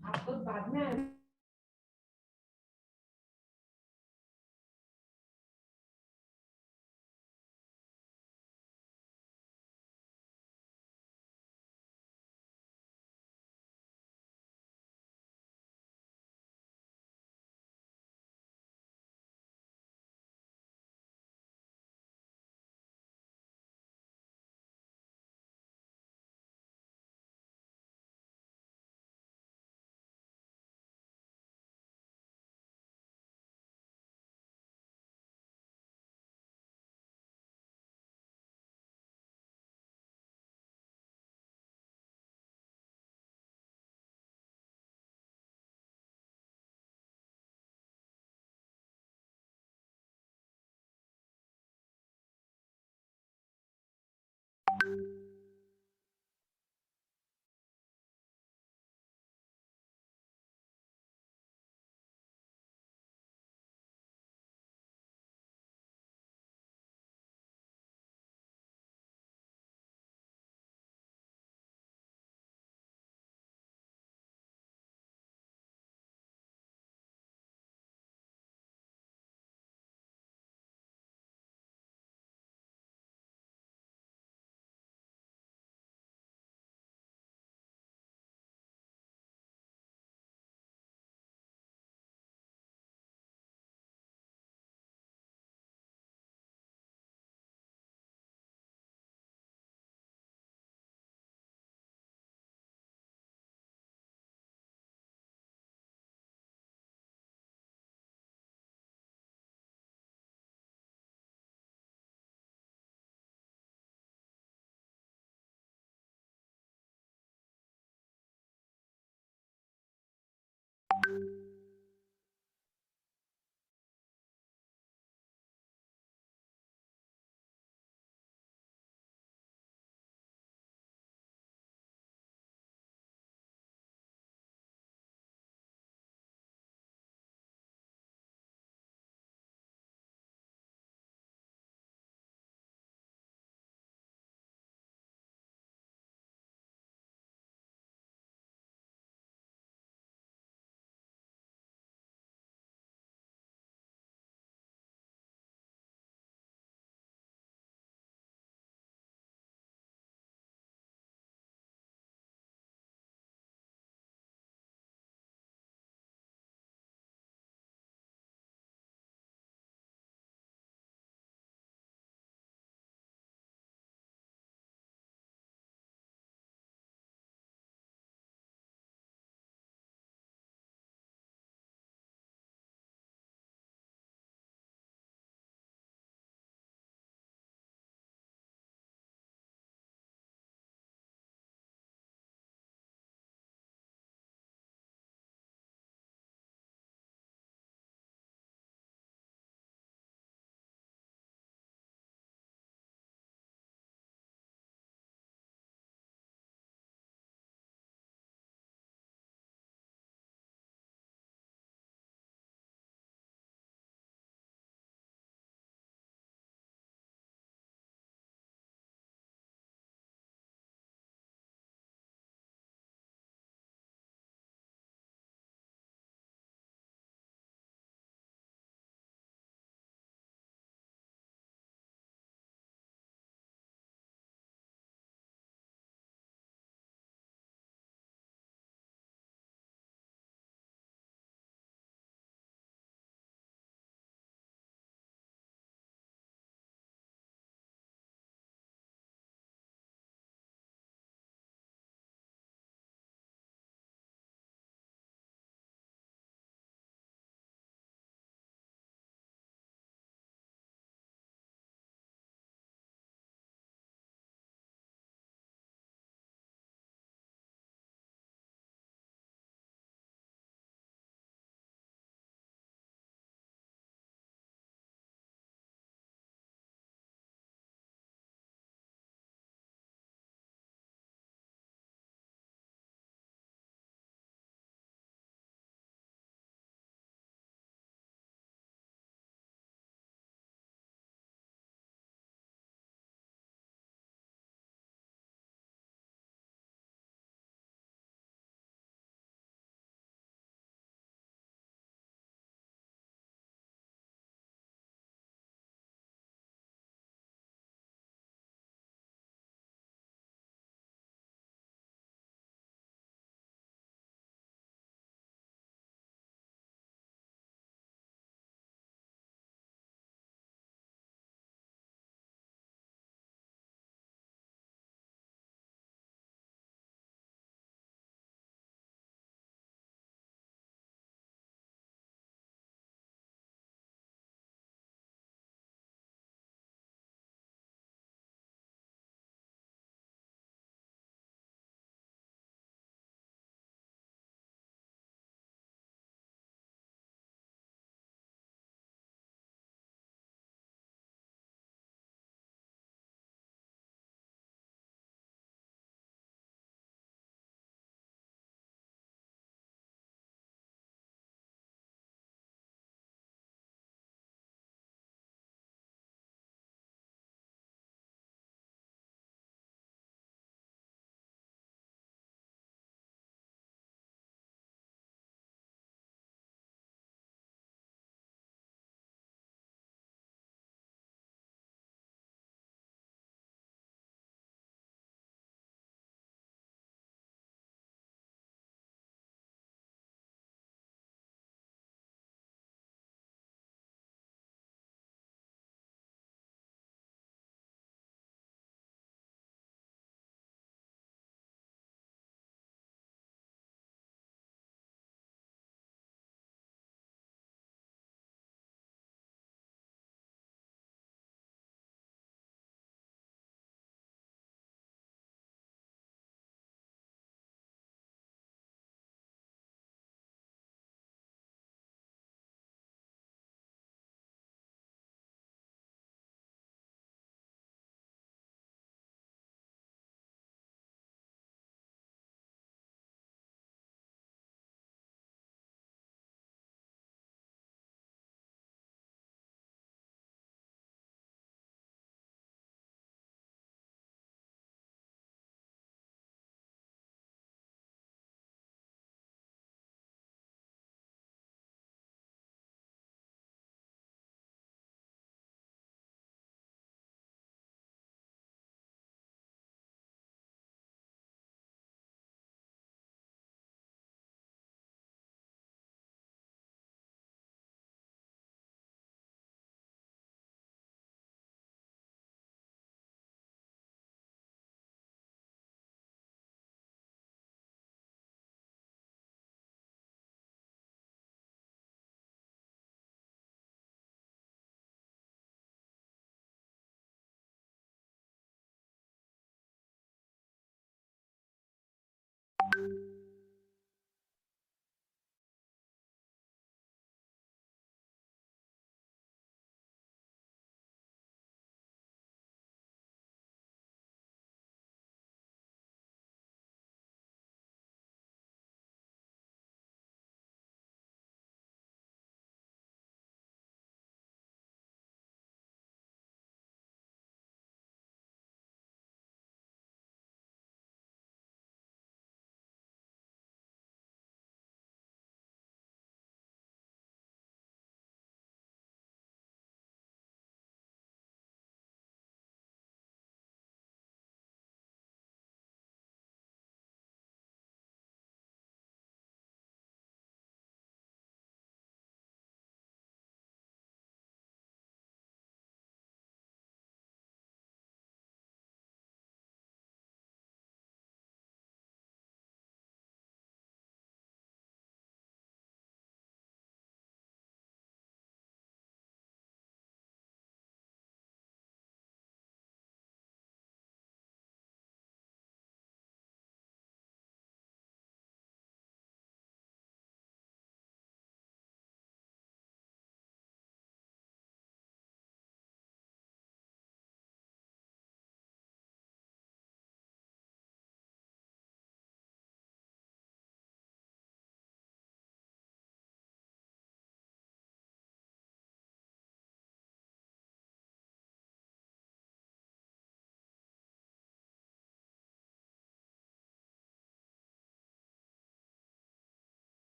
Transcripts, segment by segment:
आप लोग बाद में आए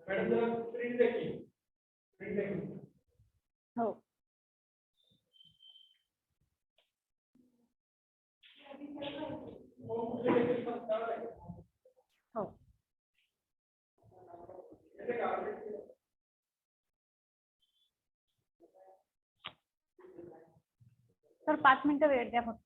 मॅडम जरा प्रिंट द्या की प्रिंट द्या की हो हो सर 5 मिनिटं वेळ द्या फक्त.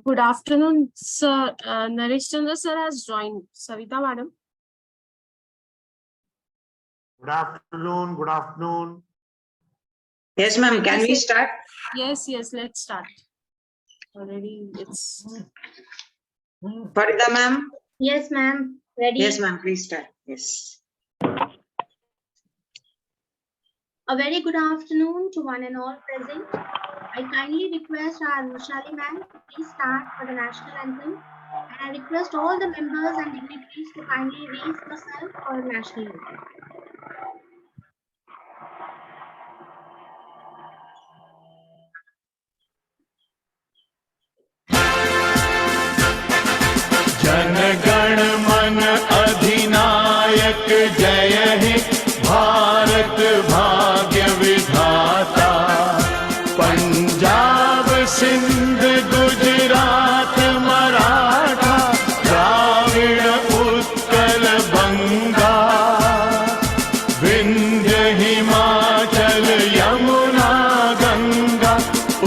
Good afternoon, sir. Naresh Chandra sir has joined. Savita madam. Good afternoon, good afternoon. Yes, ma'am. Can we start? Yes, let's start. Already it's Farida, ma'am. Yes, ma'am. Ready? Yes, ma'am. Please start. Yes. A very good afternoon to one and all present. I kindly request our Rushali ma'am to please start for the national anthem. And I request all the members and dignitaries to kindly raise yourself for the national anthem. Jana Gana मन अधिनायक जय हे भारत भाग्य विधाता पंजाब सिंध गुजरात मराठा द्राविड़ उत्कल बंगा विंध्य हिमाचल यमुना गंगा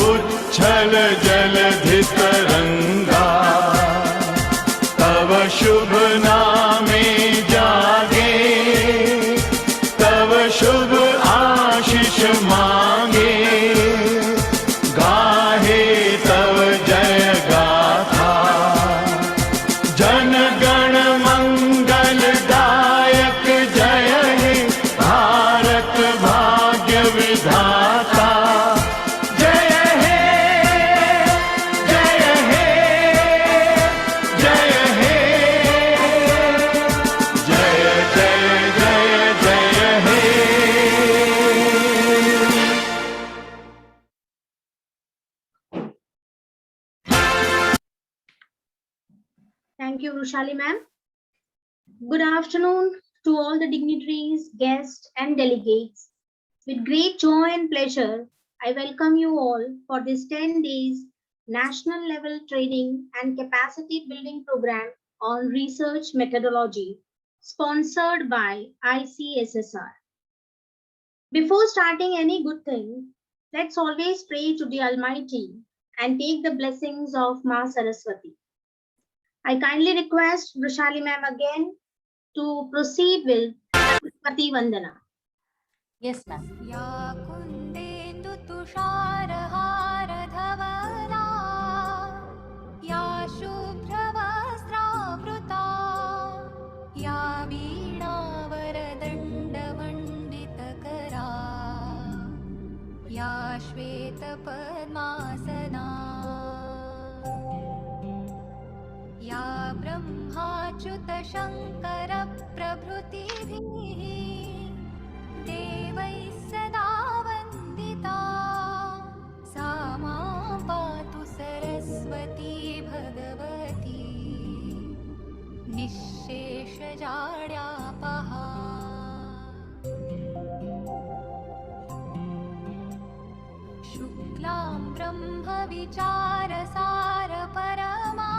उच्छल जलधि तरंगा तव शुभ नामे जागे तव शुभ आशीष मांगे गाहे तव जय गाथा जन गण मंगल दायक जय हे भारत भाग्य विधाता जय हे जय हे जय हे जय जय जय जय हे Thank you, Rushali ma'am. Good afternoon to all the dignitaries, guests, and delegates. With great joy and pleasure, I welcome you all for this 10 days national level training and capacity building program on research methodology sponsored by ICSSR. Before starting any good thing, let's always pray to the Almighty and take the blessings of Ma Saraswati. I kindly request Rushali ma'am again to proceed with Saraswati Vandana. Yes, ma'am. या कुन्देन्दु तुषारहारधवला या शुभ्रवस्त्रावृता या वीणावरदण्डमण्डितकरा या श्वेतपद्मासना या ब्रह्माच्युतशङ्करप्रभृतिभिः देवैः सदा वन्दिता सा मां पातु सरस्वती भगवती निःशेषजाड्यापहा शुक्लां ब्रह्मविचारसारपरमा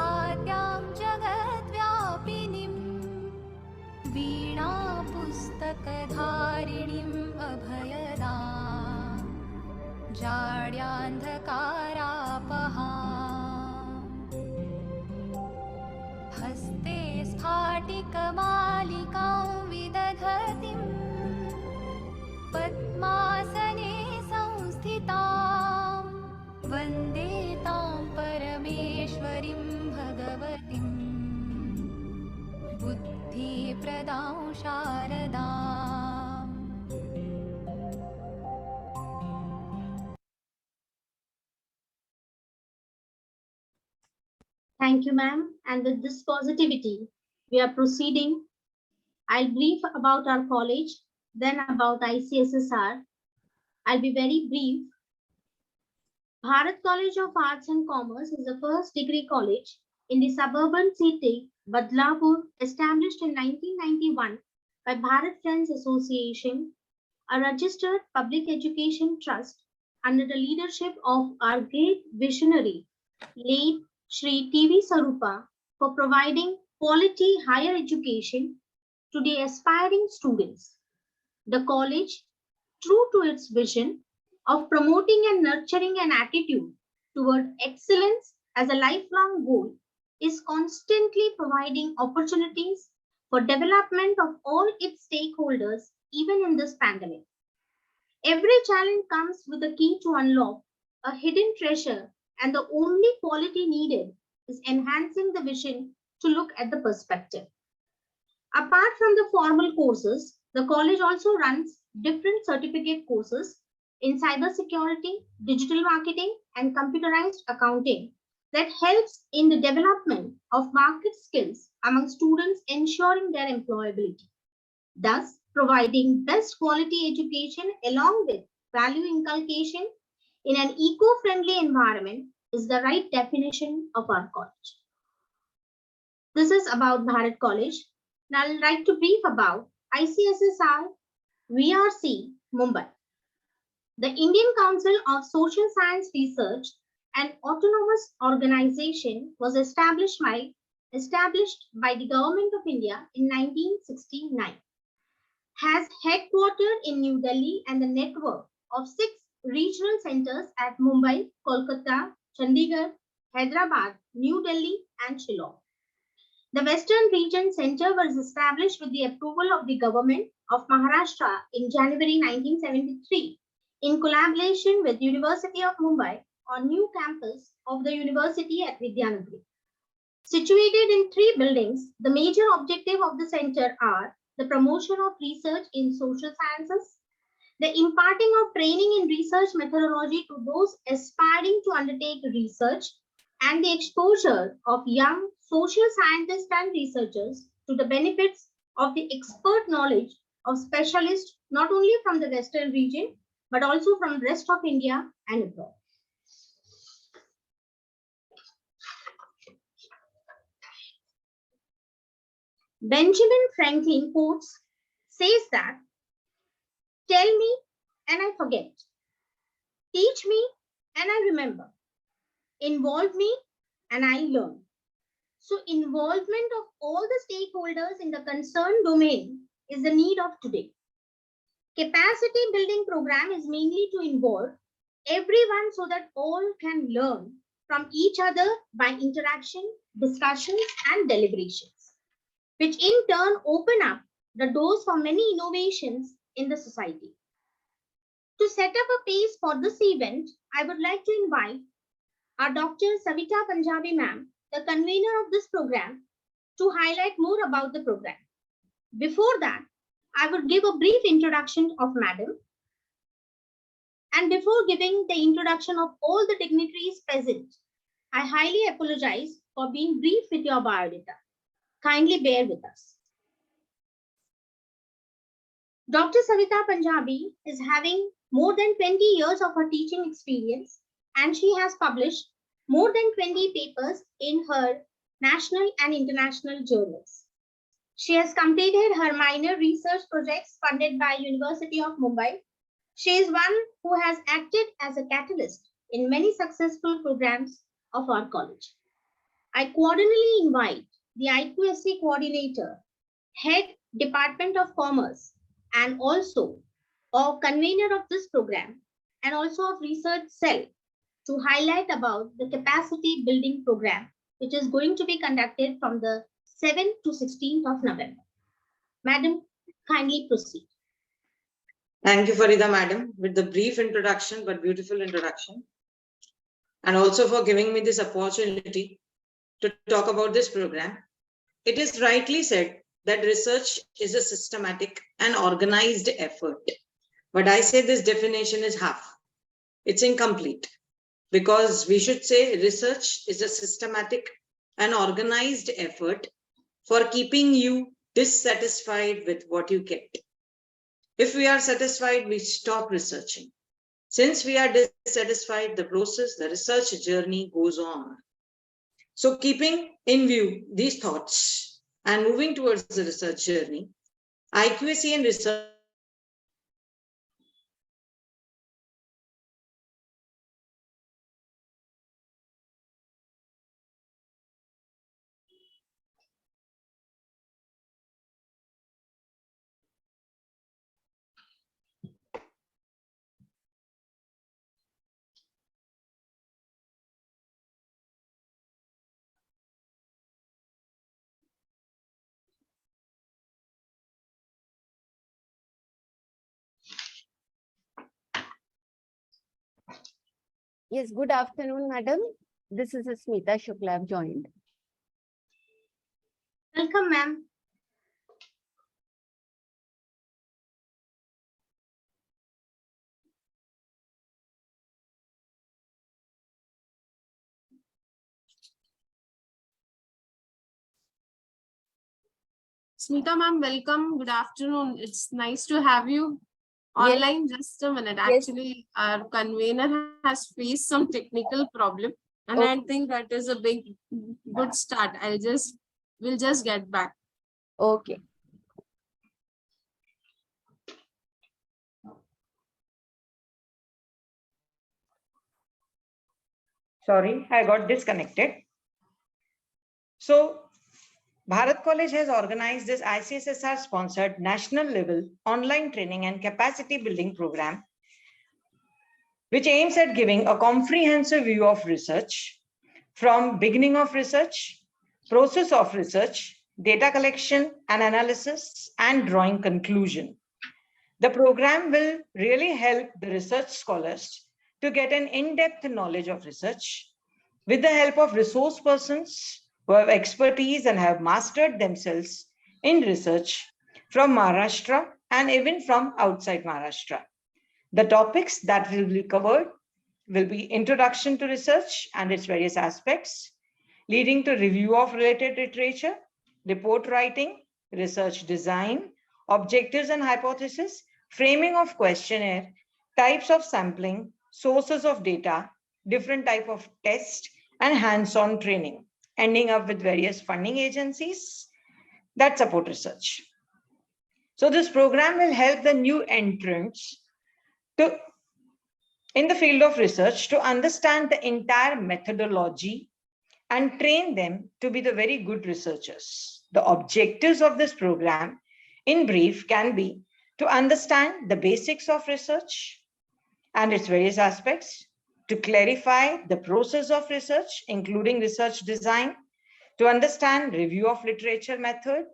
आद्यां जगद्व्यापिनीं वीणा पुस्तकधारिणीम् अभयदां जाड्यान्धकारापहा हस्ते स्फाटिकमालिकां विदधतीं पद्मासने संस्थितां वन्दे तां परमेश्वरीं भगवतीं बुद्धिप्रदां शारदाम् Thank you, ma'am. And with this positivity, we are proceeding. I'll brief about our college, then about ICSSR. I'll be very brief. Bharat College of Arts and Commerce is the first degree college in the suburban city Badlapur, established in 1991 by Bharat Friends Association, a registered public education trust under the leadership of our great visionary, late Shri T.V. Sarupa, for providing quality higher education to the aspiring students. The college, true to its vision of promoting and nurturing an attitude toward excellence as a lifelong goal is constantly providing opportunities for development of all its stakeholders, even in this pandemic. Every challenge comes with a key to unlock a hidden treasure, and the only quality needed is enhancing the vision to look at the perspective. Apart from the formal courses, the college also runs different certificate courses in cybersecurity, digital marketing, and computerized accounting that helps in the development of market skills among students, ensuring their employability. Thus, providing best quality education along with value inculcation in an eco-friendly environment is the right definition of our college. This is about Bharat College. Now, I'd like to brief about ICSSR VRC Mumbai. The Indian Council of Social Science Research, an autonomous organization, was established by the Government of India in 1969. Has headquartered in New Delhi and a network of 6 regional centers at Mumbai, Kolkata, Chandigarh, Hyderabad, New Delhi, and Shillong. The Western Region Center was established with the approval of the government of Maharashtra in January 1973 in collaboration with University of Mumbai on new campus of the university at Vidyanagari. Situated in 3 buildings, the major objective of the center are the promotion of research in social sciences, the imparting of training in research methodology to those aspiring to undertake research, and the exposure of young social scientists and researchers to the benefits of the expert knowledge of specialists not only from the Western region but also from the rest of India and abroad. Benjamin Franklin quotes says that, "Tell me and I forget. Teach me and I remember. Involve me and I learn." So involvement of all the stakeholders in the concerned domain is the need of today. Capacity building program is mainly to involve everyone so that all can learn from each other by interaction, discussions, and deliberations, which in turn open up the doors for many innovations in the society. To set up a pace for this event, I would like to invite our Dr. Savita Punjabi ma'am, the convener of this program, to highlight more about the program. Before that, I would give a brief introduction of madam. And before giving the introduction of all the dignitaries present, I highly apologize for being brief with your biodata. Kindly bear with us. Dr. Savita Punjabi is having more than 20 years of her teaching experience, and she has published more than 20 papers in her national and international journals. She has completed her minor research projects funded by University of Mumbai. She is one who has acted as a catalyst in many successful programs of our college. I cordially invite the IQSC coordinator, head Department of Commerce, and also a convener of this program and also of research cell to highlight about the capacity building program, which is going to be conducted from the 7th to 16th of November. Madam, kindly proceed. Thank you, Farida madam, with the brief introduction, but beautiful introduction. And also for giving me this opportunity to talk about this program. It is rightly said that research is a systematic and organized effort. But I say this definition is half. It's incomplete. Because we should say research is a systematic and organized effort for keeping you dissatisfied with what you get. If we are satisfied, we stop researching. Since we are dissatisfied, the process, the research journey goes on. So keeping in view these thoughts and moving towards the research journey, IQAC and research Yes, good afternoon, madam. This is Smita Shukla. I've joined. Welcome, ma'am. Smita ma'am, welcome. Good afternoon. It's nice to have you Yes. online. Just a minute. Yes. Actually, our convener has faced some technical problem, and I think that is a good start. We'll just get back. Okay. Sorry, I got disconnected. So, Bharat College has organized this ICSSR sponsored national level online training and capacity building program, which aims at giving a comprehensive view of research from beginning of research, process of research, data collection and analysis, and drawing conclusion. The program will really help the research scholars to get an in-depth knowledge of research with the help of resource persons who have expertise and have mastered themselves in research from Maharashtra and even from outside Maharashtra. The topics that will be covered will be introduction to research and its various aspects, leading to review of related literature, report writing, research design, objectives and hypothesis, framing of questionnaire, types of sampling, sources of data, different type of test, and hands-on training, ending up with various funding agencies that support research. So this program will help the new entrants in the field of research to understand the entire methodology and train them to be the very good researchers. The objectives of this program, in brief, can be to understand the basics of research and its various aspects, to clarify the process of research, including research design, to understand review of literature method,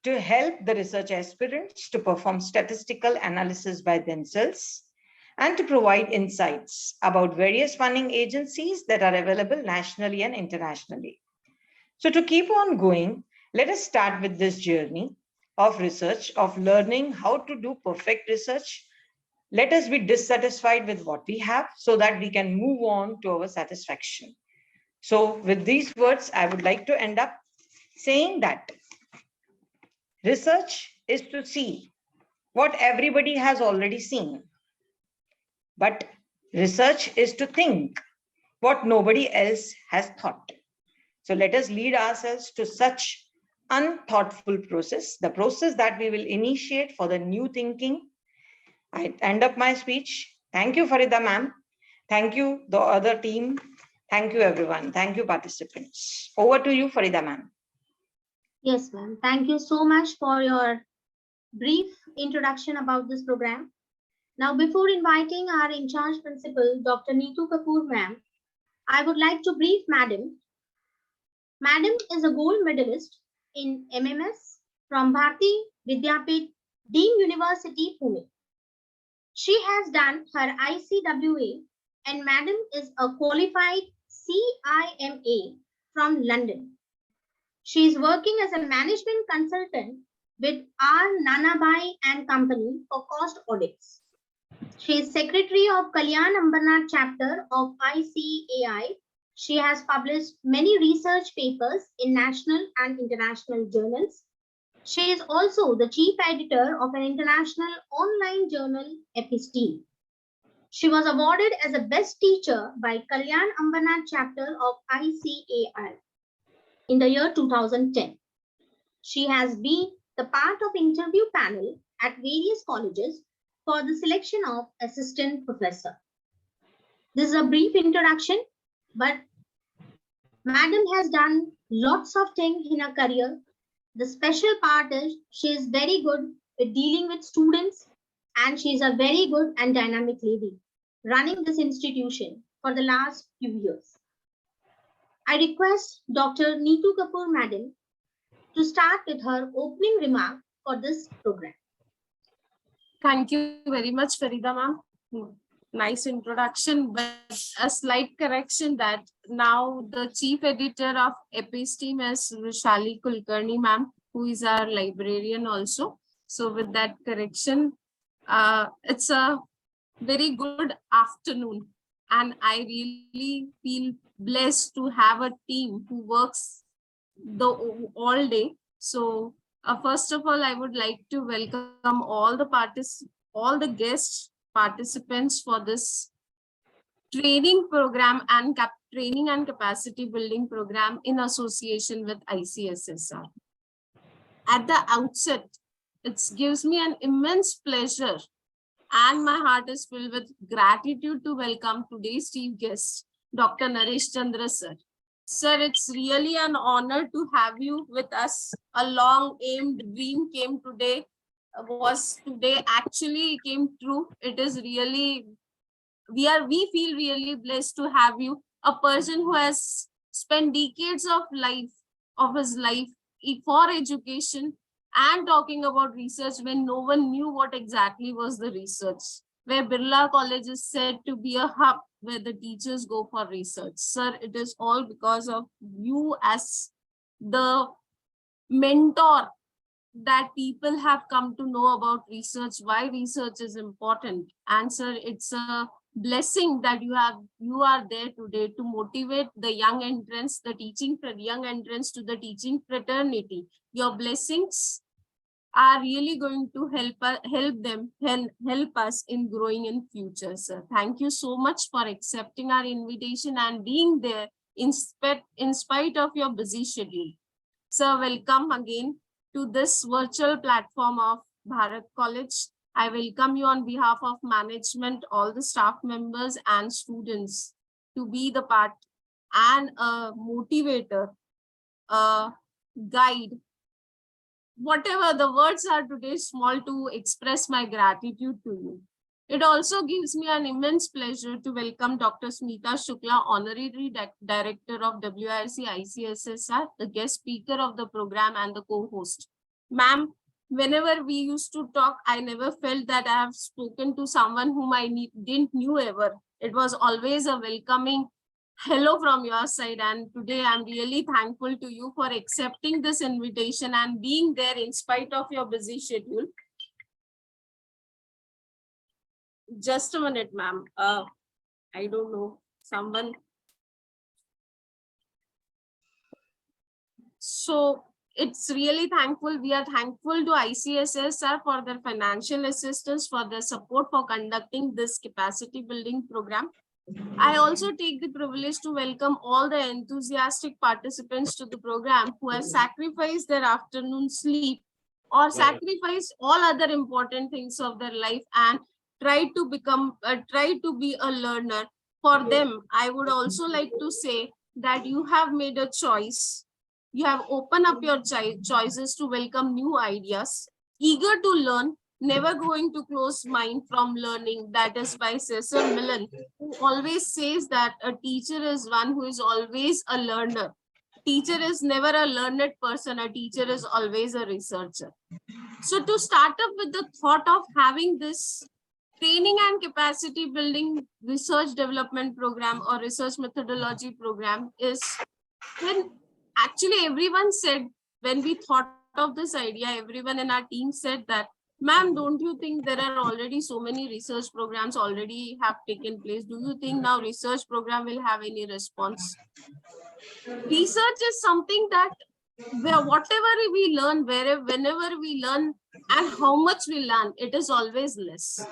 to help the research aspirants to perform statistical analysis by themselves, and to provide insights about various funding agencies that are available nationally and internationally. So to keep on going, let us start with this journey of research, of learning how to do perfect research. Let us be dissatisfied with what we have so that we can move on to our satisfaction. So with these words, I would like to end up saying that research is to see what everybody has already seen. But research is to think what nobody else has thought. So let us lead ourselves to such unthoughtful process, the process that we will initiate for the new thinking. I end up my speech. Thank you, Farida ma'am. Thank you, the other team. Thank you, everyone. Thank you, participants. Over to you, Farida ma'am. Yes, ma'am. Thank you so much for your brief introduction about this program. Now, before inviting our in charge principal, Dr. Neetu Kapoor, ma'am, I would like to brief Madam. Madam is a gold medalist in MMS from Bharati Vidyapit, Dean University, Pune. She has done her ICWA and Madam is a qualified CIMA from London. She is working as a management consultant with R. Nanabai and Company for cost audits. She is secretary of Kalyan Ambernath chapter of ICAI. She has published many research papers in national and international journals. She is also the chief editor of an international online journal, Episteme. She was awarded as a best teacher by Kalyan Ambernath chapter of ICAI in the year 2010. She has been the part of interview panel at various colleges for the selection of assistant professor. This is a brief introduction, but Madam has done lots of things in her career. The special part is she is very good with dealing with students and she is a very good and dynamic lady running this institution for the last few years. I request Dr. Neetu Kapoor, Madam, to start with her opening remark for this program. Thank you very much, Farida ma'am. nice introduction, but a slight correction that now the chief editor of Episteme is Rushali Kulkarni ma'am, who is our librarian also. So with that correction, it's a very good afternoon, and I really feel blessed to have a team who works the all day. So first of all, I would like to welcome all the guests participants for this training program and training and capacity building program in association with ICSSR. At the outset, it gives me an immense pleasure and my heart is filled with gratitude to welcome today's chief guest, Dr. Naresh Chandra sir. Sir, it's really an honor to have you with us. A long aimed dream came today, was today actually came true. It is really, we feel really blessed to have you, a person who has spent decades of his life for education and talking about research when no one knew what exactly was the research, where Birla College is said to be a hub where the teachers go for research. Sir, it is all because of you as the mentor that people have come to know about research, why research is important. And sir, it's a blessing that you are there today to motivate the young entrants, young entrants to the teaching fraternity. Your blessings are really going to help us in growing in future, sir. Thank you so much for accepting our invitation and being there in spite of your busy schedule. Sir, welcome again to this virtual platform of Bharat College. I welcome you on behalf of management, all the staff members and students to be the part and a motivator, a guide. Whatever the words are today small to express my gratitude to you. It also gives me an immense pleasure to welcome Dr. Smita Shukla, Honorary Director of WIRC ICSSR, the guest speaker of the program and the co-host. Ma'am, whenever we used to talk, I never felt that I have spoken to someone whom I didn't knew ever. It was always a welcoming hello from your side, and today I'm really thankful to you for accepting this invitation and being there in spite of your busy schedule. Just a minute, ma'am. I don't know, someone. So it's really thankful. We are thankful to ICSSR for their financial assistance, for their support for conducting this capacity building program. I also take the privilege to welcome all the enthusiastic participants to the program who have sacrificed their afternoon sleep or sacrificed all other important things of their life and try to be a learner. For them, I would also like to say that you have made a choice. You have opened up your choices to welcome new ideas, eager to learn, never going to close mind from learning. That is by Cecil Millen, who always says that a teacher is one who is always a learner. Teacher is never a learned person. A teacher is always a researcher. So to start up with the thought of having this training and capacity building research development program or research methodology program is when actually everyone said, when we thought of this idea, everyone in our team said that, ma'am, don't you think there are already so many research programs already have taken place? Do you think now research program will have any response? Research is something that whatever we learn, whenever we learn and how much we learn, it is always less.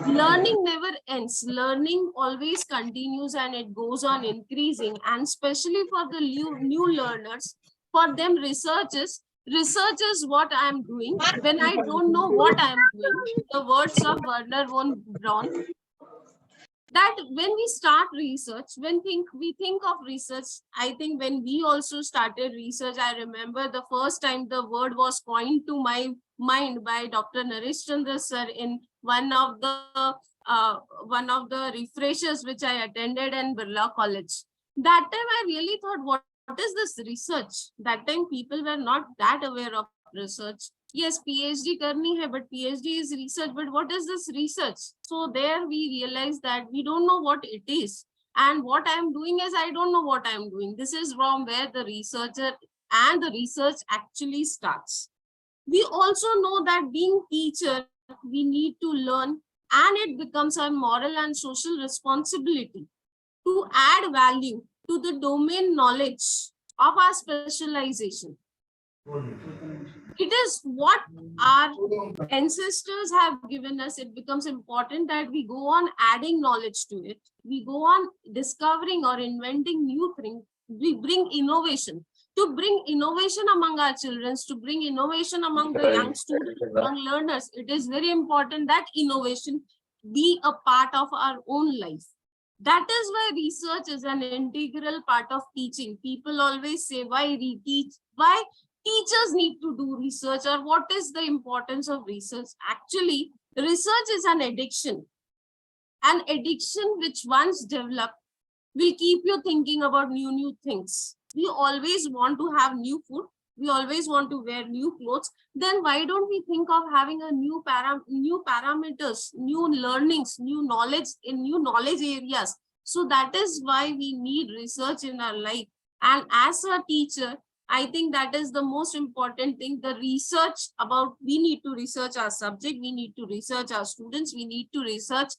Learning never ends. Learning always continues and it goes on increasing. And especially for the new learners, for them research is what I am doing when I don't know what I am doing. The words of Werner von Braun, that when we start research, we think of research, I think when we also started research, I remember the first time the word was coined to my mind by Dr. Naresh Chandra sir in one of the refreshers which I attended in Birla College. That time I really thought, what is this research? That time people were not that aware of research. yes, PhD karni hai, but PhD is research. But what is this research? So there we realize that we don't know what it is. And what I am doing is I don't know what I am doing. This is from where the researcher and the research actually starts. We also know that being teacher, we need to learn, and it becomes our moral and social responsibility to add value to the domain knowledge of our specialization. It is what our ancestors have given us. It becomes important that we go on adding knowledge to it. We go on discovering or inventing new things. We bring innovation. To bring innovation among our children, to bring innovation among the young students, among learners, it is very important that innovation be a part of our own life. That is why research is an integral part of teaching. People always say, why reteach? Why teachers need to do research, or what is the importance of research? Actually, research is an addiction. An addiction which once developed will keep you thinking about new things. We always want to have new food. We always want to wear new clothes. Then why don't we think of having a new parameters, new learnings, new knowledge in new knowledge areas? So that is why we need research in our life. And as a teacher, I think that is the most important thing. The research about, we need to research our subject, we need to research our students, we need to research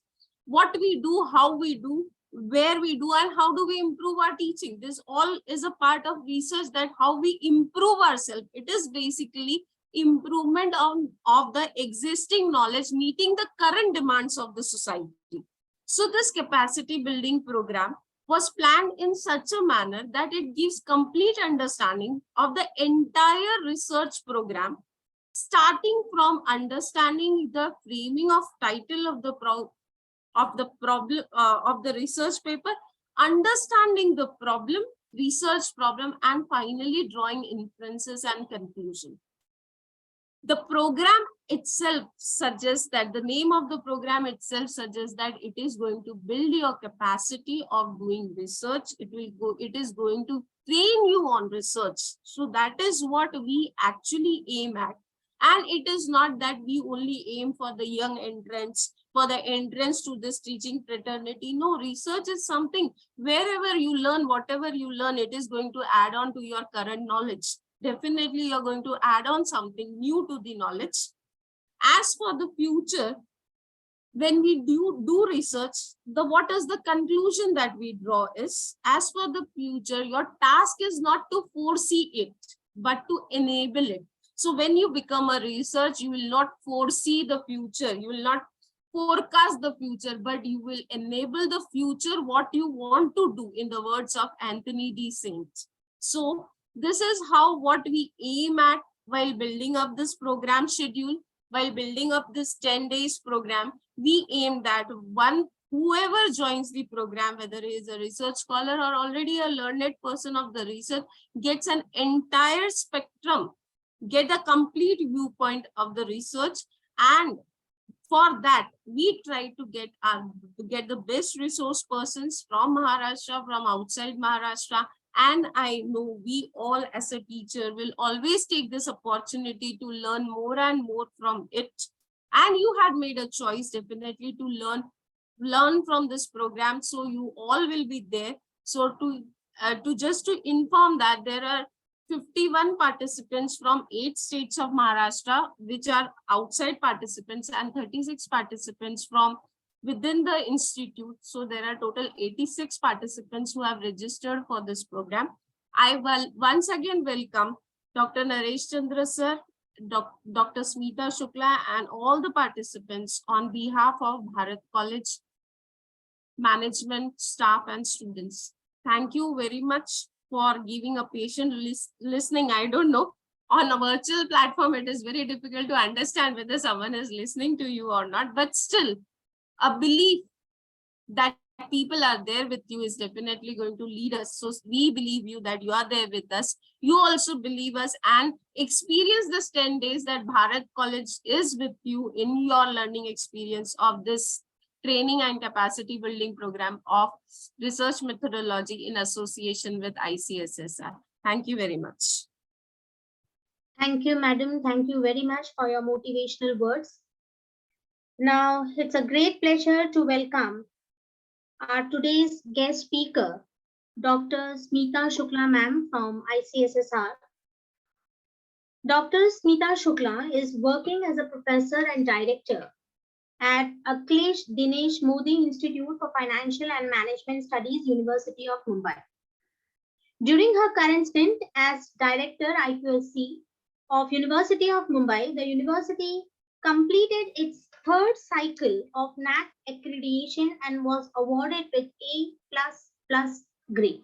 what we do, how we do, where we do, and how do we improve our teaching. This all is a part of research, that how we improve ourselves. It is basically improvement of the existing knowledge, meeting the current demands of the society. So this capacity building program was planned in such a manner that it gives complete understanding of the entire research program, starting from understanding the framing of title of the problem of the research paper, understanding the problem, research problem, and finally drawing inferences and conclusion. The program itself suggests that the name of the program itself suggests that it is going to build your capacity of doing research. It is going to train you on research. So that is what we actually aim at. And it is not that we only aim for the young entrants, for the entrance to this teaching fraternity. No, research is something wherever you learn, whatever you learn, it is going to add on to your current knowledge. Definitely you're going to add on something new to the knowledge. As for the future, when we do research, what is the conclusion that we draw is, as for the future, your task is not to foresee it, but to enable it. So when you become a researcher, you will not foresee the future, you will not forecast the future, but you will enable the future what you want to do, in the words of Anthony D. Saint. So this is how what we aim at while building up this program schedule, while building up this 10 days program. We aim that whoever joins the program, whether he is a research scholar or already a learned person of the research, gets an entire spectrum, get a complete viewpoint of the research. And for that, we try to get the best resource persons from Maharashtra, from outside Maharashtra. And I know we all as a teacher will always take this opportunity to learn more and more from it. And you had made a choice definitely to learn from this program. So you all will be there. So to inform that there are 51 participants from 8 states of Maharashtra, which are outside participants, and 36 participants from within the institute. So there are total 86 participants who have registered for this program. I will once again welcome Dr. Naresh Chandra sir, Dr. Smita Shukla, and all the participants on behalf of Bharat College management, staff, and students. Thank you very much for giving a patient listening. I don't know, on a virtual platform, it is very difficult to understand whether someone is listening to you or not, but still, a belief that people are there with you is definitely going to lead us. So we believe you that you are there with us. You also believe us and experience this 10 days that Bharat College is with you in your learning experience of this training and capacity building program of research methodology in association with ICSSR. Thank you very much. Thank you, madam. Thank you very much for your motivational words. Now, it's a great pleasure to welcome our today's guest speaker, Dr. Smita Shukla ma'am from ICSSR. Dr. Smita Shukla is working as a professor and director at Akhilesh Dinesh Modi Institute for Financial and Management Studies, University of Mumbai. During her current stint as Director IQSC of University of Mumbai, the university completed its third cycle of NAC accreditation and was awarded with A++ grade.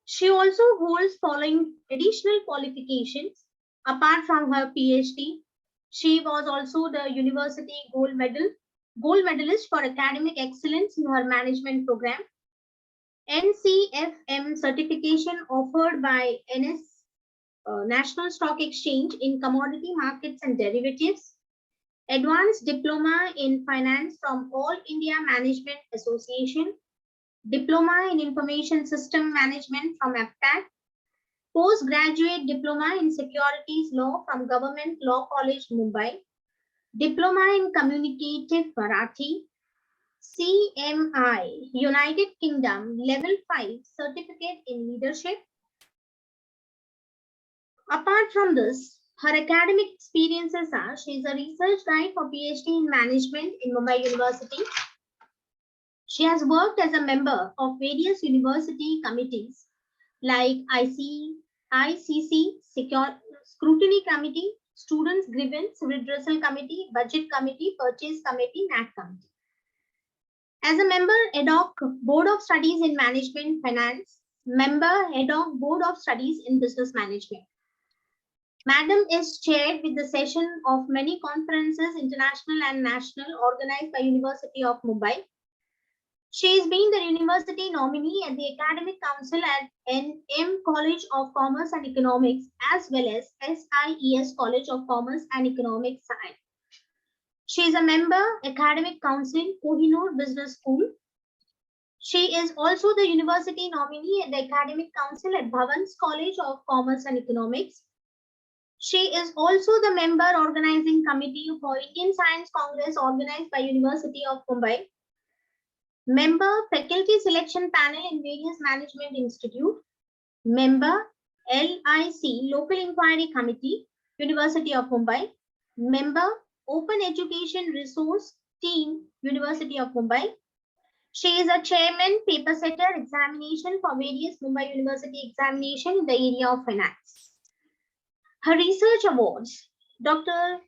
She also holds following additional qualifications. Apart from her PhD, she was also the university gold medalist for academic excellence in her management program, NCFM certification offered by National Stock Exchange in commodity markets and derivatives, advanced diploma in finance from All India Management Association, diploma in information system management from APTAC, postgraduate diploma in securities law from Government Law College, Mumbai, diploma in communicative Marathi, CMI, United Kingdom, level 5 certificate in leadership. Apart from this, her academic experiences are she is a research guide for PhD in management in Mumbai University. She has worked as a member of various university committees like ICC Scrutiny Committee, Students Grievance Redressal Committee, Budget Committee, Purchase Committee, NAT Committee. As a member ad hoc Board of Studies in Management Finance, member ad hoc Board of Studies in Business Management. Madam is chaired with the session of many conferences, international and national, organized by University of Mumbai. She has been the university nominee at the Academic Council at NM College of Commerce and Economics, as well as SIES College of Commerce and Economics Science. She is a member, Academic Council, Kohinoor Business School. She is also the university nominee at the Academic Council at Bhavan's College of Commerce and Economics. She is also the member organizing committee for Indian Science Congress organized by University of Mumbai. Member faculty selection panel in various management institute. Member LIC Local Inquiry Committee, University of Mumbai. Member Open Education Resource Team, University of Mumbai. She is a chairman paper setter examination for various Mumbai University examination in the area of finance. Her research awards. Dr.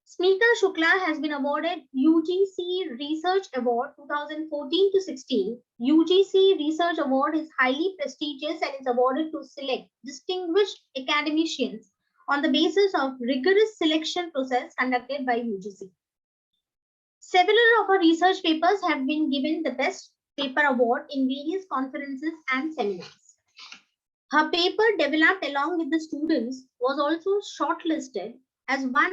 Smita Shukla has been awarded UGC Research Award 2014 to 16. UGC Research Award is highly prestigious and is awarded to select distinguished academicians on the basis of rigorous selection process conducted by UGC. Several of her research papers have been given the Best Paper Award in various conferences and seminars. Her paper developed along with the students was also shortlisted as one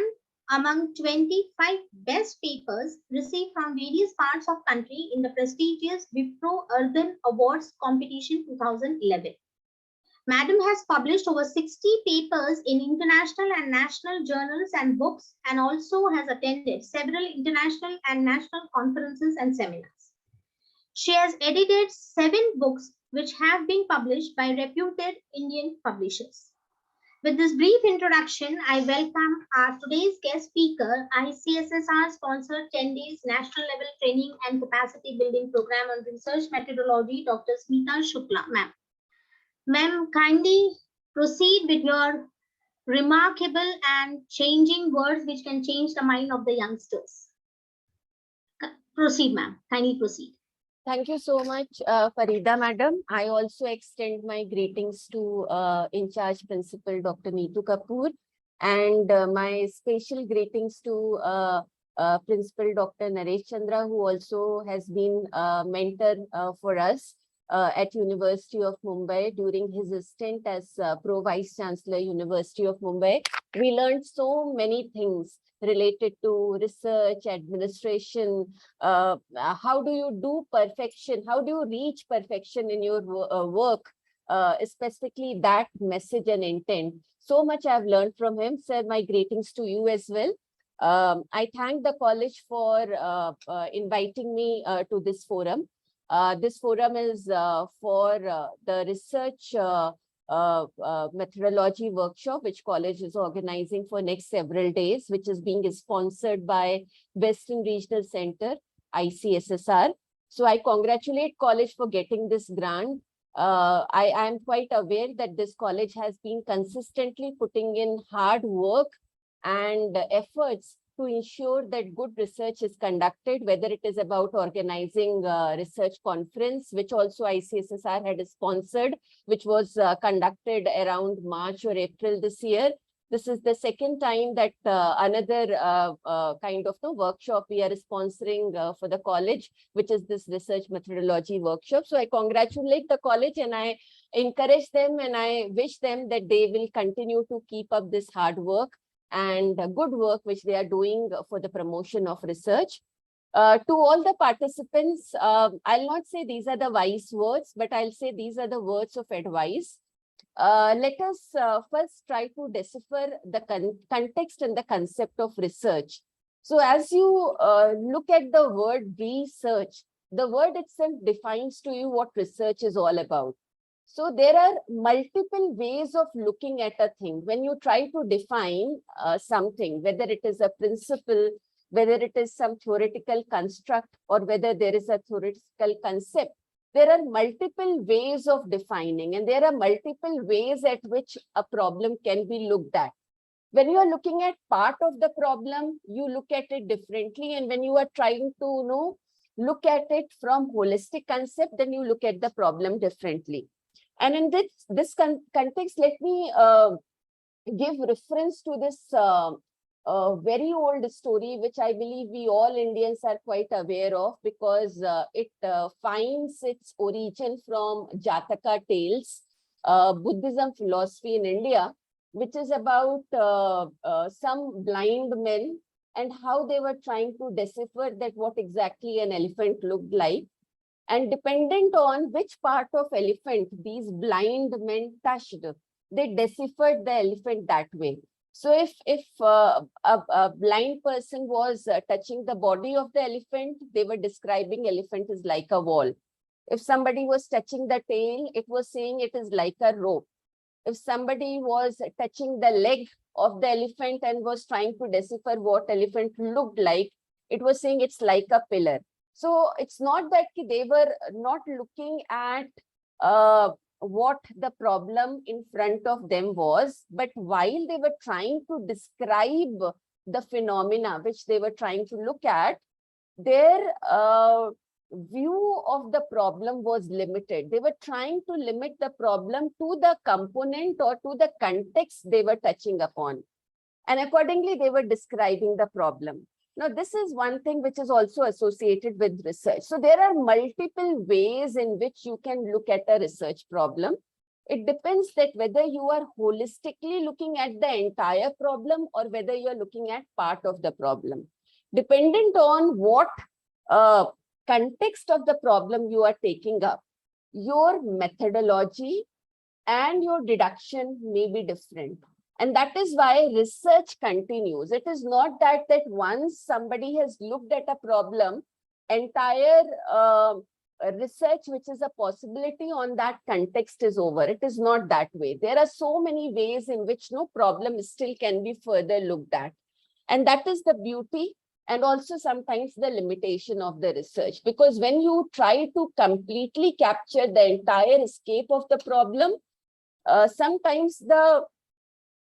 among 25 best papers received from various parts of country in the prestigious Wipro Earthen Awards competition 2011. Madam has published over 60 papers in international and national journals and books, and also has attended several international and national conferences and seminars. She has edited 7 books which have been published by reputed Indian publishers. With this brief introduction, I welcome our today's guest speaker, ICSSR sponsored 10 days national level training and capacity building program on research methodology, Dr. Smita Shukla, ma'am. Ma'am, kindly proceed with your remarkable and changing words which can change the mind of the youngsters. Proceed, ma'am. Kindly proceed. Thank you so much, Farida madam. I also extend my greetings to in-charge principal, Dr. Neetu Kapoor, and my special greetings to Principal Dr. Naresh Chandra, who also has been a mentor for us at University of Mumbai during his stint as Pro Vice Chancellor, University of Mumbai. We learned so many things related to research, administration, how do you do perfection, how do you reach perfection in your work specifically that message and intent. So much I've learned from him. Sir, my greetings to you as well. I thank the college for inviting me to this forum. This forum is for the research methodology workshop, which college is organizing for next several days, which is being sponsored by Western Regional Center, ICSSR. So I congratulate college for getting this grant. I am quite aware that this college has been consistently putting in hard work and efforts to ensure that good research is conducted, whether it is about organizing a research conference, which also ICSSR had sponsored, which was conducted around March or April this year. This is the second time that another kind of the workshop we are sponsoring for the college, which is this research methodology workshop. So I congratulate the college and I encourage them and I wish them that they will continue to keep up this hard work and good work which they are doing for the promotion of research. To all the participants, I'll not say these are the wise words, but I'll say these are the words of advice. Let us first try to decipher the context and the concept of research. So as you look at the word research, the word itself defines to you what research is all about. So there are multiple ways of looking at a thing. When you try to define something, whether it is a principle, whether it is some theoretical construct, or whether there is a theoretical concept, there are multiple ways of defining, and there are multiple ways at which a problem can be looked at. When you are looking at part of the problem, you look at it differently. And when you are trying to look at it from holistic concept, then you look at the problem differently. And in this context, let me give reference to this very old story, which I believe we all Indians are quite aware of, because it finds its origin from Jataka tales, Buddhism philosophy in India, which is about some blind men and how they were trying to decipher that what exactly an elephant looked like. And dependent on which part of elephant these blind men touched, they deciphered the elephant that way. So if a blind person was touching the body of the elephant, they were describing elephant is like a wall. If somebody was touching the tail, it was saying it is like a rope. If somebody was touching the leg of the elephant and was trying to decipher what elephant looked like, it was saying it's like a pillar. So it's not that they were not looking at what the problem in front of them was, but while they were trying to describe the phenomena which they were trying to look at, their view of the problem was limited. They were trying to limit the problem to the component or to the context they were touching upon. And accordingly, they were describing the problem. Now, this is one thing which is also associated with research. So there are multiple ways in which you can look at a research problem. It depends that whether you are holistically looking at the entire problem or whether you are looking at part of the problem. Dependent on what context of the problem you are taking up, your methodology and your deduction may be different. And that is why research continues. It is not that once somebody has looked at a problem, entire research which is a possibility on that context is over. It is not that way. There are so many ways in which no problem still can be further looked at. And that is the beauty and also sometimes the limitation of the research. Because when you try to completely capture the entire scope of the problem, sometimes the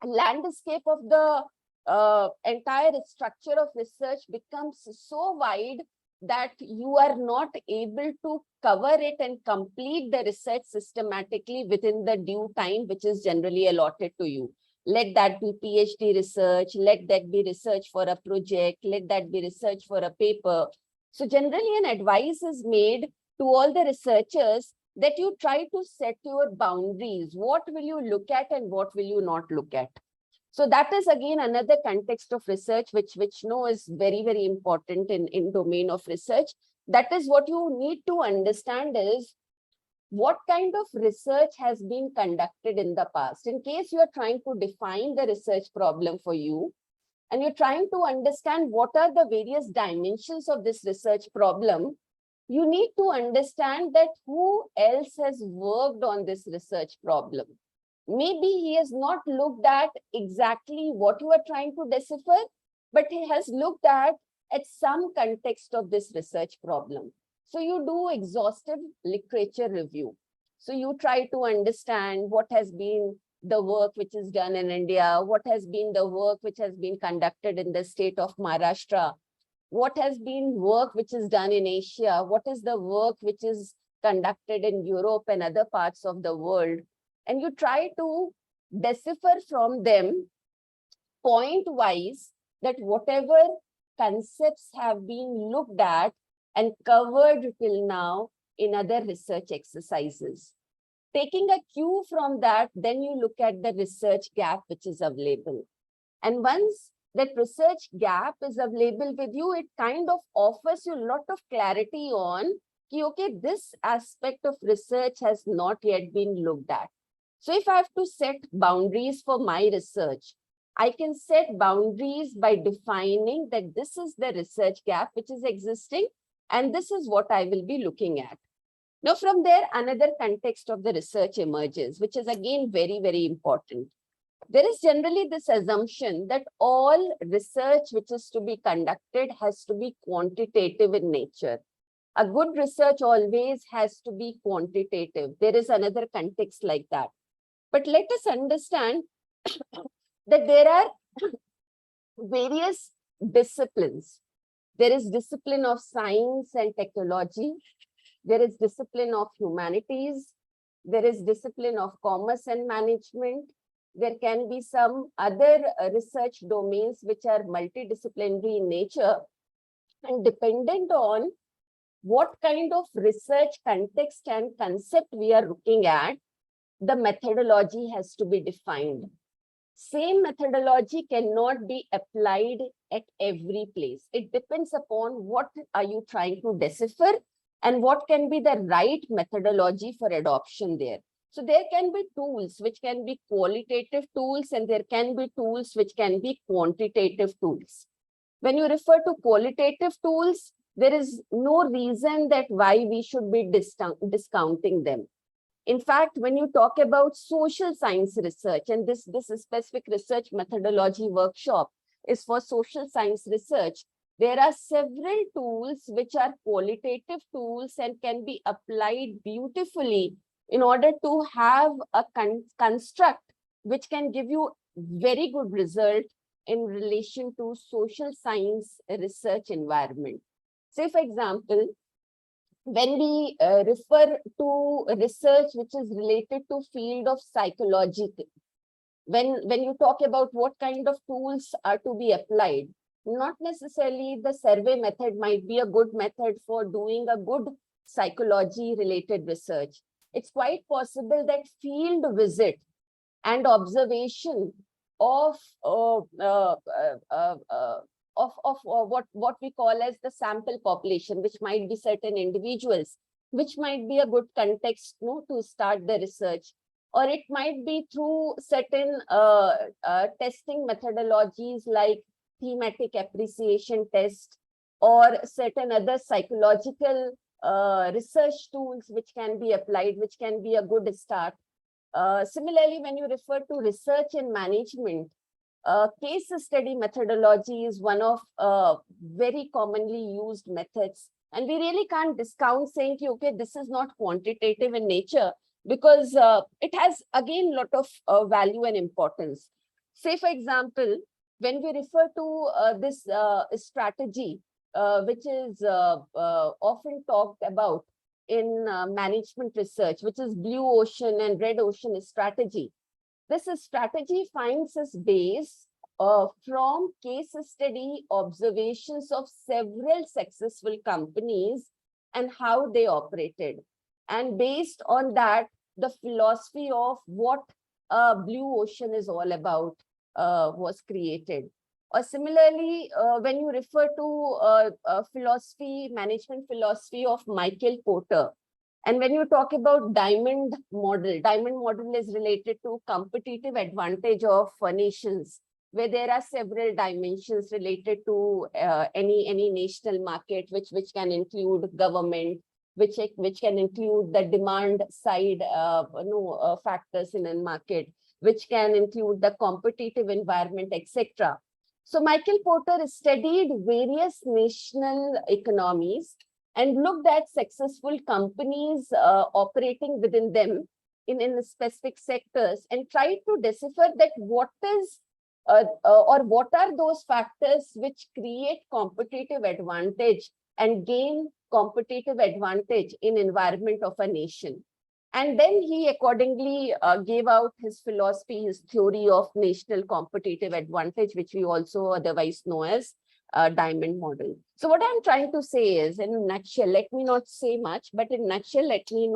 landscape of the entire structure of research becomes so wide that you are not able to cover it and complete the research systematically within the due time which is generally allotted to you. Let that be PhD research, let that be research for a project, let that be research for a paper. So generally an advice is made to all the researchers that you try to set your boundaries. What will you look at and what will you not look at? So that is again another context of research which is very, very important in domain of research. That is what you need to understand is what kind of research has been conducted in the past. In case you are trying to define the research problem for you, and you're trying to understand what are the various dimensions of this research problem, you need to understand that who else has worked on this research problem. Maybe he has not looked at exactly what you are trying to decipher, but he has looked at some context of this research problem. So you do exhaustive literature review. So you try to understand what has been the work which is done in India, what has been the work which has been conducted in the state of Maharashtra, what has been work which is done in Asia, what is the work which is conducted in Europe and other parts of the world. And you try to decipher from them point-wise that whatever concepts have been looked at and covered till now in other research exercises. Taking a cue from that, then you look at the research gap which is available. And once that research gap is available with you, it kind of offers you a lot of clarity on, okay, this aspect of research has not yet been looked at. So if I have to set boundaries for my research, I can set boundaries by defining that this is the research gap which is existing, and this is what I will be looking at. Now, from there, another context of the research emerges, which is again very, very important. There is generally this assumption that all research which is to be conducted has to be quantitative in nature. A good research always has to be quantitative. There is another context like that. But let us understand that there are various disciplines. There is discipline of science and technology. There is discipline of humanities. There is discipline of commerce and management. There can be some other research domains which are multidisciplinary in nature, and dependent on what kind of research context and concept we are looking at, the methodology has to be defined. Same methodology cannot be applied at every place. It depends upon what are you trying to decipher and what can be the right methodology for adoption there. So there can be tools which can be qualitative tools, and there can be tools which can be quantitative tools. When you refer to qualitative tools, there is no reason that why we should be discounting them. In fact, when you talk about social science research, and this specific research methodology workshop is for social science research, there are several tools which are qualitative tools and can be applied beautifully in order to have a construct which can give you very good result in relation to social science research environment. Say, for example, when we refer to research which is related to field of psychology, when you talk about what kind of tools are to be applied, not necessarily the survey method might be a good method for doing a good psychology related research. It's quite possible that field visit and observation of what we call as the sample population, which might be certain individuals, which might be a good context to start the research, or it might be through certain testing methodologies like thematic appreciation test or certain other psychological research tools which can be applied, which can be a good start. Similarly, when you refer to research and management, case study methodology is one of very commonly used methods. And we really can't discount saying, okay, this is not quantitative in nature, because it has, again, a lot of value and importance. Say, for example, when we refer to this strategy, which is often talked about in management research, which is blue ocean and red ocean strategy. This strategy finds its base from case study observations of several successful companies and how they operated. And based on that, the philosophy of what blue ocean is all about was created. Or similarly, when you refer to philosophy, management philosophy of Michael Porter, And when you talk about diamond model is related to competitive advantage of nations, where there are several dimensions related to any national market, which can include government, which can include the demand side factors in a market, which can include the competitive environment, etc. So Michael Porter studied various national economies and looked at successful companies operating within them in specific sectors, and tried to decipher that what are those factors which create competitive advantage and gain competitive advantage in environment of a nation. And then he accordingly gave out his philosophy, his theory of national competitive advantage, which we also otherwise know as diamond model. So what I'm trying to say is, in a nutshell, let me not say much, but in a nutshell, let me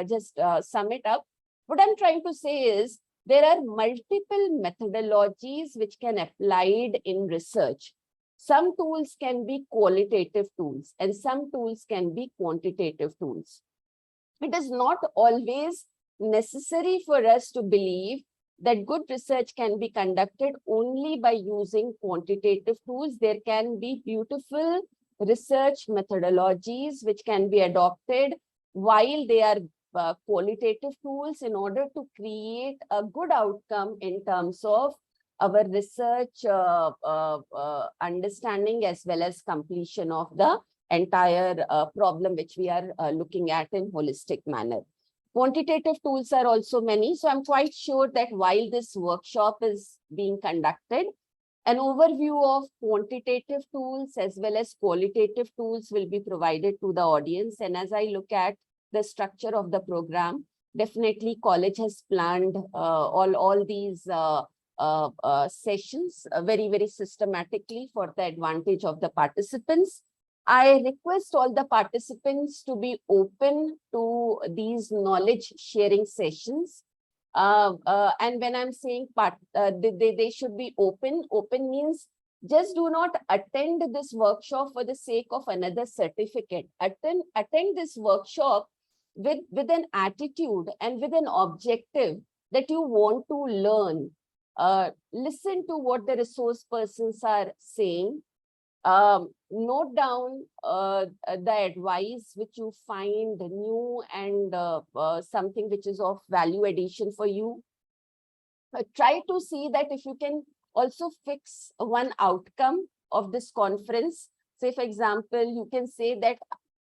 just sum it up. What I'm trying to say is, there are multiple methodologies which can applied in research. Some tools can be qualitative tools and some tools can be quantitative tools. It is not always necessary for us to believe that good research can be conducted only by using quantitative tools. There can be beautiful research methodologies which can be adopted while they are qualitative tools in order to create a good outcome in terms of our research understanding as well as completion of the entire problem which we are looking at in holistic manner. Quantitative tools are also many. So I'm quite sure that while this workshop is being conducted, an overview of quantitative tools as well as qualitative tools will be provided to the audience. And as I look at the structure of the program, definitely college has planned all these sessions very, very systematically for the advantage of the participants. I request all the participants to be open to these knowledge sharing sessions. And when I'm saying they should be open means just do not attend this workshop for the sake of another certificate. Attend this workshop with an attitude and with an objective that you want to learn. Listen to what the resource persons are saying. Note down the advice which you find new and something which is of value addition for you. Try to see that if you can also fix one outcome of this conference. Say, for example, you can say that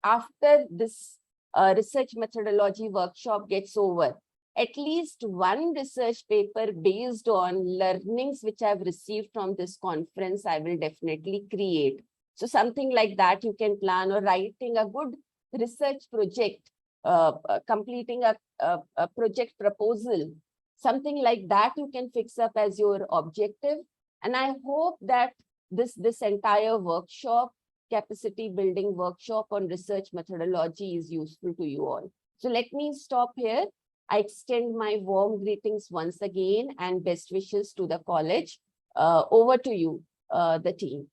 after this research methodology workshop gets over, at least one research paper based on learnings which I've received from this conference, I will definitely create. So something like that you can plan, or writing a good research project, completing a project proposal, something like that you can fix up as your objective. And I hope that this entire workshop, capacity building workshop on research methodology, is useful to you all. So let me stop here. I extend my warm greetings once again and best wishes to the college. Over to you, the team.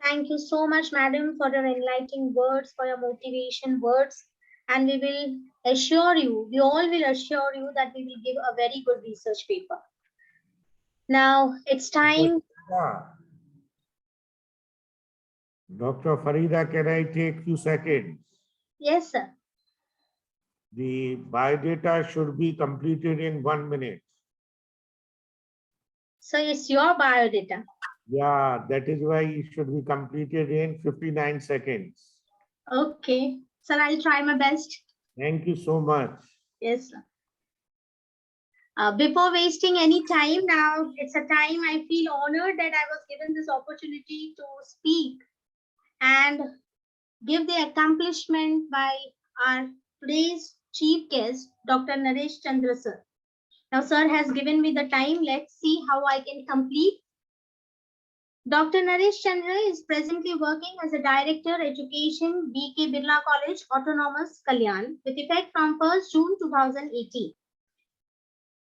Thank you so much, madam, for your enlightening words, for your motivation words. And we will assure you, we all will assure you that we will give a very good research paper. Now it's time. Dr. Farida, can I take few seconds? Yes, sir. The biodata should be completed in 1 minute. So it's your biodata. Yeah, that is why it should be completed in 59 seconds. Okay. Sir, I'll try my best. Thank you so much. Yes, sir. Before wasting any time, now it's a time I feel honored that I was given this opportunity to speak and give the accomplishment by our today's chief guest, Dr. Naresh Chandra sir. Now, sir has given me the time. Let's see how I can complete. Dr. Naresh Chandra is presently working as a Director Education, B.K. Birla College, Autonomous, Kalyan, with effect from 1st June 2018.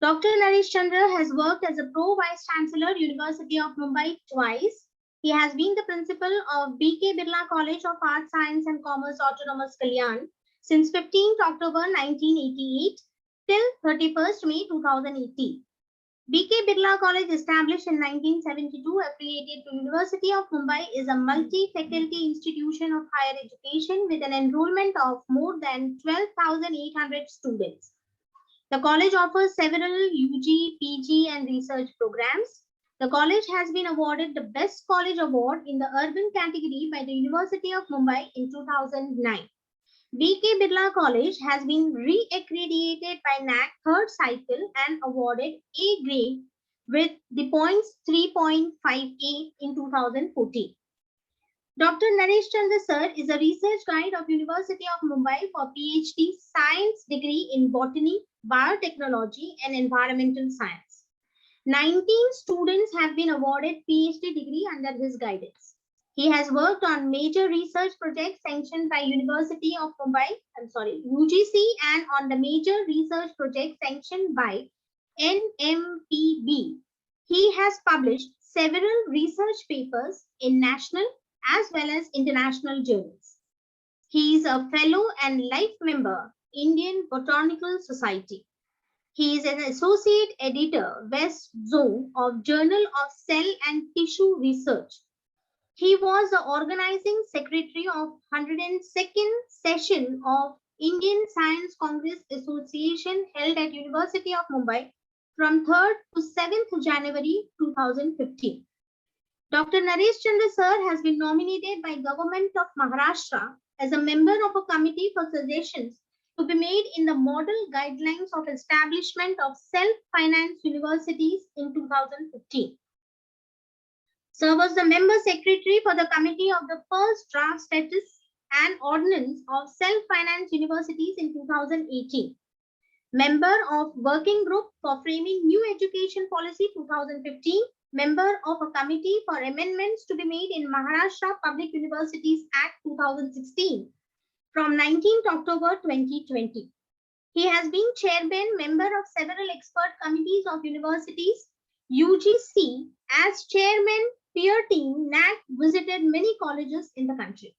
Dr. Naresh Chandra has worked as a Pro Vice Chancellor, University of Mumbai twice. He has been the principal of B.K. Birla College of Arts, Science and Commerce, Autonomous Kalyan since 15th October 1988 till 31st May 2018. B.K. Birla College, established in 1972, affiliated to University of Mumbai, is a multi-faculty institution of higher education with an enrollment of more than 12,800 students. The college offers several UG, PG and research programs. The college has been awarded the Best College Award in the Urban category by the University of Mumbai in 2009. B.K. Birla College has been re-accredited by NAC third cycle and awarded A grade with the points 3.58 in 2014. Dr. Naresh Chandra Sir is a research guide of University of Mumbai for PhD Science degree in Botany, Biotechnology and Environmental Science. 19 students have been awarded PhD degree under his guidance. He has worked on major research projects sanctioned by University of Mumbai, UGC, and on the major research projects sanctioned by NMPB. He has published several research papers in national as well as international journals. He is a fellow and life member, Indian Botanical Society. He is an associate editor, West Zone of Journal of Cell and Tissue Research. He was the organizing secretary of 102nd session of Indian Science Congress Association held at University of Mumbai from 3rd to 7th January 2015. Dr. Naresh Chandra Sir has been nominated by Government of Maharashtra as a member of a committee for suggestions to be made in the model guidelines of establishment of self-finance universities in 2015. Sir was the member secretary for the committee of the first draft status and ordinance of self-finance universities in 2018. Member of working group for framing new education policy 2015. Member of a committee for amendments to be made in Maharashtra Public Universities Act 2016 from 19th October 2020. He has been chairman, member of several expert committees of universities, UGC. As chairman, peer team, NAC visited many colleges in the country.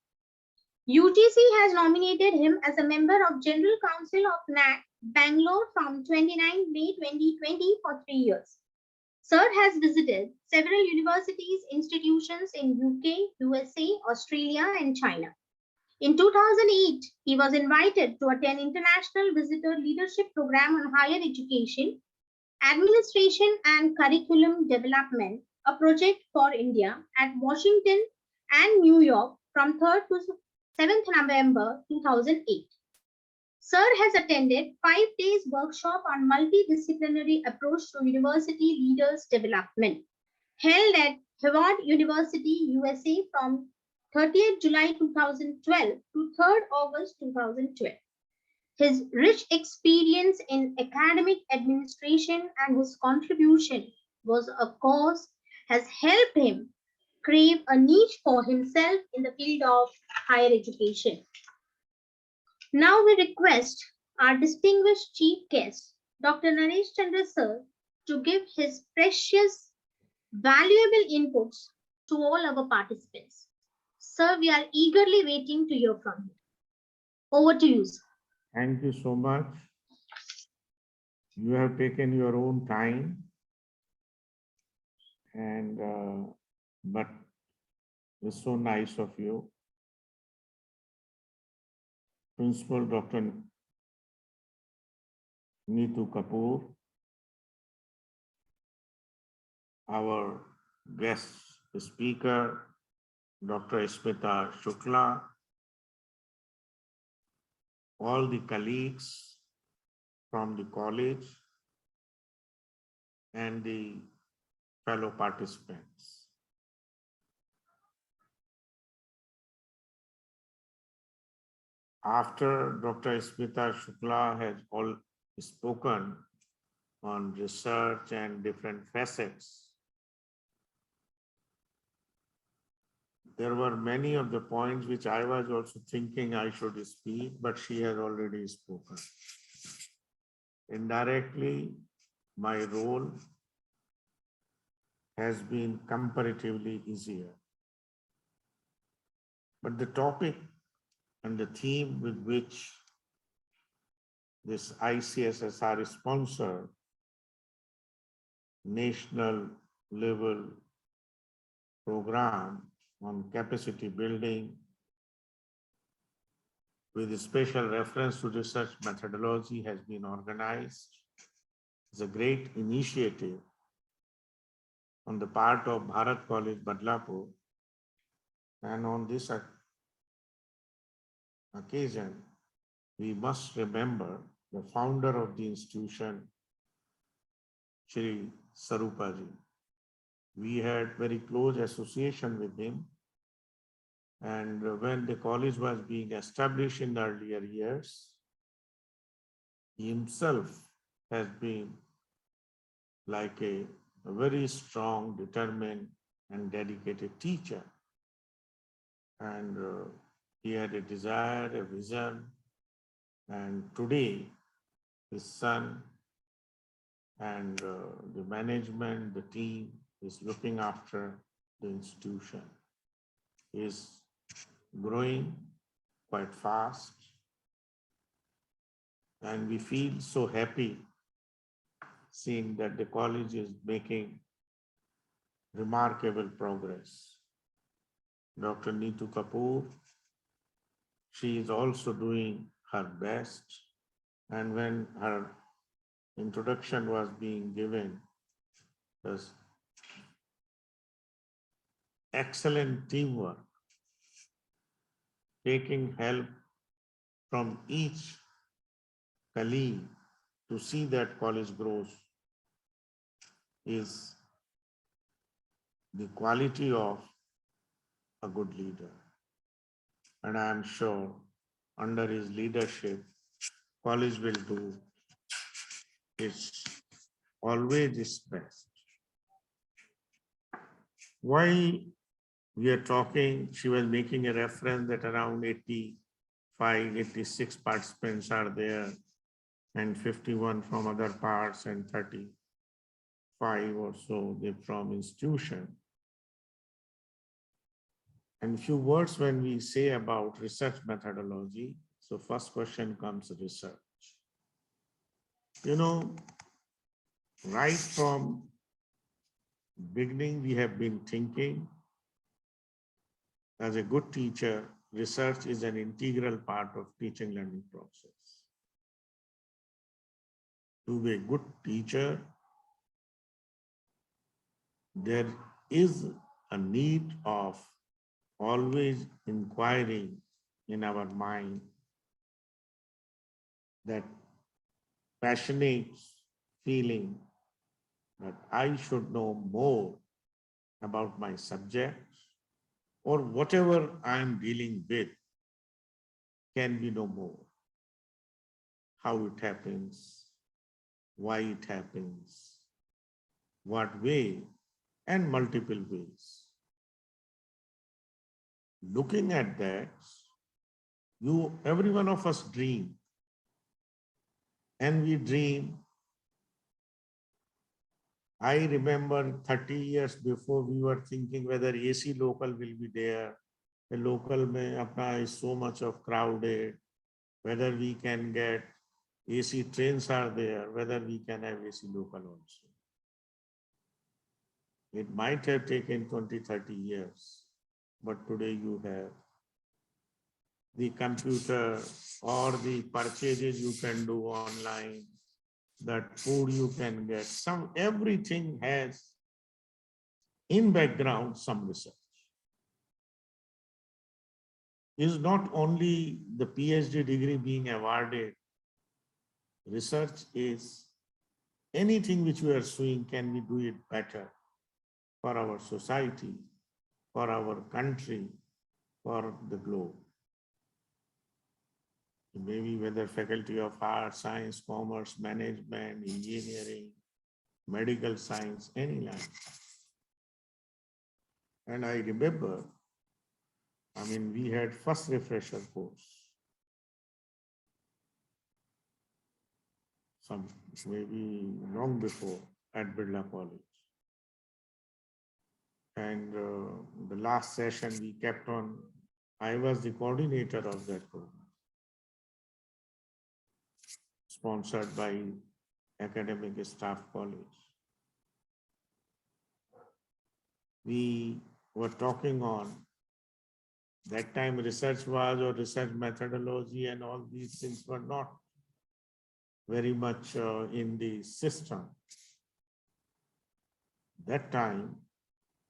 UGC has nominated him as a member of General Council of NAC, Bangalore from 29 May 2020 for 3 years. Sir has visited several universities, institutions in UK, USA, Australia, and China. In 2008, he was invited to attend International Visitor Leadership Program on Higher Education, Administration and Curriculum Development, a project for India at Washington and New York from 3rd to 7th November 2008. Sir has attended 5 days workshop on multidisciplinary approach to university leaders development held at Harvard University, USA from 30th July 2012 to 3rd August 2012. His rich experience in academic administration and his contribution was a cause has helped him crave a niche for himself in the field of higher education. Now we request our distinguished chief guest, Dr. Naresh Chandra Sir, to give his precious, valuable inputs to all our participants. Sir, we are eagerly waiting to hear from you. Over to you, sir. Thank you so much. You have taken your own time, and but it's so nice of you. Principal Dr. Neetu Kapoor, our guest speaker, Dr. Smita Shukla, all the colleagues from the college, and the fellow participants. After Dr. Smita Shukla has all spoken on research and different facets, there were many of the points which I was also thinking I should speak, but she has already spoken. Indirectly, my role has been comparatively easier But the topic and the theme with which this ICSSR is sponsored, national level program on capacity building with a special reference to research methodology has been organized. It's a great initiative on the part of Bharat College, Badlapur. And on this occasion, we must remember the founder of the institution, Shri Sarupaji. We had very close association with him. And when the college was being established in the earlier years, he himself has been like a very strong, determined, and dedicated teacher. And he had a desire, a vision, and today his son and the management, the team is looking after the institution. He is growing quite fast, and we feel so happy seeing that the college is making remarkable progress. Dr. Neetu Kapoor, she is also doing her best, and when her introduction was being given, was excellent teamwork, taking help from each colleague to see that college grows is the quality of a good leader. And I am sure under his leadership, college will do its always its best. Why we are talking, she was making a reference that around 85, 86 participants are there and 51 from other parts and 35 or so they from institution. And few words when we say about research methodology. So first question comes research. You know, right from beginning, we have been thinking as a good teacher, research is an integral part of teaching learning process. To be a good teacher, there is a need of always inquiring in our mind, that passionate feeling that I should know more about my subject, or whatever I am dealing with can be no more. How it happens, why it happens, what way, and multiple ways. Looking at that, every one of us dream, and we dream. I remember 30 years before we were thinking whether AC local will be there. The local mein apna is so much of crowded, whether we can get AC trains are there, whether we can have AC local also. It might have taken 20, 30 years, but today you have the computer or the purchases you can do online, that food you can get, everything has in background some research. Is not only the PhD degree being awarded, research is anything which we are doing, can we do it better for our society, for our country, for the globe. Maybe whether faculty of arts, science, commerce, management, engineering, medical science, any line. And I remember, we had first refresher course. Some maybe long before at Birla College. And the last session we kept on I was the coordinator of that program, sponsored by Academic Staff College. We were talking on that time research was, or research methodology and all these things were not very much in the system. That time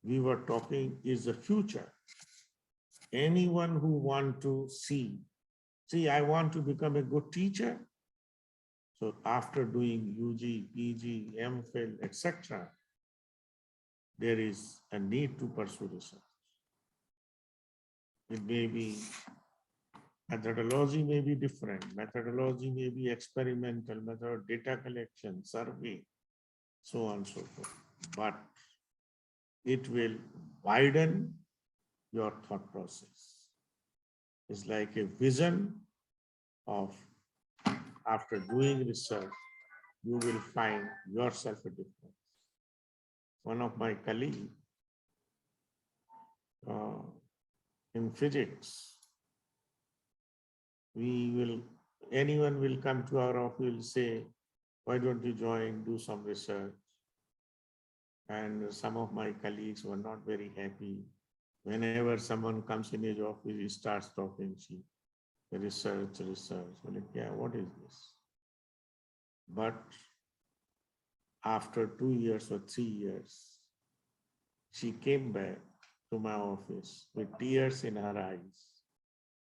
we were talking is the future. Anyone who want to see, I want to become a good teacher. So after doing UG, PG, MPhil, etc., there is a need to pursue research. It may be, methodology may be different. Methodology may be experimental method, data collection, survey, so on and so forth. But it will widen your thought process. It's like a vision of, after doing research, you will find yourself a difference. One of my colleagues in physics, anyone will come to our office, will say, why don't you join, do some research? And some of my colleagues were not very happy. Whenever someone comes in his office, he starts talking, research. Well, like, yeah, what is this? But after 2 years or 3 years, she came back to my office with tears in her eyes.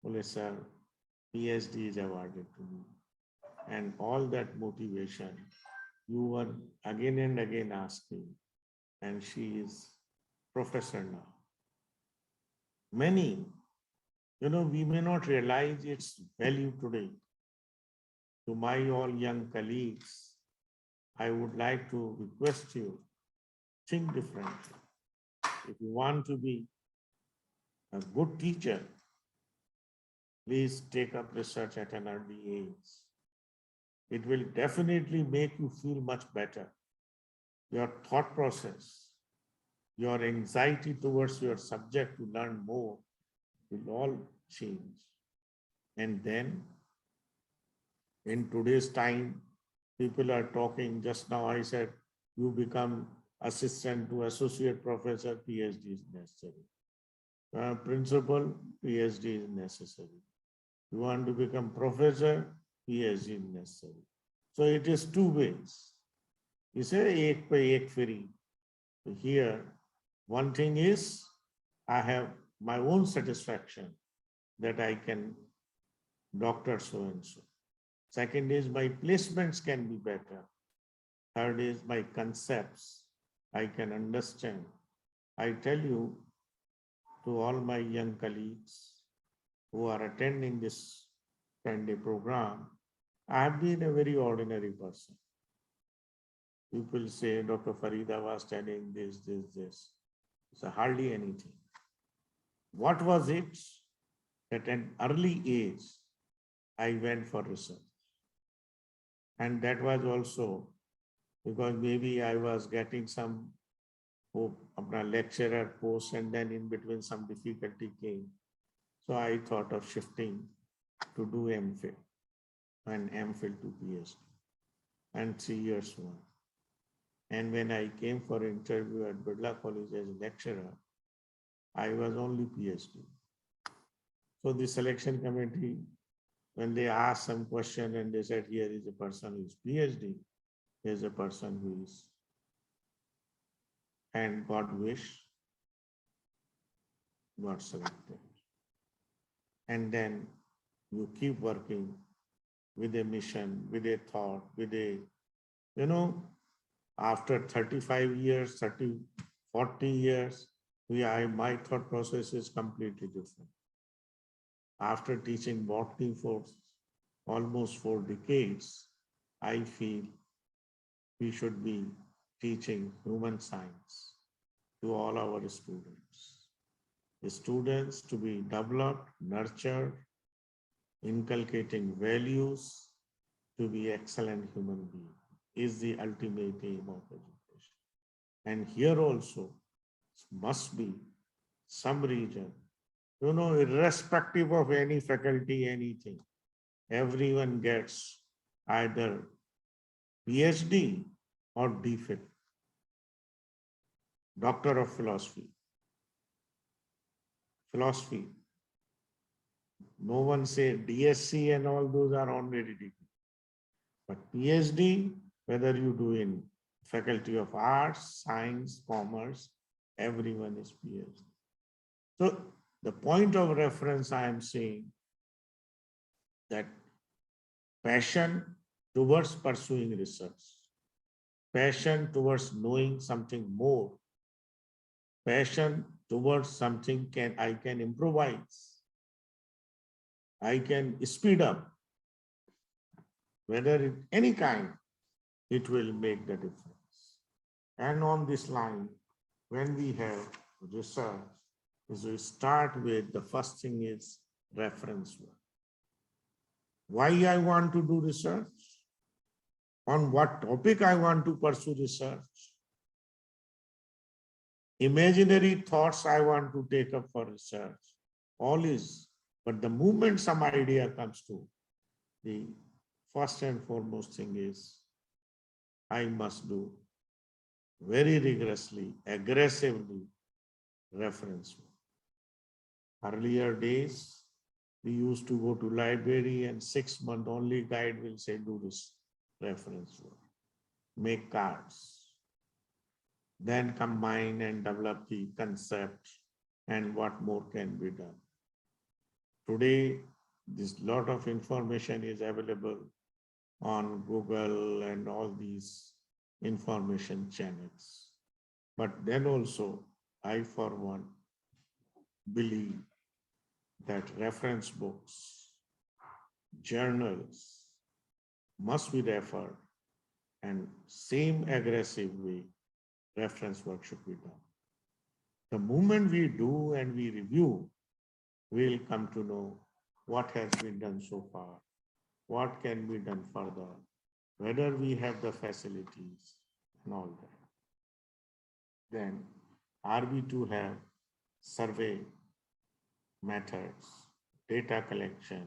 Well, sir, PhD is awarded to me. And all that motivation, you were again and again asking, and she is professor now. Many, we may not realize its value today. To my all young colleagues, I would like to request you, think differently. If you want to be a good teacher, please take up research at an early age. It will definitely make you feel much better. Your thought process, your anxiety towards your subject to learn more will all change. And then in today's time, people are talking, just now I said, you become assistant to associate professor, PhD is necessary. Principal, PhD is necessary. You want to become professor, PhD is necessary. So it is two ways. You say ek pe ek free. Here, one thing is, I have my own satisfaction that I can doctor so-and-so. Second is my placements can be better. Third is my concepts I can understand. I tell you to all my young colleagues who are attending this 10-day program, I have been a very ordinary person. People say Dr. Farida was studying this. It's hardly anything. What was it? At an early age, I went for research. And that was also because maybe I was getting some lecturer post, and then in between some difficulty came. So I thought of shifting to do MPhil and MPhil to PhD and 3 years one. And when I came for interview at Birla College as a lecturer, I was only PhD. So the selection committee, when they asked some question and they said, here is a person who is PhD, here is a person who is, and God wish, got selected. And then you keep working with a mission, with a thought, with a, after 35 years, 40 years, my thought process is completely different. After teaching botany for almost 4 decades, I feel we should be teaching human science to all our students. The students to be developed, nurtured, inculcating values, to be excellent human beings is the ultimate aim of education. And here also must be some region You know, irrespective of any faculty, anything, everyone gets either PhD or DPhil, Doctor of Philosophy. Philosophy. No one say DSc and all those are honorary degree. But PhD, whether you do in Faculty of Arts, Science, Commerce, everyone is PhD. So the point of reference I am saying that passion towards pursuing research, passion towards knowing something more, passion towards something I can improvise, I can speed up, whether it any kind, it will make the difference. And on this line, when we have research, is we start with the first thing is reference work. Why I want to do research? On what topic I want to pursue research? Imaginary thoughts I want to take up for research. All is, but the moment some idea comes to, the first and foremost thing is I must do very rigorously, aggressively reference work. Earlier days, we used to go to library and 6 month only guide will say do this reference work, make cards, then combine and develop the concept and what more can be done. Today, this lot of information is available on Google and all these information channels. But then also, I for one believe that reference books, journals must be referred, and same aggressive way reference work should be done. The moment we do and we review, we'll come to know what has been done so far, what can be done further, whether we have the facilities and all that. Then are we to have survey methods, data collection,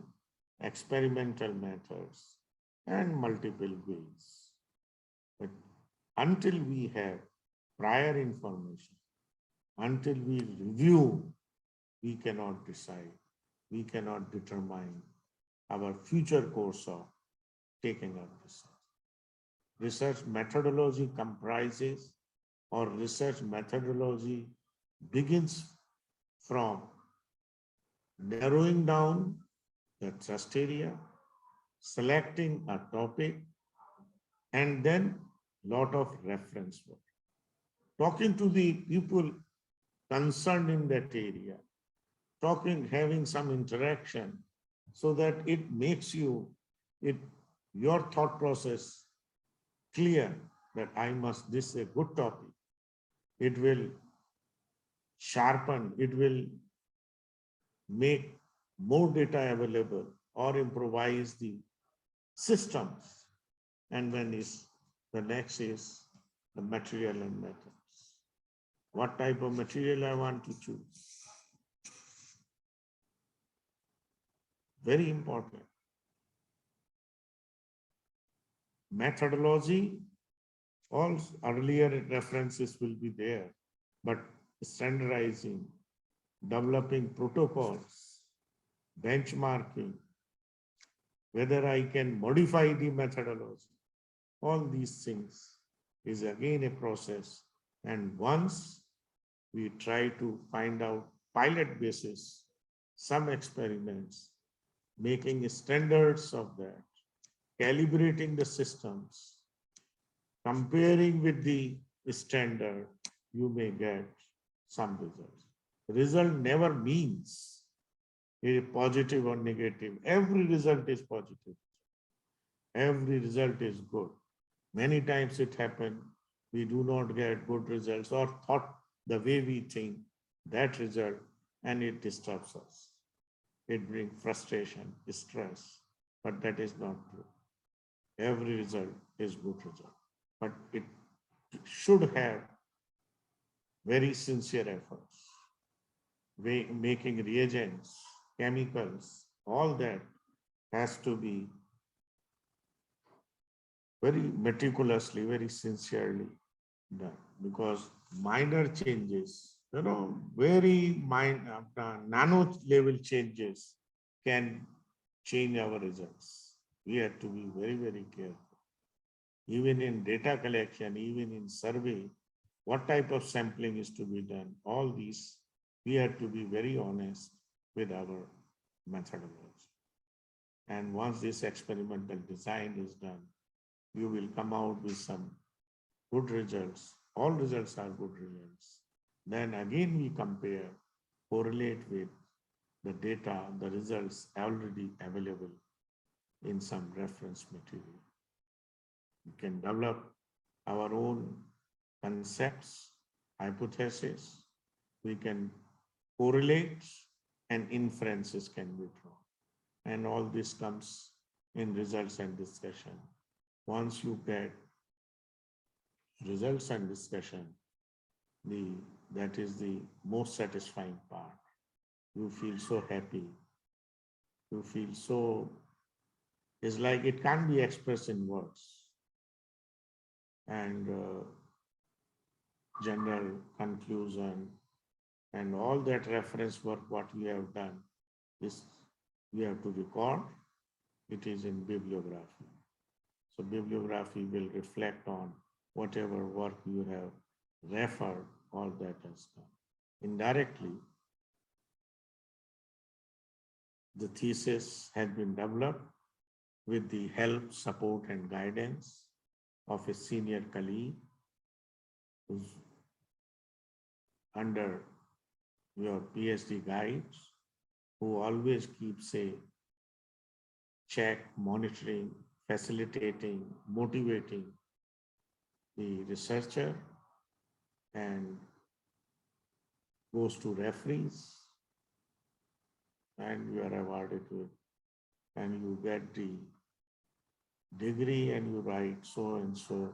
experimental methods, and multiple ways. But until we have prior information, until we review, we cannot decide, we cannot determine our future course of taking up research. Research methodology comprises, or research methodology begins from narrowing down the trust area, selecting a topic, and then lot of reference work. Talking to the people concerned in that area, having some interaction so that it makes your thought process clear that this is a good topic. It will sharpen, it will make more data available or improvise the systems. And then the next is the material and methods. What type of material I want to choose? Very important. Methodology, all earlier references will be there, but standardizing, developing protocols, benchmarking, whether I can modify the methodology, all these things is again a process. And once we try to find out pilot basis, some experiments, making standards of that, calibrating the systems, comparing with the standard, you may get some results. Result never means a positive or negative. Every result is positive. Every result is good. Many times it happens, we do not get good results or thought the way we think that result, and it disturbs us. It brings frustration, stress, but that is not true. Every result is good result, but it should have very sincere efforts. making reagents, chemicals, all that has to be very meticulously, very sincerely done, because minor changes, very nano level changes can change our results. We have to be very, very careful. Even in data collection, even in survey, what type of sampling is to be done, all these, we have to be very honest with our methodology. And once this experimental design is done, you will come out with some good results. All results are good results. Then again, we compare, correlate with the data, the results already available in some reference material. We can develop our own concepts, hypotheses. We can correlate, and inferences can be drawn. And all this comes in results and discussion. Once you get results and discussion, that is the most satisfying part. You feel so happy. You feel so, it's like it can't be expressed in words. And general conclusion and all that reference work, what we have done, is we have to record. It is in bibliography. So bibliography will reflect on whatever work you have referred, all that has done. Indirectly, the thesis has been developed with the help, support, and guidance of a senior colleague who's under your PhD guides, who always keeps a check, monitoring, facilitating, motivating the researcher, and goes to referees, and you are awarded with, and you get the degree, and you write so and so.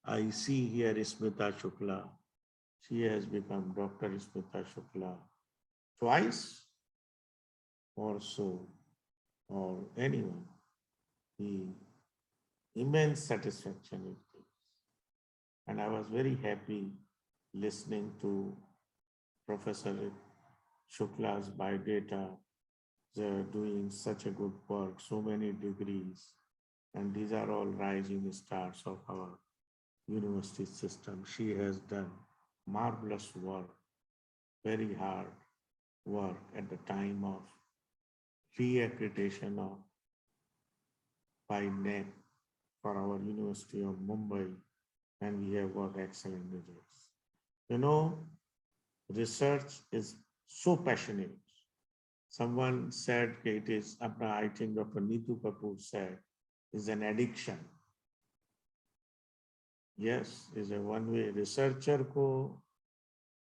I see here Smita Shukla. She has become Dr. Smita Shukla twice or so, or anyone. The immense satisfaction it gives. And I was very happy listening to Professor Shukla's biodata. They're doing such a good work, so many degrees, and these are all rising stars of our university system. She has done marvelous work, very hard work at the time of re-accreditation of by NEC for our University of Mumbai, and we have got excellent results. Research is so passionate. Someone said it is, I think Dr. Neetu Kapoor said, is an addiction. Yes, is a one-way. Researcher ko,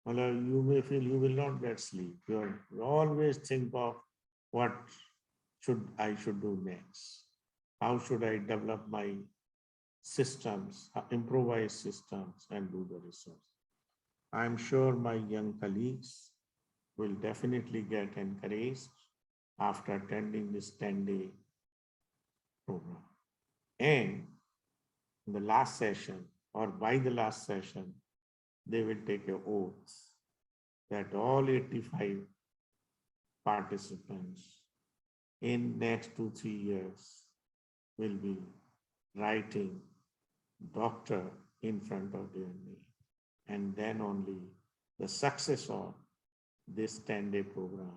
you may feel you will not get sleep. You always think of what I should do next. How should I develop my systems, improvise systems, and do the research? I'm sure my young colleagues will definitely get encouraged after attending this 10-day program. And in the last session, or by the last session, they will take an oath that all 85 participants in next 2-3 years will be writing doctor in front of their name. And then only the success of this 10-day program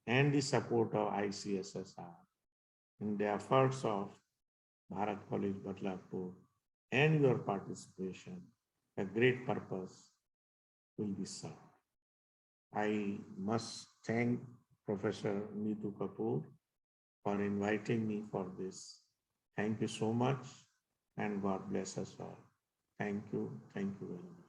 and the support of ICSSR in the efforts of Bharat College Badlapur and your participation, a great purpose will be served. I must thank Professor Neetu Kapoor for inviting me for this. Thank you so much, and God bless us all. Thank you very much.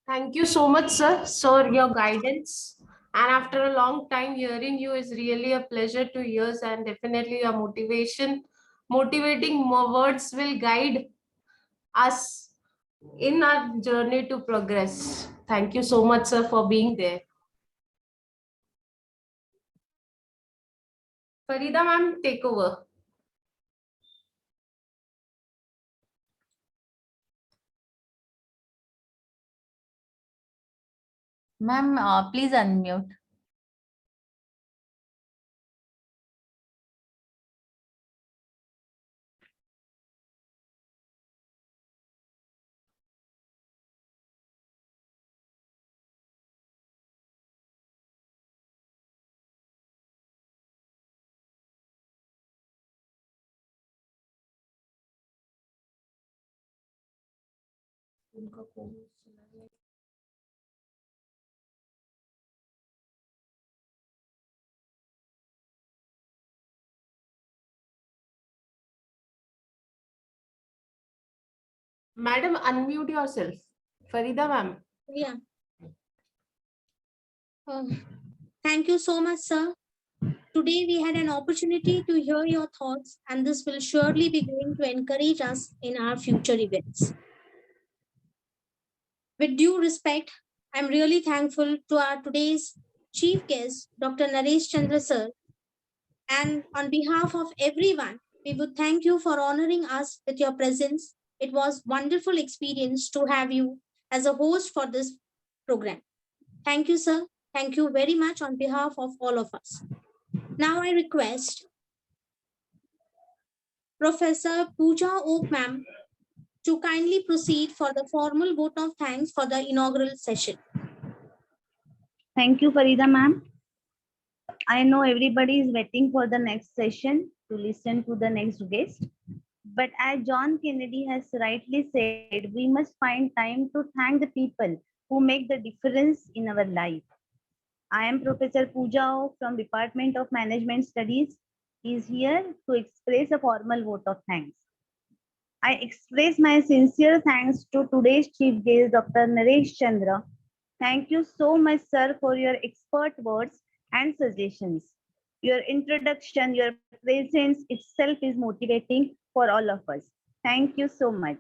Thank you so much, sir, for your guidance. And after a long time, hearing you is really a pleasure to hear, and definitely your motivating more words will guide us in our journey to progress. Thank you so much, sir, for being there. Farida ma'am, take over. Ma'am, please unmute. Madam, unmute yourself. Farida ma'am. Yeah. Thank you so much, sir. Today we had an opportunity to hear your thoughts, and this will surely be going to encourage us in our future events. With due respect, I'm really thankful to our today's chief guest, Dr. Naresh Chandra sir, and on behalf of everyone, we would thank you for honoring us with your presence. It was wonderful experience to have you as a host for this program. Thank you, sir. Thank you very much on behalf of all of us. Now I request Professor Pooja Oak ma'am to kindly proceed for the formal vote of thanks for the inaugural session. Thank you, Farida ma'am. I know everybody is waiting for the next session to listen to the next guest. But as John Kennedy has rightly said, we must find time to thank the people who make the difference in our life. I am Professor Pooja O from Department of Management Studies is here to express a formal vote of thanks. I express my sincere thanks to today's chief guest, Dr. Naresh Chandra. Thank you so much, sir, for your expert words and suggestions. Your introduction, your presence itself is motivating for all of us. Thank you so much.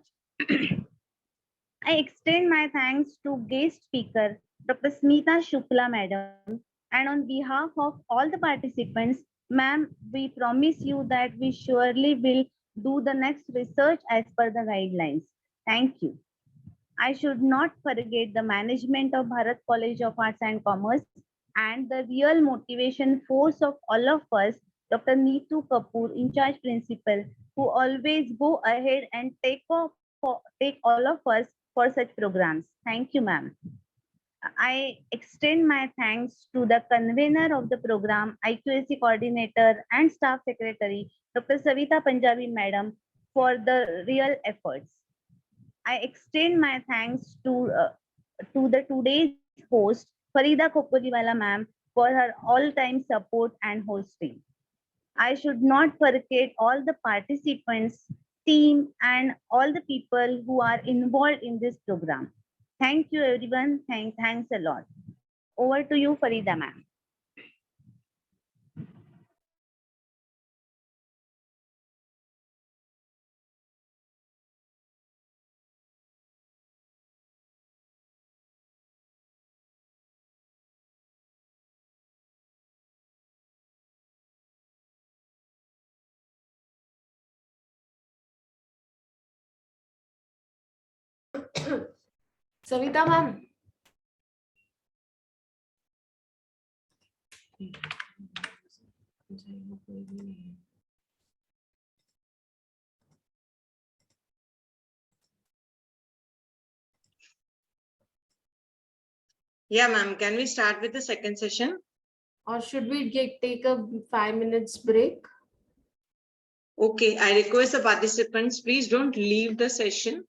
I extend my thanks to guest speaker, Dr. Smita Shukla, madam, and on behalf of all the participants, ma'am, we promise you that we surely will do the next research as per the guidelines. Thank you. I should not forget the management of Bharat College of Arts and Commerce and the real motivation force of all of us, Dr. Neetu Kapoor, in charge principal, who always go ahead and take all of us for such programs. Thank you, ma'am. I extend my thanks to the convener of the program, IQAC coordinator and staff secretary, Dr. Savita Punjabi, madam, for the real efforts. I extend my thanks to the today's host, Farida Kopodiwala ma'am, for her all-time support and hosting. I should not forget all the participants, team, and all the people who are involved in this program. Thank you, everyone. Thanks a lot. Over to you, Farida ma'am. Savita ma'am. Yeah, ma'am. Can we start with the second session? Or should we take a 5 minutes break? Okay, I request the participants, please don't leave the session.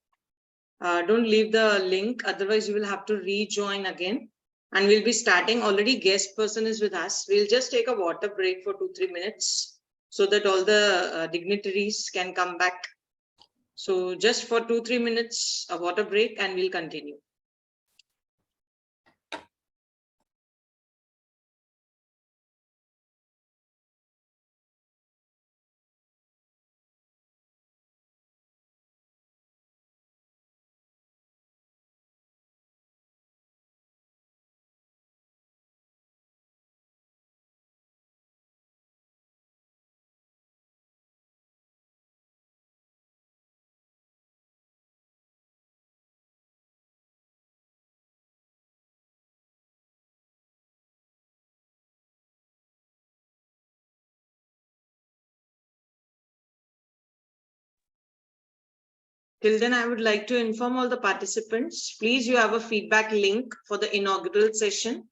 Don't leave the link, otherwise you will have to rejoin again. And we'll be starting, already guest person is with us. We'll just take a water break for 2-3 minutes so that all the dignitaries can come back. So just for 2-3 minutes, a water break, and we'll continue. Till then, I would like to inform all the participants, please, you have a feedback link for the inaugural session.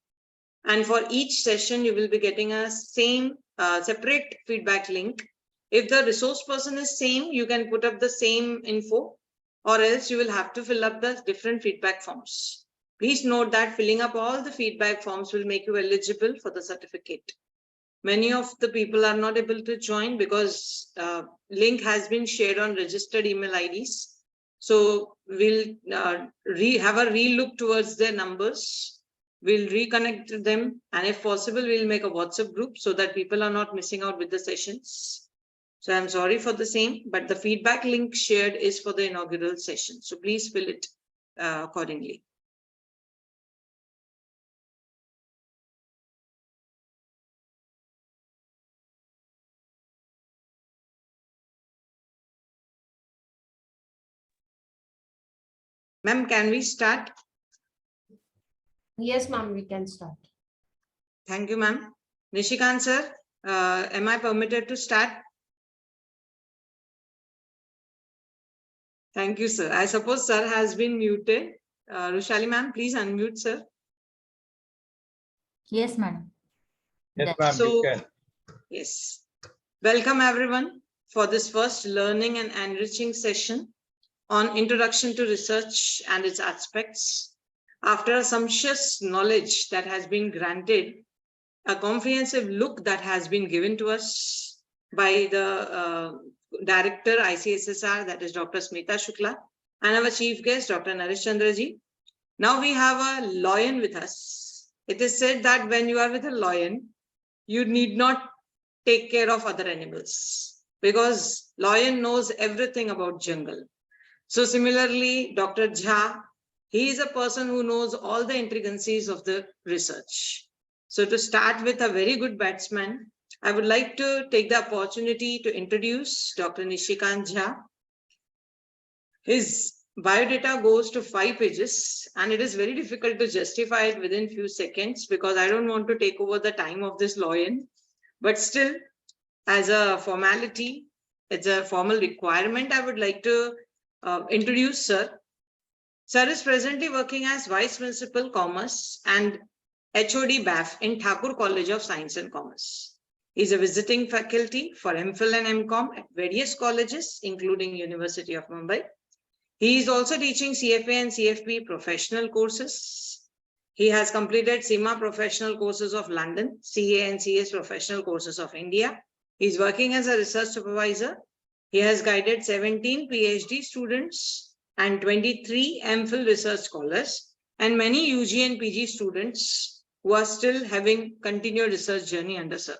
And for each session, you will be getting a same separate feedback link. If the resource person is same, you can put up the same info, or else you will have to fill up the different feedback forms. Please note that filling up all the feedback forms will make you eligible for the certificate. Many of the people are not able to join because link has been shared on registered email IDs. So we'll have a relook towards their numbers. We'll reconnect them, and if possible, we'll make a WhatsApp group so that people are not missing out with the sessions. So I'm sorry for the same, but the feedback link shared is for the inaugural session. So please fill it accordingly. Ma'am, can we start? Yes, ma'am, we can start. Thank you, ma'am. Nishikant sir, am I permitted to start? Thank you, sir. I suppose sir has been muted. Rushali ma'am, please unmute, sir. Yes, madam. Yes, ma'am, you So, can. yes. Welcome everyone for this first learning and enriching session on Introduction to Research and its Aspects. After a sumptuous knowledge that has been granted, a comprehensive look that has been given to us by the Director ICSSR, that is Dr. Smita Shukla, and our chief guest, Dr. Naresh Chandraji. Now we have a lion with us. It is said that when you are with a lion, you need not take care of other animals because lion knows everything about jungle. So similarly, Dr. Jha, he is a person who knows all the intricacies of the research. So to start with a very good batsman, I would like to take the opportunity to introduce Dr. Nishikant Jha. His biodata goes to 5 pages, and it is very difficult to justify it within few seconds because I don't want to take over the time of this lion. But still, as a formality, it's a formal requirement, I would like to introduce Sir. Sir is presently working as Vice Principal Commerce and HOD BAF in Thakur College of Science and Commerce. He is a visiting faculty for MPhil and MCom at various colleges, including University of Mumbai. He is also teaching CFA and CFP professional courses. He has completed CIMA professional courses of London, CA and CS professional courses of India. He is working as a research supervisor. He has guided 17 PhD students and 23 MPhil research scholars and many UG and PG students who are still having continued research journey under Sir.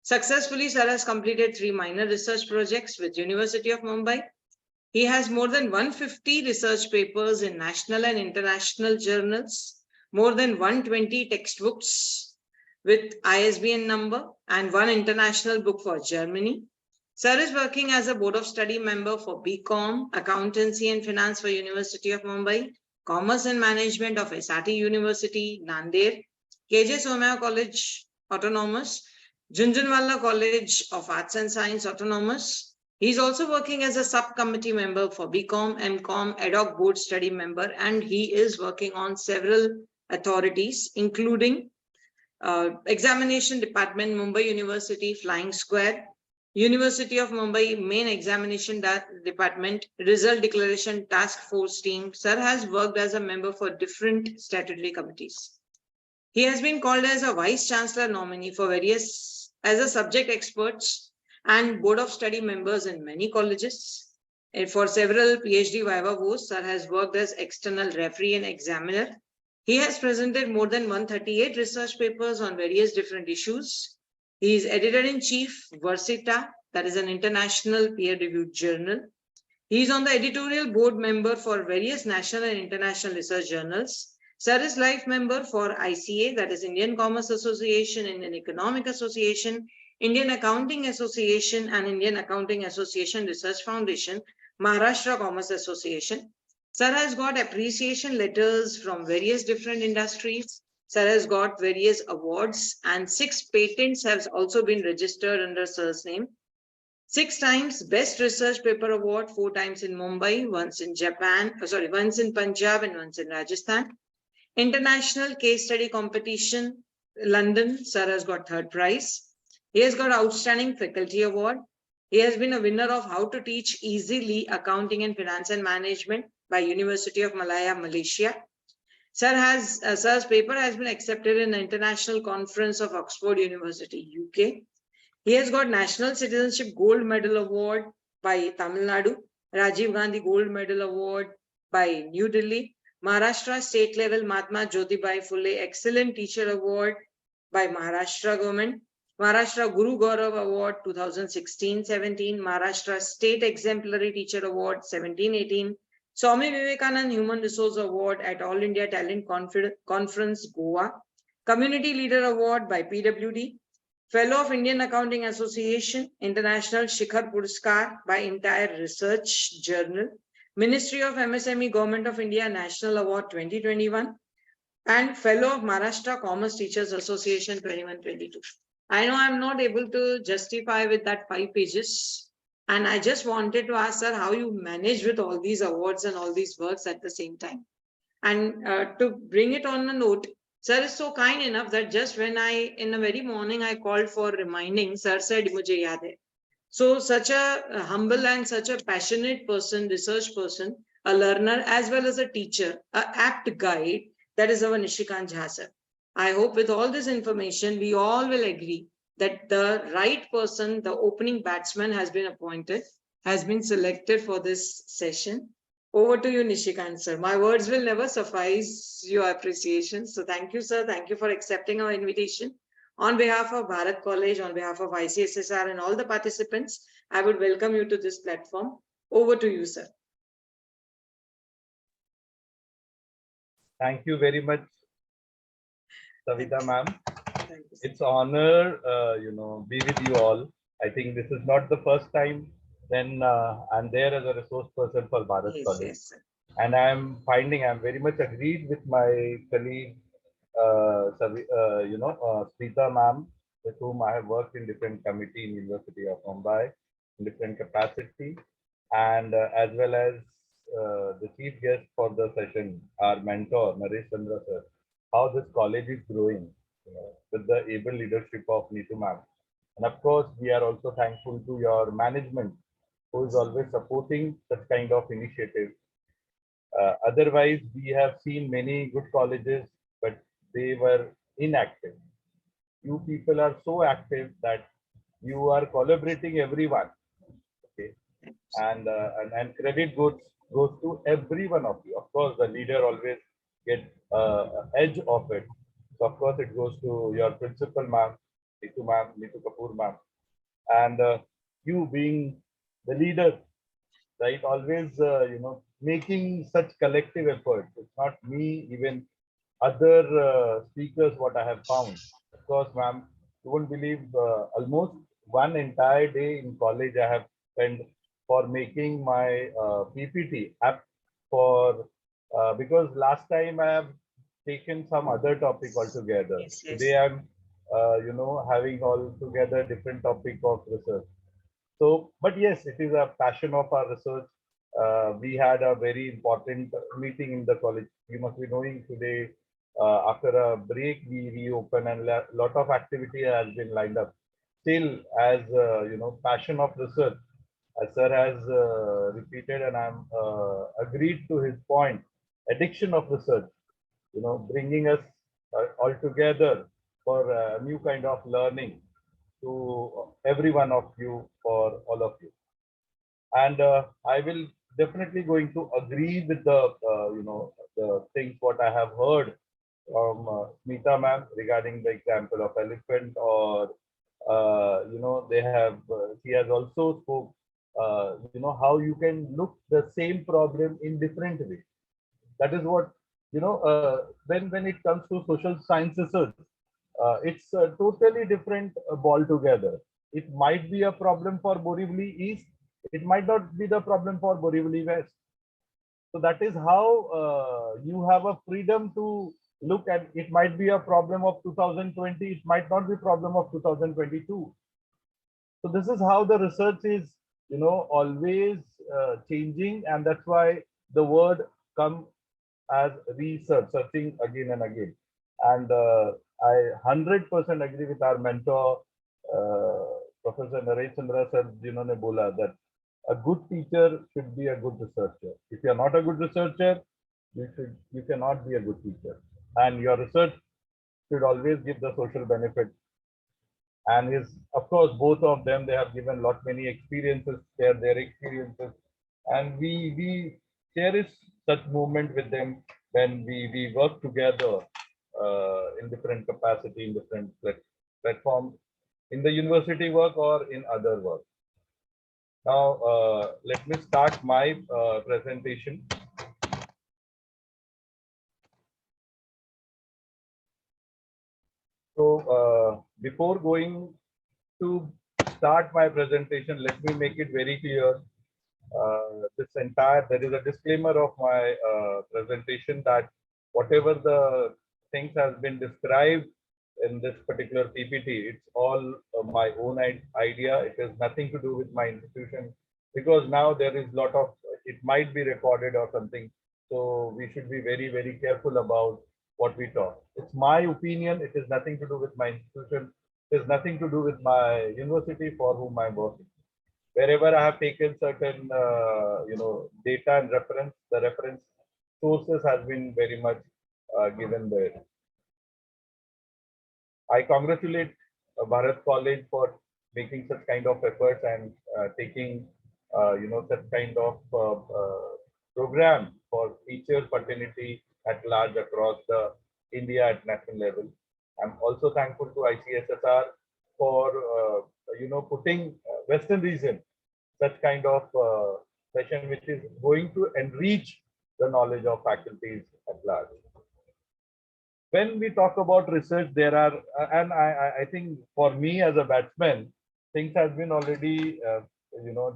Successfully, Sir has completed 3 minor research projects with University of Mumbai. He has more than 150 research papers in national and international journals, more than 120 textbooks with ISBN number, and 1 international book for Germany. Sir is working as a Board of Study member for BCom, Accountancy and Finance for University of Mumbai, Commerce and Management of SRT University, Nanded, KJ Somaiya College, Autonomous, Jhunjhunwala College of Arts and Science, Autonomous. He is also working as a subcommittee member for BCom, MCom, ad hoc board study member, and he is working on several authorities, including Examination Department, Mumbai University, Flying Square, University of Mumbai Main Examination Department, Result Declaration Task Force Team. Sir has worked as a member for different statutory committees. He has been called as a Vice Chancellor nominee for various, as a subject experts and Board of Study members in many colleges. And for several PhD Viva Voce, Sir has worked as external referee and examiner. He has presented more than 138 research papers on various different issues. He is editor-in-chief, Versita, that is an international peer-reviewed journal. He is on the editorial board member for various national and international research journals. Sir is life member for ICA, that is Indian Commerce Association, Indian Economic Association, Indian Accounting Association, and Indian Accounting Association Research Foundation, Maharashtra Commerce Association. Sir has got appreciation letters from various different industries. Sir has got various awards, and 6 patents have also been registered under Sir's name. 6 times Best Research Paper Award, 4 times in Mumbai, once in once in Punjab and once in Rajasthan. International Case Study Competition, London, sir has got 3rd prize. He has got Outstanding Faculty Award. He has been a winner of How to Teach Easily Accounting and Finance and Management by University of Malaya, Malaysia. Sir's paper has been accepted in the International Conference of Oxford University, UK. He has got National Citizenship Gold Medal Award by Tamil Nadu, Rajiv Gandhi Gold Medal Award by New Delhi, Maharashtra State Level Mahatma Jyotibai Phule Excellent Teacher Award by Maharashtra Government, Maharashtra Guru Gaurav Award 2016-17, Maharashtra State Exemplary Teacher Award 17-18, Swami Vivekanand Human Resource Award at All India Talent Conference, Goa, Community Leader Award by PWD, Fellow of Indian Accounting Association, International Shikhar Puraskar by Entire Research Journal, Ministry of MSME, Government of India National Award 2021, and Fellow of Maharashtra Commerce Teachers Association 21-22. I know I'm not able to justify with that 5 pages. And I just wanted to ask, sir, how you manage with all these awards and all these works at the same time. And to bring it on a note, sir is so kind enough that just when in the very morning, I called for reminding, sir said, "Mujhe yaad hai." So such a humble and such a passionate person, research person, a learner, as well as a teacher, an apt guide, that is our Nishikant Jha, sir. I hope with all this information, we all will agree that the right person, the opening batsman has been appointed, has been selected for this session. Over to you, Nishikant, sir. My words will never suffice your appreciation. So thank you, sir. Thank you for accepting our invitation. On behalf of Bharat College, on behalf of ICSSR and all the participants, I would welcome you to this platform. Over to you, sir. Thank you very much, Savita ma'am. It's honor, be with you all. I think this is not the first time when I'm there as a resource person for Bharat College. Yes, and I'm very much agreed with my colleague, Smita ma'am, with whom I have worked in different committee in University of Mumbai, in different capacity, and as well as the chief guest for the session, our mentor, Naresh Chandra sir, how this college is growing, with the able leadership of Neetu ma'am. And of course, we are also thankful to your management, who is always supporting such kind of initiatives. Otherwise, we have seen many good colleges, but they were inactive. You people are so active that you are collaborating everyone. Okay, and credit goes to every one of you. Of course, the leader always gets edge of it. So of course, it goes to your principal ma'am, Neetu Kapoor ma'am, and you being the leader, right? Always, making such collective efforts. It's not me, even other speakers, what I have found. Of course, ma'am, you won't believe almost one entire day in college I have spent for making my PPT app for, because last time I have taken some other topic altogether. Yes. Today I'm, having all together different topic of research. So, but yes, it is a passion of our research. We had a very important meeting in the college. You must be knowing today, after a break, we reopen and a lot of activity has been lined up. Still, as passion of research, as sir has repeated, and I'm agreed to his point, addiction of research, bringing us all together for a new kind of learning to every one of you, for all of you. And I will definitely going to agree with the the things what I have heard from Smita ma'am regarding the example of elephant, or they have she has also spoke how you can look the same problem in different ways. That is what when it comes to social sciences, it's a totally different ball together. It might be a problem for Borivali East. It might not be the problem for Borivali West. So that is how you have a freedom to look at. It might be a problem of 2020. It might not be problem of 2022. So this is how the research is, always changing, and that's why the word come as research, searching again and again. And I 100% agree with our mentor, Professor Naresh Chandra sir, जिन्होंने बोला that a good teacher should be a good researcher. If you are not a good researcher, you cannot be a good teacher. And your research should always give the social benefit. And of course, both of them, they have given lot many experiences, share their experiences, and we cherish such moment with them when we work together in different capacity, in different platforms, in the university work or in other work. Now, let me start my presentation. So before going to start my presentation, let me make it very clear. There is a disclaimer of my presentation that whatever the things has been described in this particular PPT, it's all my own idea. It has nothing to do with my institution, because now there is lot of, it might be recorded or something. So we should be very, very careful about what we talk. It's my opinion. It has nothing to do with my institution. It has nothing to do with my university for whom I'm working. Wherever I have taken certain, data and reference, the reference sources has been very much given there. I congratulate Bharat College for making such kind of efforts and taking, such kind of program for teacher fraternity at large across the India at national level. I'm also thankful to ICSSR for, putting Western region such kind of session which is going to enrich the knowledge of faculties at large. When we talk about research, there are, and I think for me as a batsman, things have been already,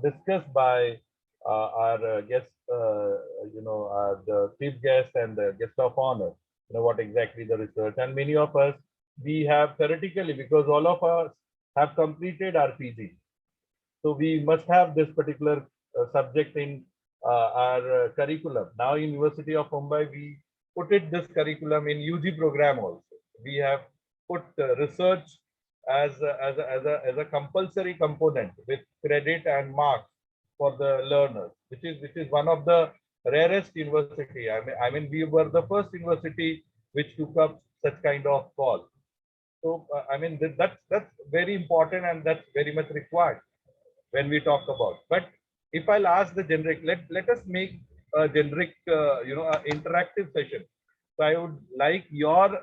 discussed by our guest, the chief guest and the guest of honor, what exactly the research. And many of us, we have theoretically, because all of us have completed our PG. So we must have this particular subject in our curriculum. Now, University of Mumbai, we put this curriculum in UG program also. We have put research as a compulsory component with credit and marks for the learners, which is one of the rarest university. I mean, we were the first university which took up such kind of call. So I mean, that's very important, and that's very much required when we talk about. But if I'll ask the generic, let us make a generic, interactive session. So I would like your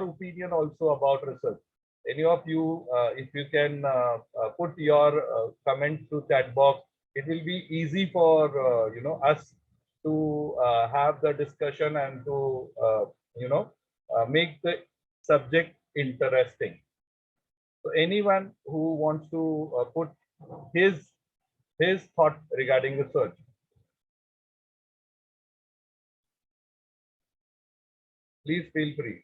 opinion also about research. Any of you, if you can put your comments to chat box, it will be easy for us to have the discussion and to make the subject interesting. So anyone who wants to put his thought regarding research. Please feel free.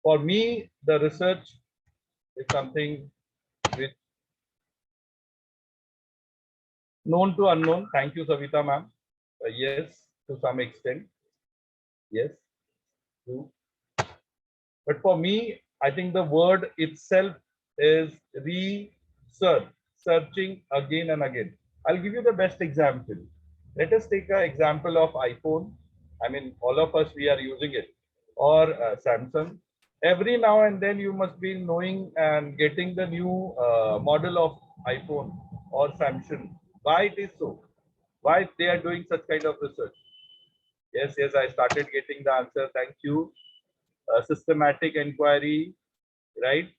For me, the research is something which known to unknown. Thank you, Savita ma'am. Yes, to some extent. Yes, true. But for me, I think the word itself is research, searching again and again. I'll give you the best example. Let us take an example of iPhone. I mean, all of us, we are using it, or Samsung. Every now and then you must be knowing and getting the new model of iPhone or Samsung. Why it is so? Why they are doing such kind of research? Yes, I started getting the answer. Thank you. Systematic inquiry, right?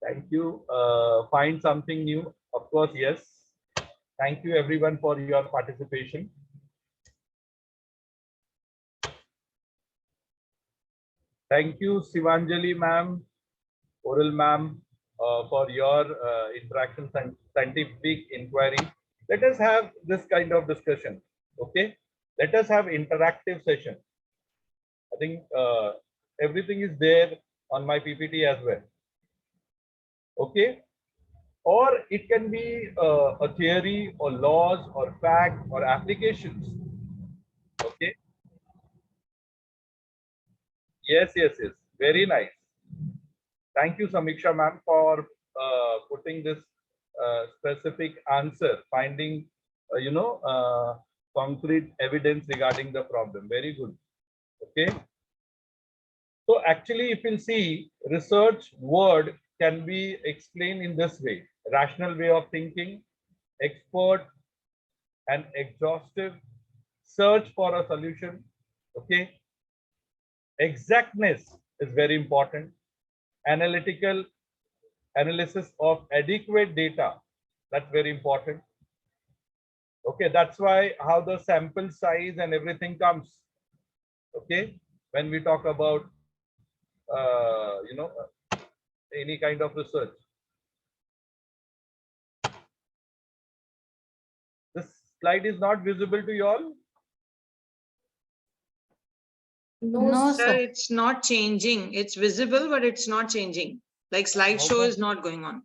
Thank you. Find something new. Of course, yes. Thank you everyone for your participation. Thank you, Sivanjali ma'am, Oral ma'am, for your interaction and scientific inquiry. Let us have this kind of discussion. Okay. Let us have interactive session. I think everything is there on my PPT as well. Okay, or it can be a theory or laws or fact or applications. Okay. Yes, yes, yes. Very nice. Thank you, Samiksha ma'am, for putting this specific answer, finding, concrete evidence regarding the problem. Very good. Okay. So actually, if you'll see, research word can be explained in this way: rational way of thinking, expert and exhaustive search for a solution. Okay. Exactness is very important. Analytical analysis of adequate data, that's very important. Okay, that's why how the sample size and everything comes. Okay, when we talk about any kind of research. This slide is not visible to you all. No, Sir, sir. it's not changing. It's visible, but it's not changing. Like slideshow is not going on.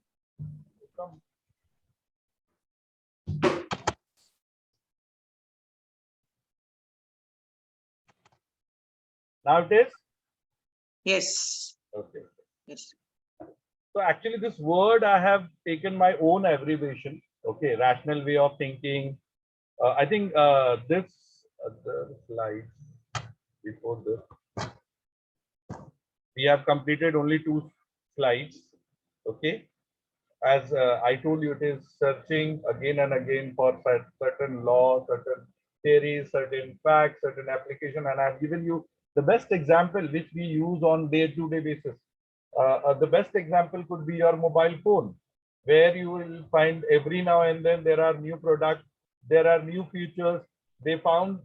Now it is. Yes. Okay. Yes. So actually this word I have taken my own abbreviation. Okay, rational way of thinking. I think this the slide before this, we have completed only 2 slides. Okay, as I told you, it is searching again and again for certain law, certain theories, certain facts, certain application, and I've given you the best example which we use on day-to-day basis. The best example could be your mobile phone, where you will find every now and then there are new products, there are new features. They find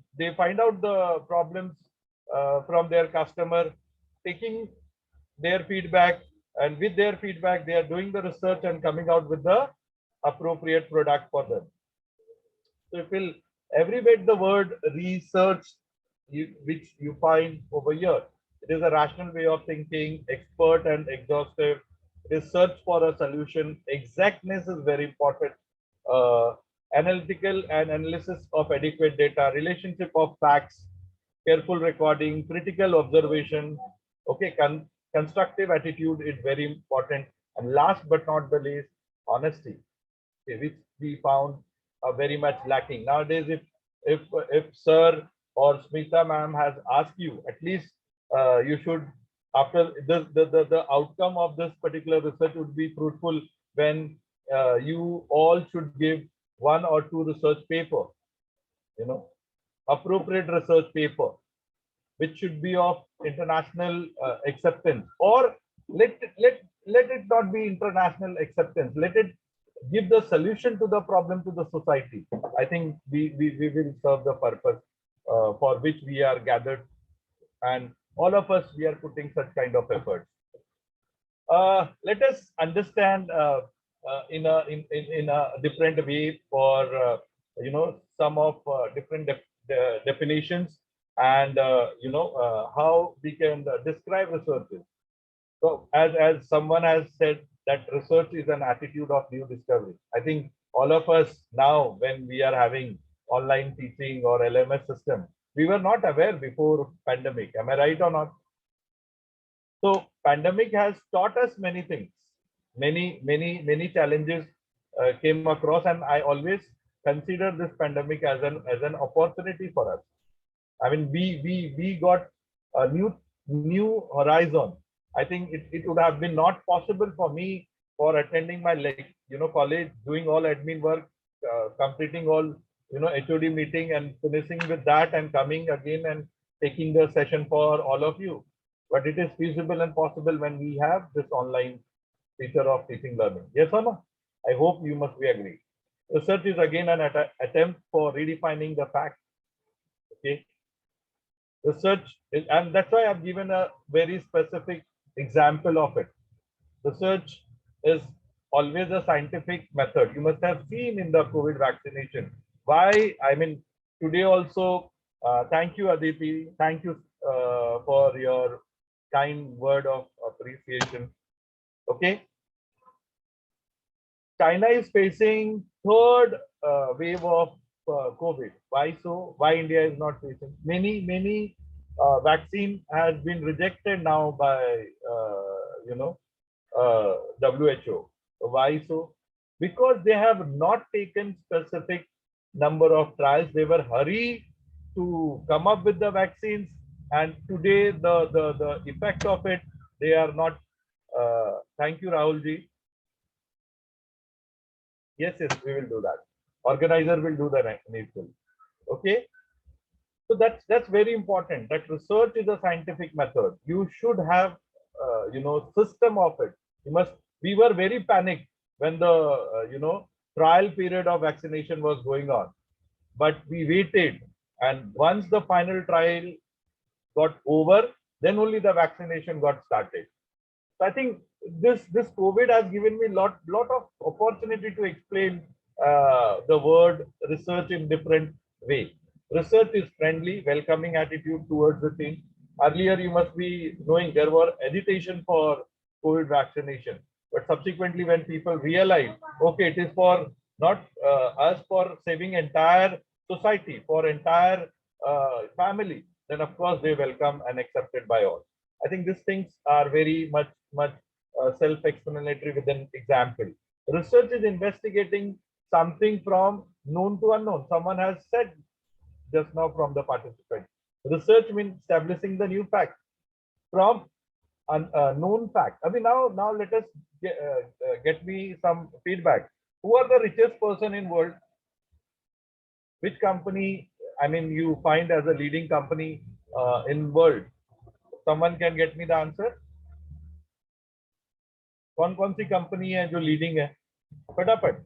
out the problems from their customer, taking their feedback, and with their feedback they are doing the research and coming out with the appropriate product for them. So if we'll abbreviate the word research, which you find over here, it is a rational way of thinking, expert and exhaustive. It is search for a solution. Exactness is very important. Analytical and analysis of adequate data, relationship of facts, careful recording, critical observation. Okay, constructive attitude is very important. And last but not the least, honesty, okay, which we found very much lacking nowadays. If sir or Smita ma'am has asked you, at least you should, after the outcome of this particular research would be fruitful when you all should give 1 or 2 research paper, appropriate research paper, which should be of international acceptance, or let it not be international acceptance. Let it give the solution to the problem to the society. I think we will serve the purpose for which we are gathered, and all of us, we are putting such kind of efforts. Let us understand in a different way for some of different definitions, and how we can describe researches. So as someone has said that research is an attitude of new discovery. I think all of us now, when we are having online teaching or LMS system, we were not aware before pandemic. Am I right or not? So pandemic has taught us many things, many challenges came across, and I always consider this pandemic as an opportunity for us. I mean, we got a new horizon. I think it would have been not possible for me for attending my college, doing all admin work, completing all HOD meeting and finishing with that, and coming again and taking the session for all of you. But it is feasible and possible when we have this online feature of teaching learning. Yes or no? I hope you must be agree. Research is again an attempt for redefining the fact. Okay. Research is, and that's why I've given a very specific example of it. Research is always a scientific method. You must have seen in the COVID vaccination. Why? I mean, today also, thank you, Aditi. Thank you for your kind word of appreciation. Okay. China is facing third wave of COVID. Why so? Why India is not facing? Many vaccine has been rejected now by WHO. Why so? Because they have not taken specific number of trials. They were hurried to come up with the vaccines, and today the effect of it, they are not. Thank you, Rahul ji. Yes, we will do that. Organizer will do the needful. Okay. So that's very important. That research is a scientific method. You should have, system of it. You must. We were very panicked when the trial period of vaccination was going on, but we waited, and once the final trial got over, then only the vaccination got started. So I think this COVID has given me lot of opportunity to explain the word research in different way. Research is friendly, welcoming attitude towards the thing. Earlier, you must be knowing there were agitation for COVID vaccination, but subsequently, when people realized, okay, it is for not us, for saving entire society, for entire family, then of course they welcome and accepted by all. I think these things are very much self-explanatory with an example. Research is investigating something from known to unknown. Someone has said just now from the participant. Research means establishing the new fact from known fact. I mean, now let us get me some feedback. Who are the richest person in world? Which company? I mean, you find as a leading company in world. Someone can get me the answer. कौन सी company है जो leading है फटाफट.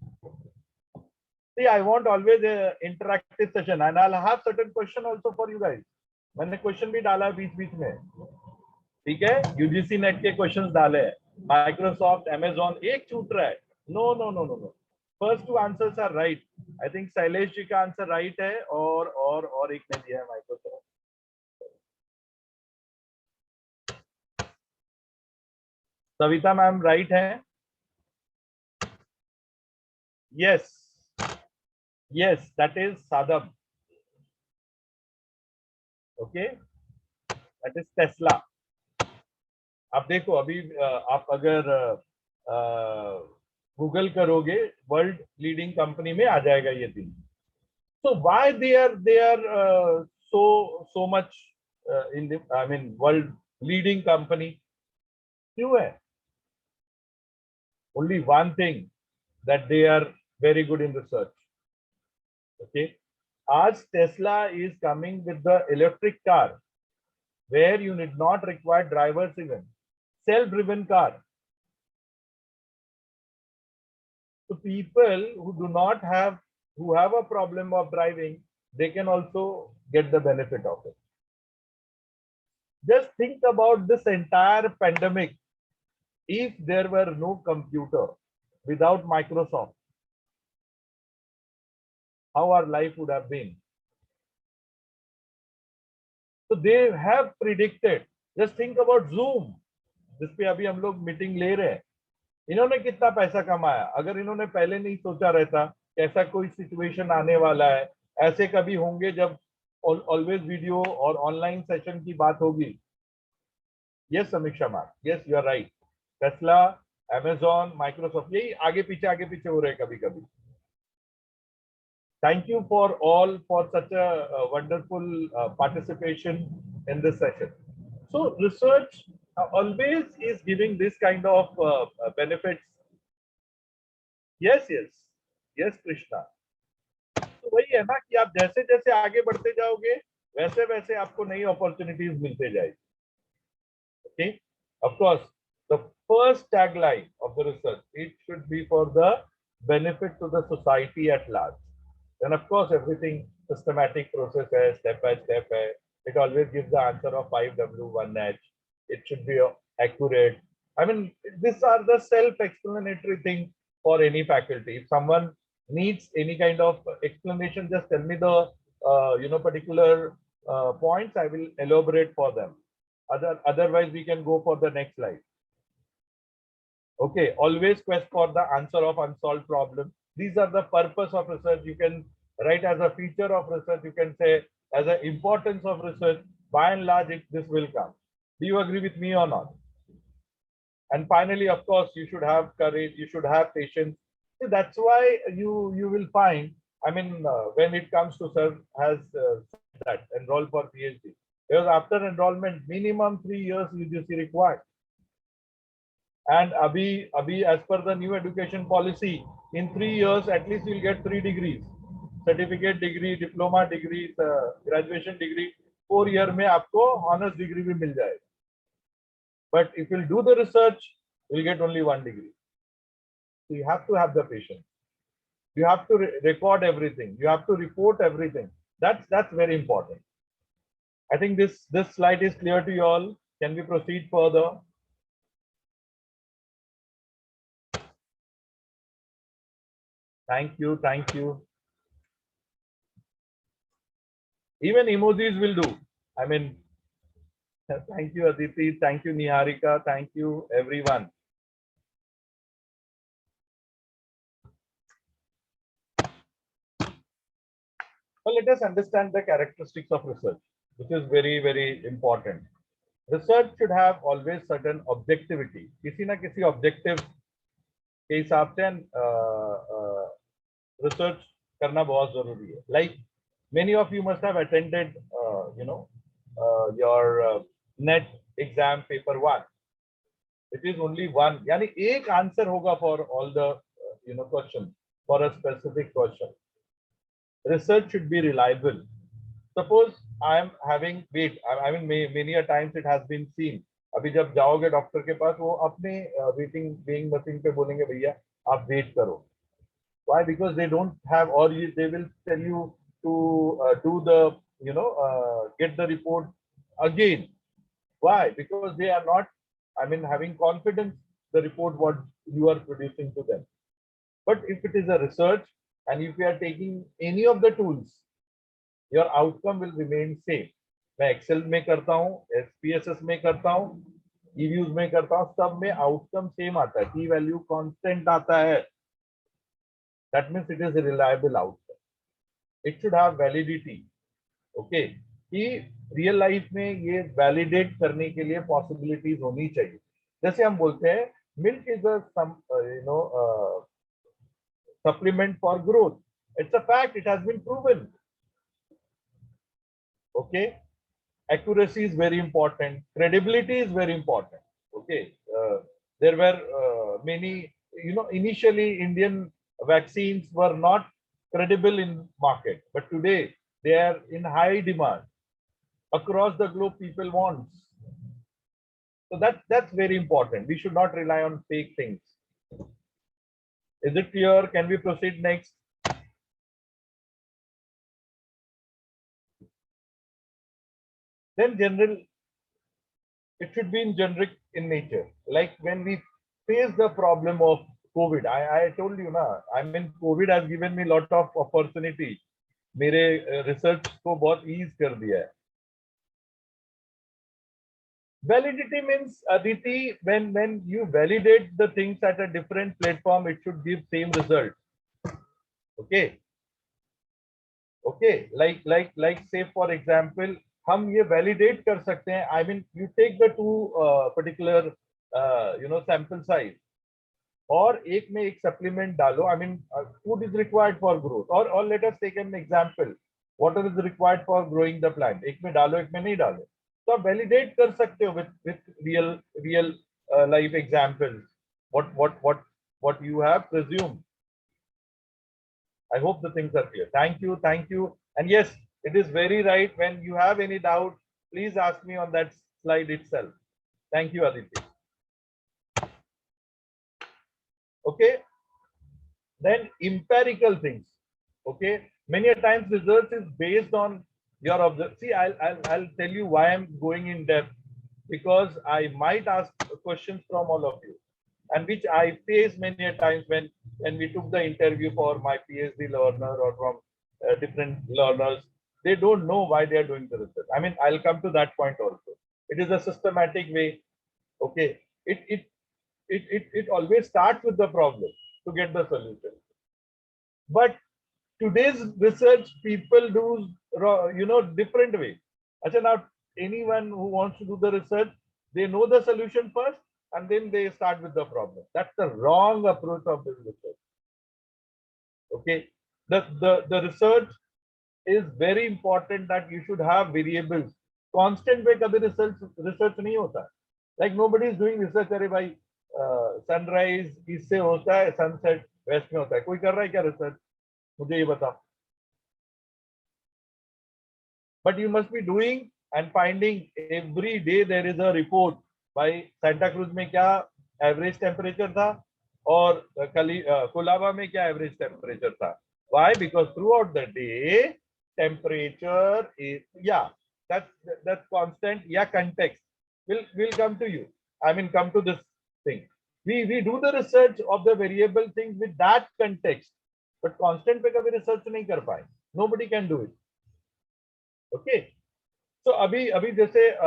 See, I want always a interactive session and I'll have certain question also for you guys. मैंने question भी डाला है बीच में. ठीक है, यूजीसी नेट के क्वेश्चंस डाले हैं. माइक्रोसॉफ्ट, अमेजॉन, एक छूट रहा है. No. First two answers are right. I think Shailesh ji का आंसर राइट है और एक ने दिया है माइक्रोसॉफ्ट. सविता मैम राइट है. yes, that is Sadam. Okay, that is Tesla. आप देखो अभी आप अगर गूगल करोगे वर्ल्ड लीडिंग कंपनी में आ जाएगा ये दिन. So why they are so much in the world leading company? क्यों है? Only one thing, that they are very good in research. Okay, as Tesla is coming with the electric car, where you need not require drivers even, self-driven car. So people who have a problem of driving, they can also get the benefit of it. Just think about this entire pandemic. If there were no computer, without Microsoft, how our life would have been. So they have predicted. Just think about Zoom, जिस पे अभी हम लोग meeting ले रहे हैं. इन्होंने कितना पैसा कमाया. अगर इन्होंने पहले नहीं सोचा रहता कि ऐसा कोई सिचुएशन आने वाला है, ऐसे कभी होंगे जब ऑलवेज वीडियो और ऑनलाइन सेशन की बात होगी. Yes Samiksha ma'am, yes you are right. Tesla, Amazon, Microsoft, यही आगे पीछे हो रहे कभी कभी. Thank you for all for such a wonderful participation in this session. So research always is giving this kind of benefits. Yes, Krishna. तो वही है ना कि आप जैसे जैसे आगे बढ़ते जाओगे वैसे वैसे आपको नई opportunities मिलते जाएगी. Okay, of course, the first tagline of the research, it should be for the benefit to the society at large. Then of course everything systematic process है, step by step है. It always gives the answer of 5W 1H. It should be accurate. I mean, these are the self-explanatory thing for any faculty. If someone needs any kind of explanation, just tell me the particular points. I will elaborate for them. Otherwise, we can go for the next slide. Okay, always quest for the answer of unsolved problem. These are the purpose of research. You can write as a feature of research. You can say as an importance of research. By and large, this will come. Do you agree with me or not? And finally, of course, you should have courage. You should have patience. So that's why you will find. I mean, when it comes to serve, has that enroll for PhD. Because after enrollment, minimum 3 years UGC required. And abhi, as per the new education policy, in 3 years, at least you'll get 3 degrees. Certificate degree, diploma degree, graduation degree. 4 year mein aapko honors degree bhi mil jayega. But if you'll do the research, you'll get only 1 degree. So you have to have the patience. You have to record everything. You have to report everything. That's very important. I think this slide is clear to you all. Can we proceed further? Thank you. Thank you. Even emojis will do. I mean, thank you, Aditi. Thank you, Niharika. Thank you, everyone. Well, let us understand the characteristics of research, which is very, very important. Research should have always certain objectivity. किसी ना किसी objective के हिसाब से research करना बहुत जरूरी है. Like many of you must have attended, your net exam paper 1. It is only one. यानी एक answer होगा for all the questions for a specific question. Research should be reliable. Suppose I am having wait. I mean, many a times it has been seen. अभी जब जाओगे doctor के पास वो अपने waiting machine पे बोलेंगे भैया आप वेट करो. Why? Because they don't have, or they will tell you to do the get the report again. Why? Because they are not, I mean, having confidence the report what you are producing to them. But if it is a research and if you are taking any of the tools, your outcome will remain same. मैं Excel में करता हूँ, SPSS में करता हूँ, EViews में करता हूँ, सब में आउटकम सेम आता है, की वैल्यू कांस्टेंट आता है. That means it is a reliable outcome. It should have validity. Okay, कि रियल लाइफ में ये वैलिडेट करने के लिए पॉसिबिलिटीज होनी चाहिए. जैसे हम बोलते हैं milk is a supplement for growth. It's a fact. It has been proven. Okay, accuracy is very important. Credibility is very important. Okay, there were many. Initially Indian vaccines were not credible in market, but today they are in high demand. Across the globe, people want. So that's very important. We should not rely on fake things. Is it clear? Can we proceed next? Then general, it should be in generic in nature. Like when we face the problem of COVID, I told you na, I mean COVID has given me a lot of opportunity. मेरे research को बहुत ease कर दिया है. Validity means, Aditi, when you validate the things at a different platform, it should give same result. Okay. Okay. Like say for example, हम ये validate कर सकते हैं. I mean, you take the two particular sample size. और एक में एक supplement डालो. I mean, food is required for growth. Or let us take an example. Water is required for growing the plant. एक में डालो, एक में नहीं डालो. तो आप validate कर सकते हो with real life examples. What you have presumed. I hope the things are clear. Thank you. And yes, it is very right. When you have any doubt, please ask me on that slide itself. Thank you, Aditi. Okay. Then empirical things. Okay. Many a times research is based on your observation. See, I'll tell you why I'm going in depth, because I might ask questions from all of you, and which I face many a times when we took the interview for my PhD learner or from different learners. They don't know why they are doing the research. I mean, I'll come to that point also. It is a systematic way. Okay. it always starts with the problem to get the solution. But today's research, people do, different way. Achha, now anyone who wants to do the research, they know the solution first and then they start with the problem. That's the wrong approach of this research. Okay, the research is very important that you should have variables. Constant पे कभी research नहीं होता. Like nobody is doing research. अरे भाई sunrise east से होता है, sunset west में होता है. कोई कर रहा है क्या research? मुझे ये बताओ. But you must be doing and finding every day there is a report by Santa Cruz में क्या average temperature था और कोलाबा में क्या average temperature था. Why? Because throughout the day temperature is, that's constant. Context will come to you. I mean, come to this thing. We do the research of the variable things with that context, but constant पे कभी research नहीं कर पाए. Nobody can do it. Okay. So अभी जैसे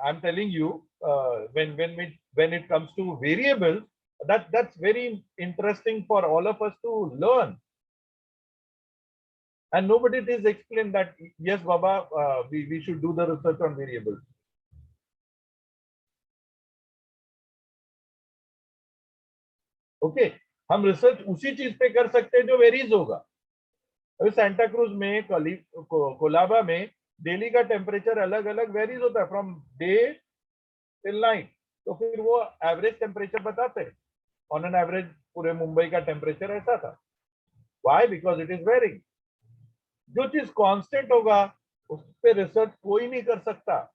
I'm telling you, when it comes to variables, that's very interesting for all of us to learn. And nobody is explained that yes, Baba, we should do the research on variables. Okay, हम research उसी चीज पे कर सकते हैं जो varies होगा. अभी सेंटा क्रूज में, कोलाबा में डेली का टेम्परेचर अलग अलग वेरीज होता है फ्रॉम डे टिल नाइट. तो फिर वो एवरेज टेम्परेचर बताते हैं. ऑन एन एवरेज पूरे मुंबई का टेम्परेचर ऐसा था. Why? Because it is varying. जो चीज कांस्टेंट होगा उस पे रिसर्च कोई नहीं कर सकता.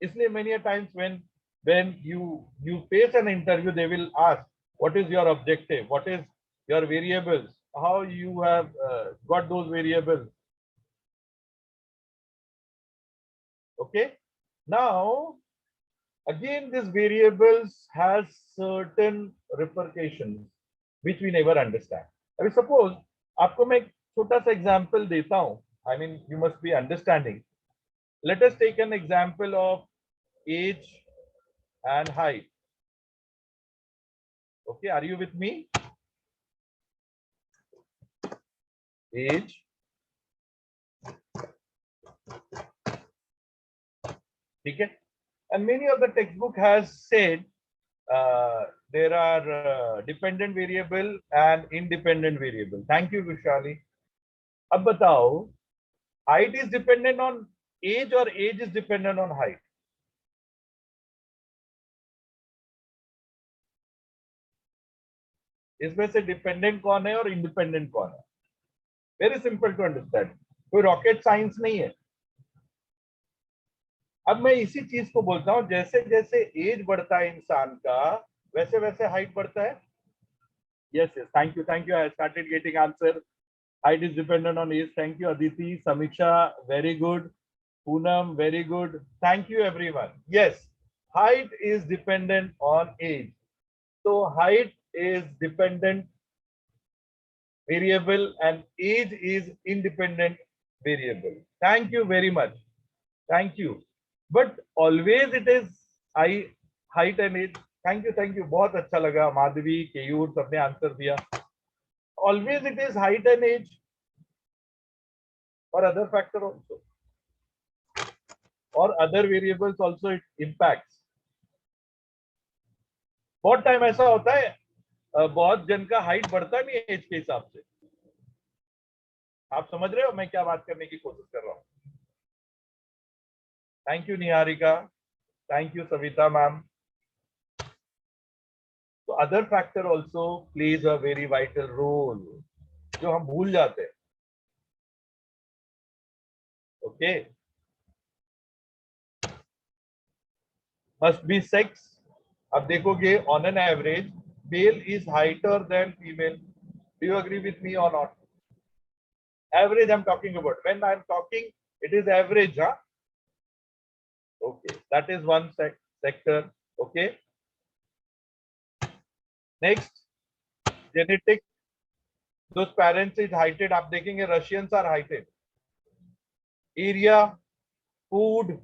इसलिए many times when you face an interview, they will ask what is your objective, what is your variables, how you have got those variables. Okay, now again this variables has certain repercussions which we never understand. अभी suppose आपको मैं एक छोटा सा example देता हूं. I mean, you must be understanding. Let us take an example of age and height. Okay, are you with me? Age okay, and many of the textbook has said there are dependent variable and independent variable. Thank you, Vishali. अब बताओ, height is dependent on age or age is dependent on height? इसमें से dependent कौन है और independent कौन है? Very simple to understand. कोई रॉकेट साइंस नहीं है. अब मैं इसी चीज को बोलता हूं, जैसे जैसे एज बढ़ता है इंसान का वैसे वैसे हाइट बढ़ता है. Yes yes, thank you I started getting answer. Height is dependent on age. Thank you Aditi. Samiksha very good. Poonam very good. Thank you everyone. Yes, height is dependent on age. तो height is dependent variable and age is independent variable. Thank you very much. Thank you. But always it is height and age. Thank you. बहुत अच्छा लगा. माधवी, केयूर सबने answer दिया. Always it is height and age or other factor also or other variables also it impacts. बहुत time ऐसा होता है बहुत जन का हाइट बढ़ता नहीं एज के हिसाब से. आप समझ रहे हो मैं क्या बात करने की कोशिश कर रहा हूं? Thank you Niharika. Thank you Savita ma'am. तो other factor also plays a very vital role जो हम भूल जाते हैं. Okay, must be sex. अब देखोगे on an average male is heighter than female. Do you agree with me or not? Average I'm talking about. When I'm talking, it is average, huh? Okay, that is one sector. Okay. Next, genetic. Those parents is heighted. आप देखेंगे Russians are heighted. Area, food,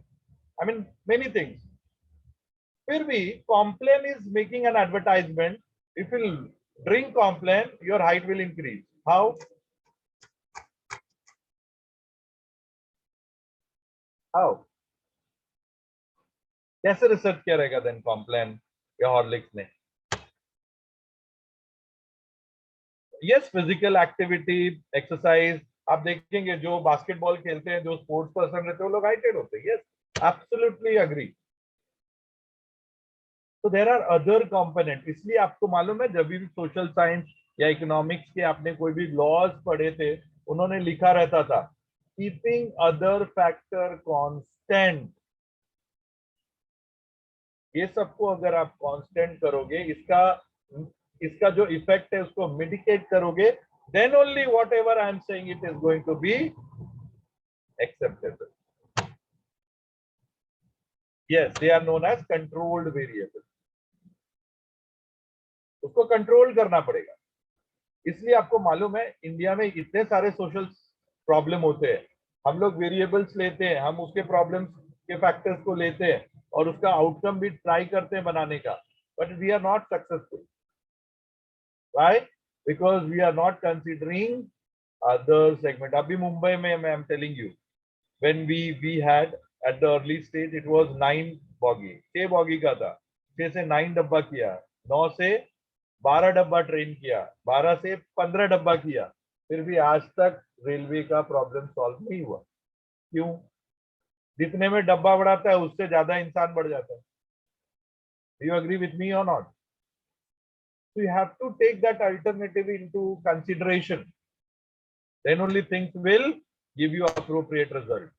I mean many things. फिर भी Complan is making an advertisement. If you drink Complan, your height will increase. How? How? कैसे research किया रहेगा then Complan या Horlicks ने? Yes, physical activity, exercise. आप देखेंगे जो बास्केटबॉल खेलते हैं, जो स्पोर्ट्स पर्सन रहते हैं, वो लोग हाइटेड होते हैं. Yes, absolutely agree. So there are other components. इसलिए आपको मालूम है जब भी सोशल साइंस या इकोनॉमिक्स के आपने कोई भी लॉज पढ़े थे, उन्होंने लिखा रहता था कीपिंग अदर फैक्टर कांस्टेंट. ये सबको अगर आप कांस्टेंट करोगे, इसका जो इफेक्ट है उसको मिटिगेट करोगे, then only whatever I am saying it is going to be acceptable. Yes, they are known as controlled variables. उसको कंट्रोल करना पड़ेगा. इसलिए आपको मालूम है इंडिया में इतने सारे सोशल प्रॉब्लम होते हैं. हम लोग वेरिएबल्स लेते हैं, हम उसके प्रॉब्लम्स के फैक्टर्स को लेते हैं और उसका आउटकम भी ट्राई करते हैं बनाने का, but we are not successful. Why? Because we are not considering other segment. अभी मुंबई में मैं am telling you, when we had at the early stage it was 9 bogie, 6 bogie का था, 6 से 9 डब्बा किया, 9 से 12 डब्बा ट्रेन किया, 12 से 15 डब्बा किया, फिर भी आज तक रेलवे का प्रॉब्लम सॉल्व नहीं हुआ. क्यों? जितने में डब्बा बढ़ाता है उससे ज्यादा इंसान बढ़ जाता है. Do you agree with me or not? So you have to take that alternative into consideration. Then only things will give you appropriate result.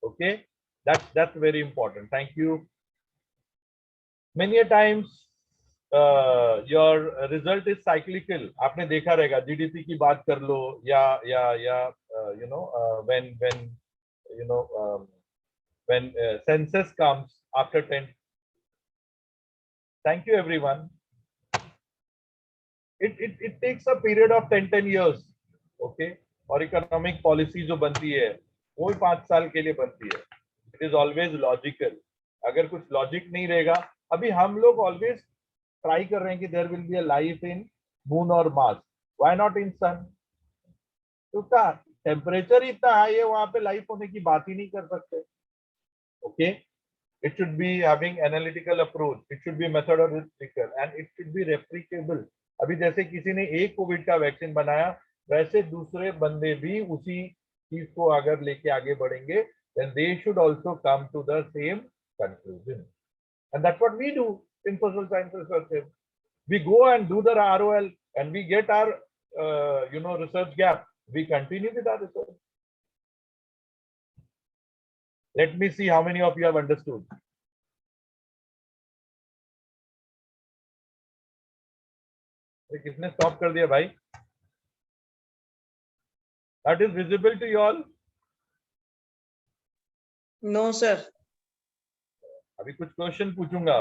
Okay, that's very important. Thank you. Many a times your result is cyclical. आपने देखा रहेगा GDP की बात कर लो या you know when census comes after 10. Thank you everyone. It takes a period of 10 years. Okay, और economic policy जो बनती है वो 5 साल के लिए बनती है. It is always logical. अगर कुछ लॉजिक नहीं रहेगा, अभी हम लोग ऑलवेज ट्राई कर रहे हैं कि there will be a life in moon और Mars. Why not in sun? तो क्या टेम्परेचर इतना हाई है, वहां पे लाइफ होने की बात ही नहीं कर सकते. Okay, it should be having analytical approach, it should be methodological and it should be replicable. अभी जैसे किसी ने एक कोविड का वैक्सीन बनाया, वैसे दूसरे बंदे भी उसी चीज को अगर लेके आगे बढ़ेंगे, then they should also come to the same conclusion. And that's what we do in social science research. We go and do the ROL and we get our research gap. We continue with our research. Let me see how many of you have understood. किसने stop कर दिया भाई? That is visible to you all? No, sir. अभी कुछ question पूछूंगा.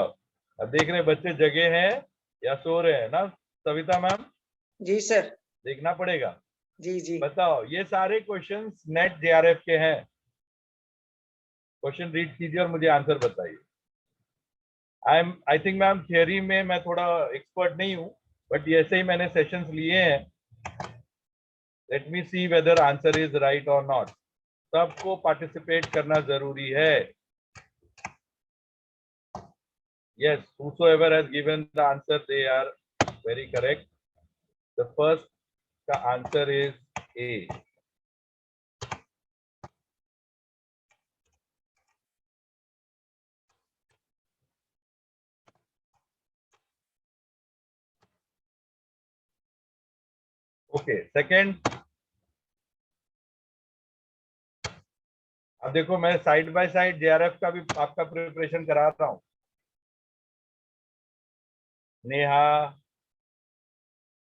अब देख रहे बच्चे जगे हैं या सो रहे हैं ना सविता मैम? जी सर. देखना पड़ेगा. जी जी. बताओ, ये सारे क्वेश्चंस नेट जेआरएफ के हैं. क्वेश्चन रीड कीजिए और मुझे आंसर बताइए. आई थिंक मैम थियरी में मैं थोड़ा एक्सपर्ट नहीं हूं, बट ऐसे ही मैंने सेशंस लिए हैं. Let me see whether answer is right और नॉट. सबको पार्टिसिपेट करना जरूरी है. Yes, whosoever has given the answer, they are very correct. The first answer is A. Okay, second. अब देखो मैं साइड बाय साइड जेआरएफ का भी आपका प्रिपरेशन करा रहा हूं. Neha,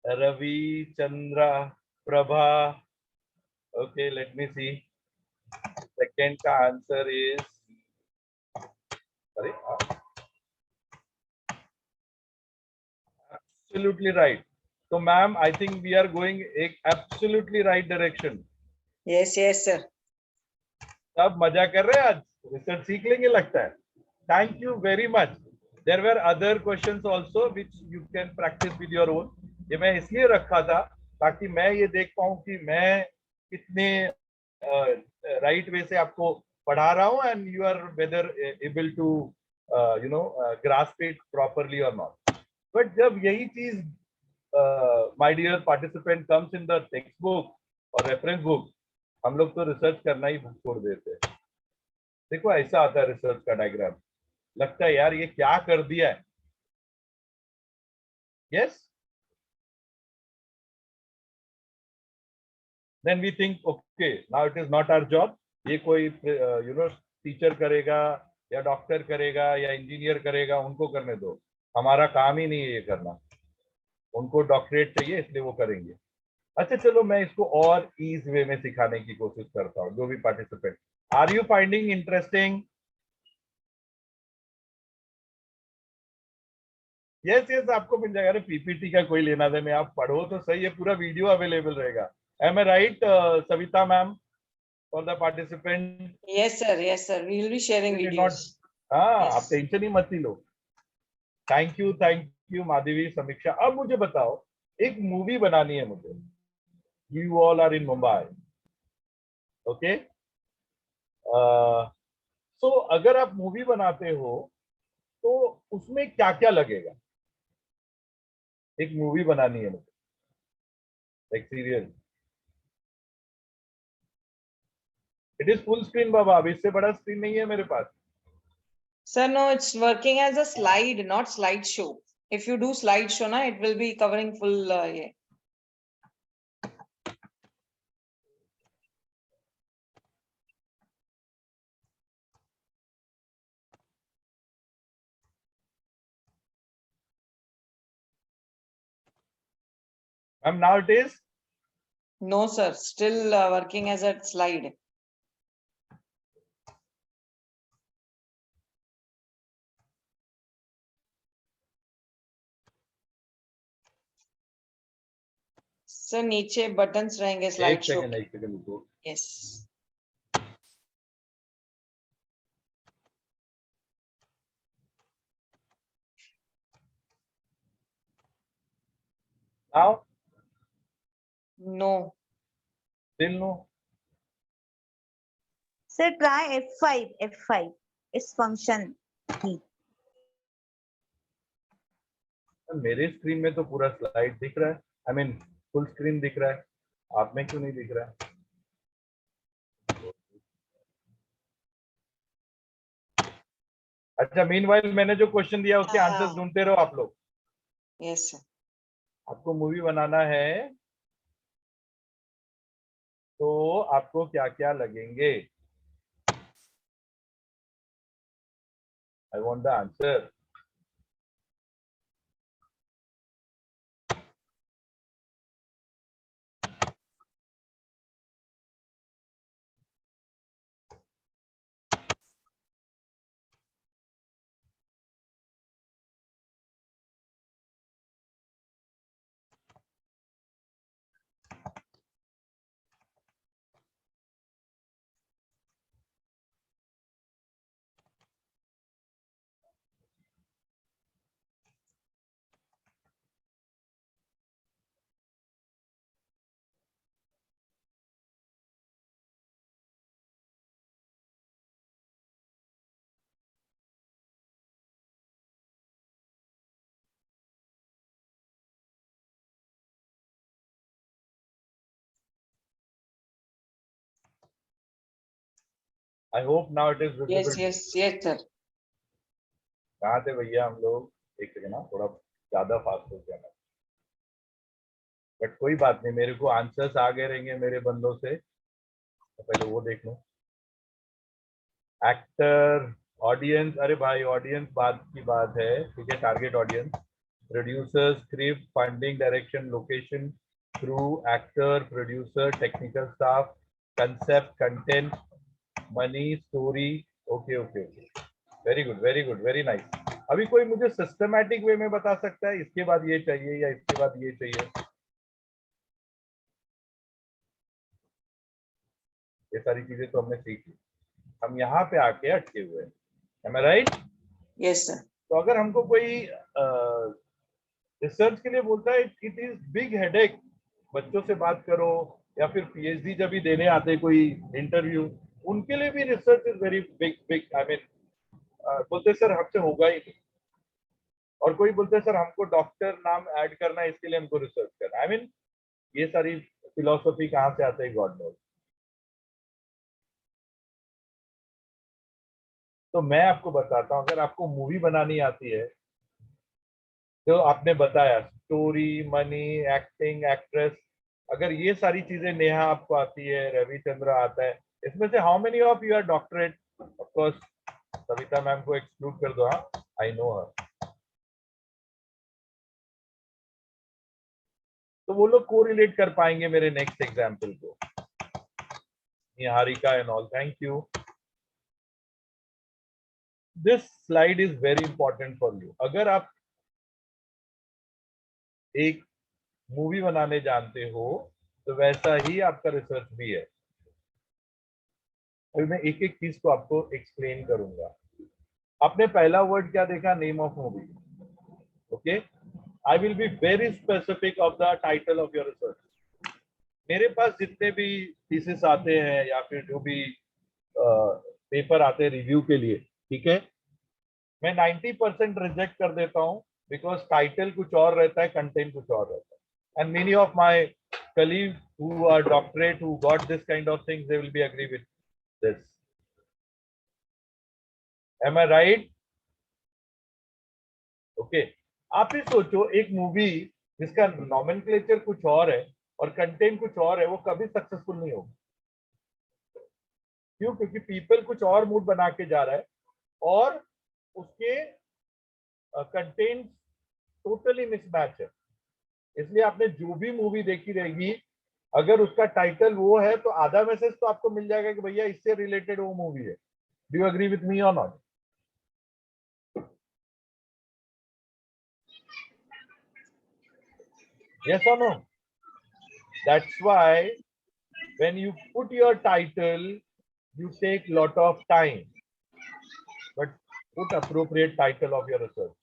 Ravi, Chandra, Prabha. Okay, let me see. Second answer is, sorry, absolutely right. So, ma'am, I think we are going absolutely right direction. Yes, yes, sir. सब मजा कर रहे हैं आज. रिसर्च सीख लेंगे लगता है. Thank you very much. There were other questions also which you can practice with your own. ये मैं इसलिए रखा था ताकि मैं ये देख पाऊँ कि मैं कितने राइट वे से आपको पढ़ा रहा हूँ and you are whether able to grasp it properly or not. But जब यही चीज my dear participant comes in the textbook or reference book, हम लोग तो रिसर्च करना ही छोड़ देते हैं. देखो ऐसा आता है रिसर्च का डायग्राम, लगता है यार ये क्या कर दिया है. Yes, then we think okay, now it is not our job. ये कोई टीचर करेगा या डॉक्टर करेगा या इंजीनियर करेगा, उनको करने दो, हमारा काम ही नहीं है ये करना. उनको डॉक्टरेट चाहिए इसलिए वो करेंगे. अच्छा चलो मैं इसको और ईज वे में सिखाने की कोशिश करता हूँ. जो भी participant, are you finding interesting? Yes yes, आपको मिल जाएगा. अरे पीपीटी का कोई लेना देना, आप पढ़ो तो सही है, पूरा वीडियो अवेलेबल रहेगा. Am I right Savita ma'am, for the participant? Yes, sir. Yes, sir. We will be sharing videos. हाँ, Yes. आप टेंशन ही मत ही लो. Thank you Madhavi, Samiksha. अब मुझे बताओ, एक मूवी बनानी है मुझे. You all are in Mumbai, okay? So अगर आप मूवी बनाते हो तो उसमें क्या क्या लगेगा? एक मूवी बनानी है मुझे, एक serial. It is full screen बाबा, अब इससे बड़ा स्क्रीन नहीं है मेरे पास. Sir, no, it's working as a slide, not slideshow. If you do slideshow, na, it will be covering full. Yeah. Now it is. No, sir. Still working as a slide. Sir, नीचे buttons रहेंगे slideshow. एक second रुको. Yes. Now? No. Still no? Sir, try F5. F5 is function key. मेरे screen में तो पूरा slide दिख रहा है. आई मीन फुल स्क्रीन दिख रहा है. आप में क्यों नहीं दिख रहा है? अच्छा, मीनवाइल मैंने जो क्वेश्चन दिया उसके आंसर्स ढूंढते रहो आप लोग. Yes, sir. आपको मूवी बनाना है तो आपको क्या क्या लगेंगे? I want the answer. I hope now it is Yes, visible. yes, yes, sir. कहाँ थे भैया हम लोग? एक सेकंड ना, थोड़ा ज्यादा फास्ट हो गया. बट कोई बात नहीं, मेरे को आंसर्स आ गए रहेंगे मेरे बंदों से. तो पहले वो देख लो. एक्टर, ऑडियंस, अरे भाई ऑडियंस बात की बात है, ठीक है. Target audience, producer, script, funding, direction, location, crew, actor, producer, technical staff, concept, content, money, story. Okay okay okay, very good very good, very nice. अभी कोई मुझे सिस्टमैटिक वे में बता सकता है इसके बाद ये चाहिए या इसके बाद ये चाहिए? ये सारी चीजें तो हमने सीख ली, हम यहाँ पे आके अटके हुए हैं. Am I right? Yes, sir. तो अगर हमको कोई रिसर्च के लिए बोलता है, इट इज बिग हेडेक. बच्चों से बात करो या फिर पीएचडी जब भी देने आते कोई इंटरव्यू, उनके लिए भी research is very big big. I mean बोलते सर हमसे होगा ही नहीं. और कोई बोलते सर हमको डॉक्टर नाम ऐड करना है, इसके लिए हमको रिसर्च करना. आई मीन ये सारी फिलोसफी कहाँ से आते हैं, गॉड नोज. तो मैं आपको बताता हूँ, अगर आपको मूवी बनानी आती है, तो आपने बताया स्टोरी, मनी, एक्टिंग, एक्ट्रेस, अगर ये सारी चीजें नेहा आपको आती है, रविचंद्र आता है, इसमें से how many of you are doctorate? Of course Savita ma'am को एक्सक्लूड कर दो. हाँ, आई नो हर. तो वो लोग को रिलेट कर पाएंगे मेरे नेक्स्ट एग्जाम्पल को. Niharika and all, thank you. This slide is very important for you. अगर आप एक मूवी बनाने जानते हो तो वैसा ही आपका रिसर्च भी है. अभी मैं एक एक चीज को आपको एक्सप्लेन करूंगा. आपने पहला वर्ड क्या देखा? Name of movie. Okay, I will be very specific of the title of your research. मेरे पास जितने भी थीसिस आते हैं या फिर जो भी पेपर आते हैं रिव्यू के लिए, ठीक है, मैं 90% रिजेक्ट कर देता हूं, बिकॉज टाइटल कुछ और रहता है, कंटेंट कुछ और रहता है. And many of my colleagues who are doctorate, who got this kind of things, they will be agree with this. Am I right? Okay. आप ही सोचो, एक मूवी जिसका नॉमेनक्लेचर कुछ और है और कंटेंट कुछ और है, वो कभी सक्सेसफुल नहीं होगी. क्यों? क्योंकि पीपल कुछ और मूड बना के जा रहा है और उसके कंटेंट टोटली मिसमैच है. इसलिए आपने जो भी मूवी देखी रहेगी, अगर उसका टाइटल वो है तो आधा मैसेज तो आपको मिल जाएगा कि भैया इससे रिलेटेड वो मूवी है. Do you agree with me और not? Yes or no? That's why when you put your title, you take lot of time, but put appropriate title of your research.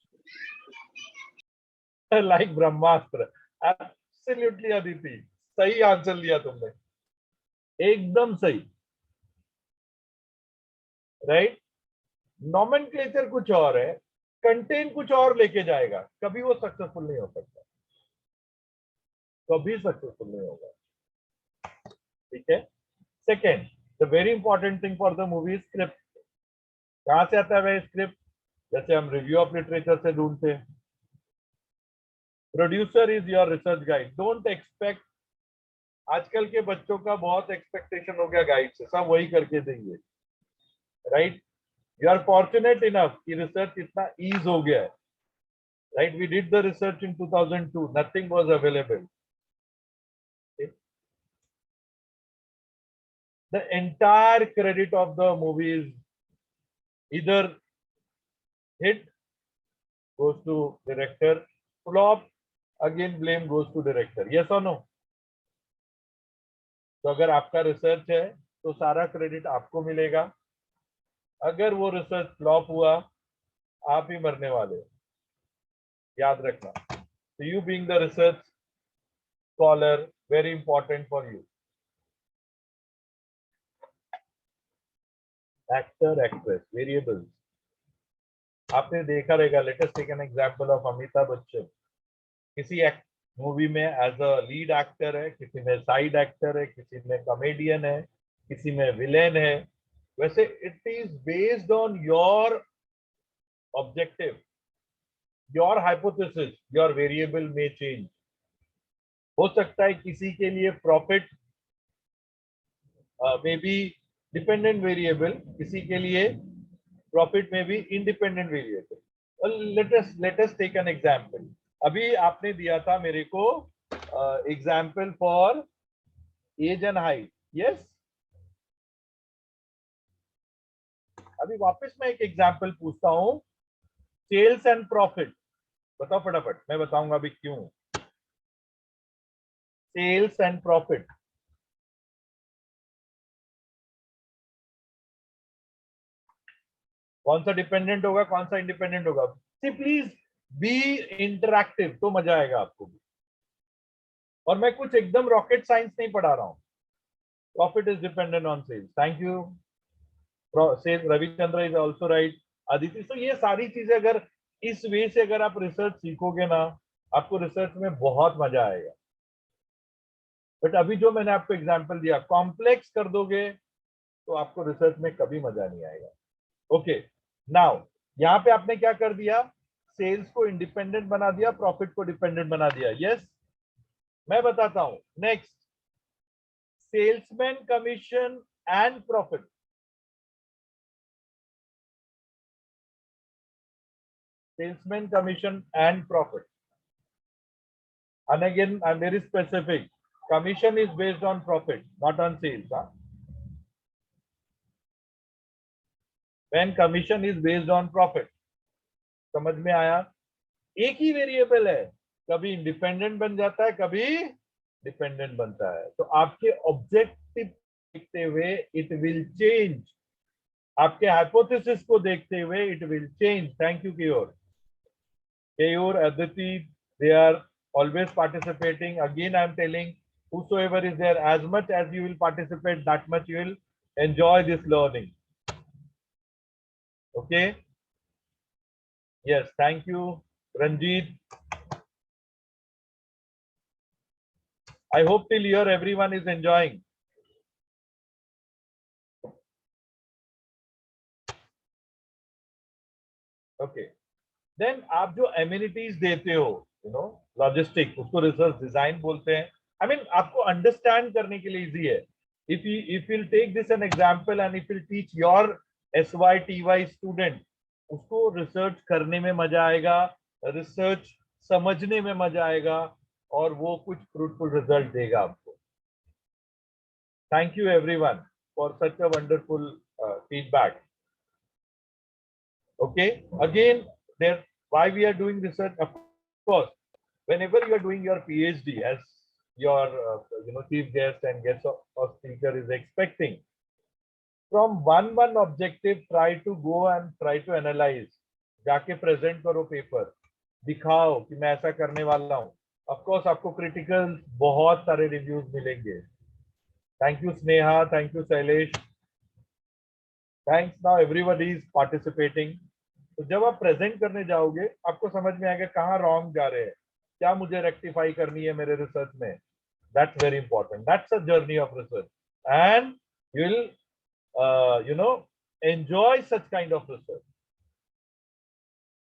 Like Brahmastra. Absolutely, Aditi. सही answer लिया तुमने, एकदम सही. Right? Nomenclature कुछ और है, content कुछ और लेके जाएगा, कभी वो सक्सेसफुल नहीं हो सकता, कभी सक्सेसफुल नहीं होगा. ठीक है. Second, the very important thing for the movie is script. कहां से आता है वह स्क्रिप्ट? जैसे हम रिव्यू ऑफ लिटरेचर से ढूंढते हैं. Producer is your research guide. Don't expect. आजकल के बच्चों का बहुत एक्सपेक्टेशन हो गया गाइड से, सब वही करके देंगे. Right? You are fortunate enough कि रिसर्च इतना ईज हो गया है. Right? We did the research in 2002, nothing was available. The entire credit of the movie is either hit goes to director, flop again blame goes to director. Yes or no? तो अगर आपका research है तो सारा credit आपको मिलेगा. अगर वो रिसर्च फ्लॉप हुआ, आप ही मरने वाले हो, याद रखना. So you being the research scholar, very important for you. Actor, actress, variables. आपने देखा रहेगा. Let us take an example of Amitabh Bachchan. किसी मूवी में एज अ लीड एक्टर है, किसी में साइड एक्टर है, किसी में कॉमेडियन है, किसी में विलेन है. वैसे it is based on your objective, your hypothesis, your variable में चेंज हो सकता है. किसी के लिए profit may be dependent variable, किसी के लिए प्रॉफिट में भी independent variable. Let us take an example. अभी आपने दिया था मेरे को example for age and height. Yes, अभी वापस मैं एक एग्जांपल पूछता हूं. Sales and profit. बताओ फटाफट, मैं बताऊंगा अभी क्यों. Sales and profit. कौन सा डिपेंडेंट होगा, कौन सा इंडिपेंडेंट होगा. सी प्लीज बी इंटरैक्टिव, तो मजा आएगा आपको भी. और मैं कुछ एकदम रॉकेट साइंस नहीं पढ़ा रहा हूँ. Profit is dependent on sales. Thank you. Sales Ravichandra is also right. Aditi, तो ये सारी चीजें अगर इस वे से अगर आप रिसर्च सीखोगे ना, आपको रिसर्च में बहुत मजा आएगा. बट अभी जो मैंने आपको एग्जांपल दिया, कॉम्प्लेक्स कर दोगे तो आपको रिसर्च में कभी मजा नहीं आएगा. ओके, नाउ यहाँ पे आपने क्या कर दिया, सेल्स को इंडिपेंडेंट बना दिया, प्रॉफिट को डिपेंडेंट बना दिया. यस, मैं बताता हूं. Next, salesman commission and profit. Salesman commission and profit. And again, I'm very specific. Commission is based on profit, not on sales. Huh? When commission is based on profit. समझ में आया? एक ही variable है, कभी independent बन जाता है, कभी डिपेंडेंट बनता है. तो आपके ऑब्जेक्टिव देखते हुए इट विल चेंज. आपके हाइपोथेसिस को देखते हुए it will change. Thank you कियोर. Keyur, Aditi, they are always participating. Again, I am telling whosoever is there, as much as you will participate, that much you will enjoy this learning. Okay? Yes, thank you, Ranjit. I hope till here everyone is enjoying. Okay. Then आप जो amenities देते हो, logistics, उसको research design बोलते हैं. I mean, आपको understand करने के लिए easy है. If you'll take this an example and if you'll teach your SYTY student, उसको research करने में मजा आएगा, research समझने में मजा आएगा, और वो कुछ fruitful result देगा आपको. Thank you everyone for such a wonderful feedback. Okay, again, there why we are doing research. Of course, whenever you are doing your PhD, as your chief guest and guest or speaker is expecting, from one objective, try to go and try to analyze. जाके present करो paper, दिखाओ कि मैं ऐसा करने वाला हूँ. Of course, आपको critical बहुत सारे reviews मिलेंगे. Thank you Sneha, thank you Shailesh. Thanks. Now everybody is participating. तो जब आप प्रेजेंट करने जाओगे, आपको समझ में आएगा कहाँ रॉन्ग जा रहे हैं, क्या मुझे रेक्टिफाई करनी है मेरे रिसर्च में. That's very important. That's a journey of research and you will enjoy such kind of research.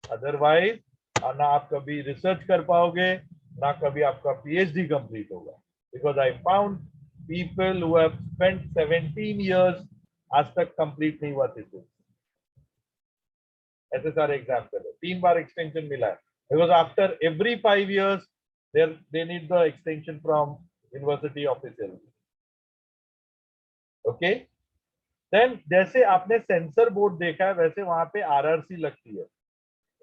Otherwise ना आप कभी रिसर्च कर पाओगे, ना कभी आपका पीएचडी कंप्लीट होगा. Because I found people who have spent 17 years आज तक कंप्लीट नहीं हुआ थीसिस. ऐसे सारे एग्जाम्पल है. 3 बार एक्सटेंशन मिला है, because after every 5 years they need the extension from university official. Okay, then जैसे आपने सेंसर बोर्ड देखा है, वैसे वहां पे आरआरसी लगती है.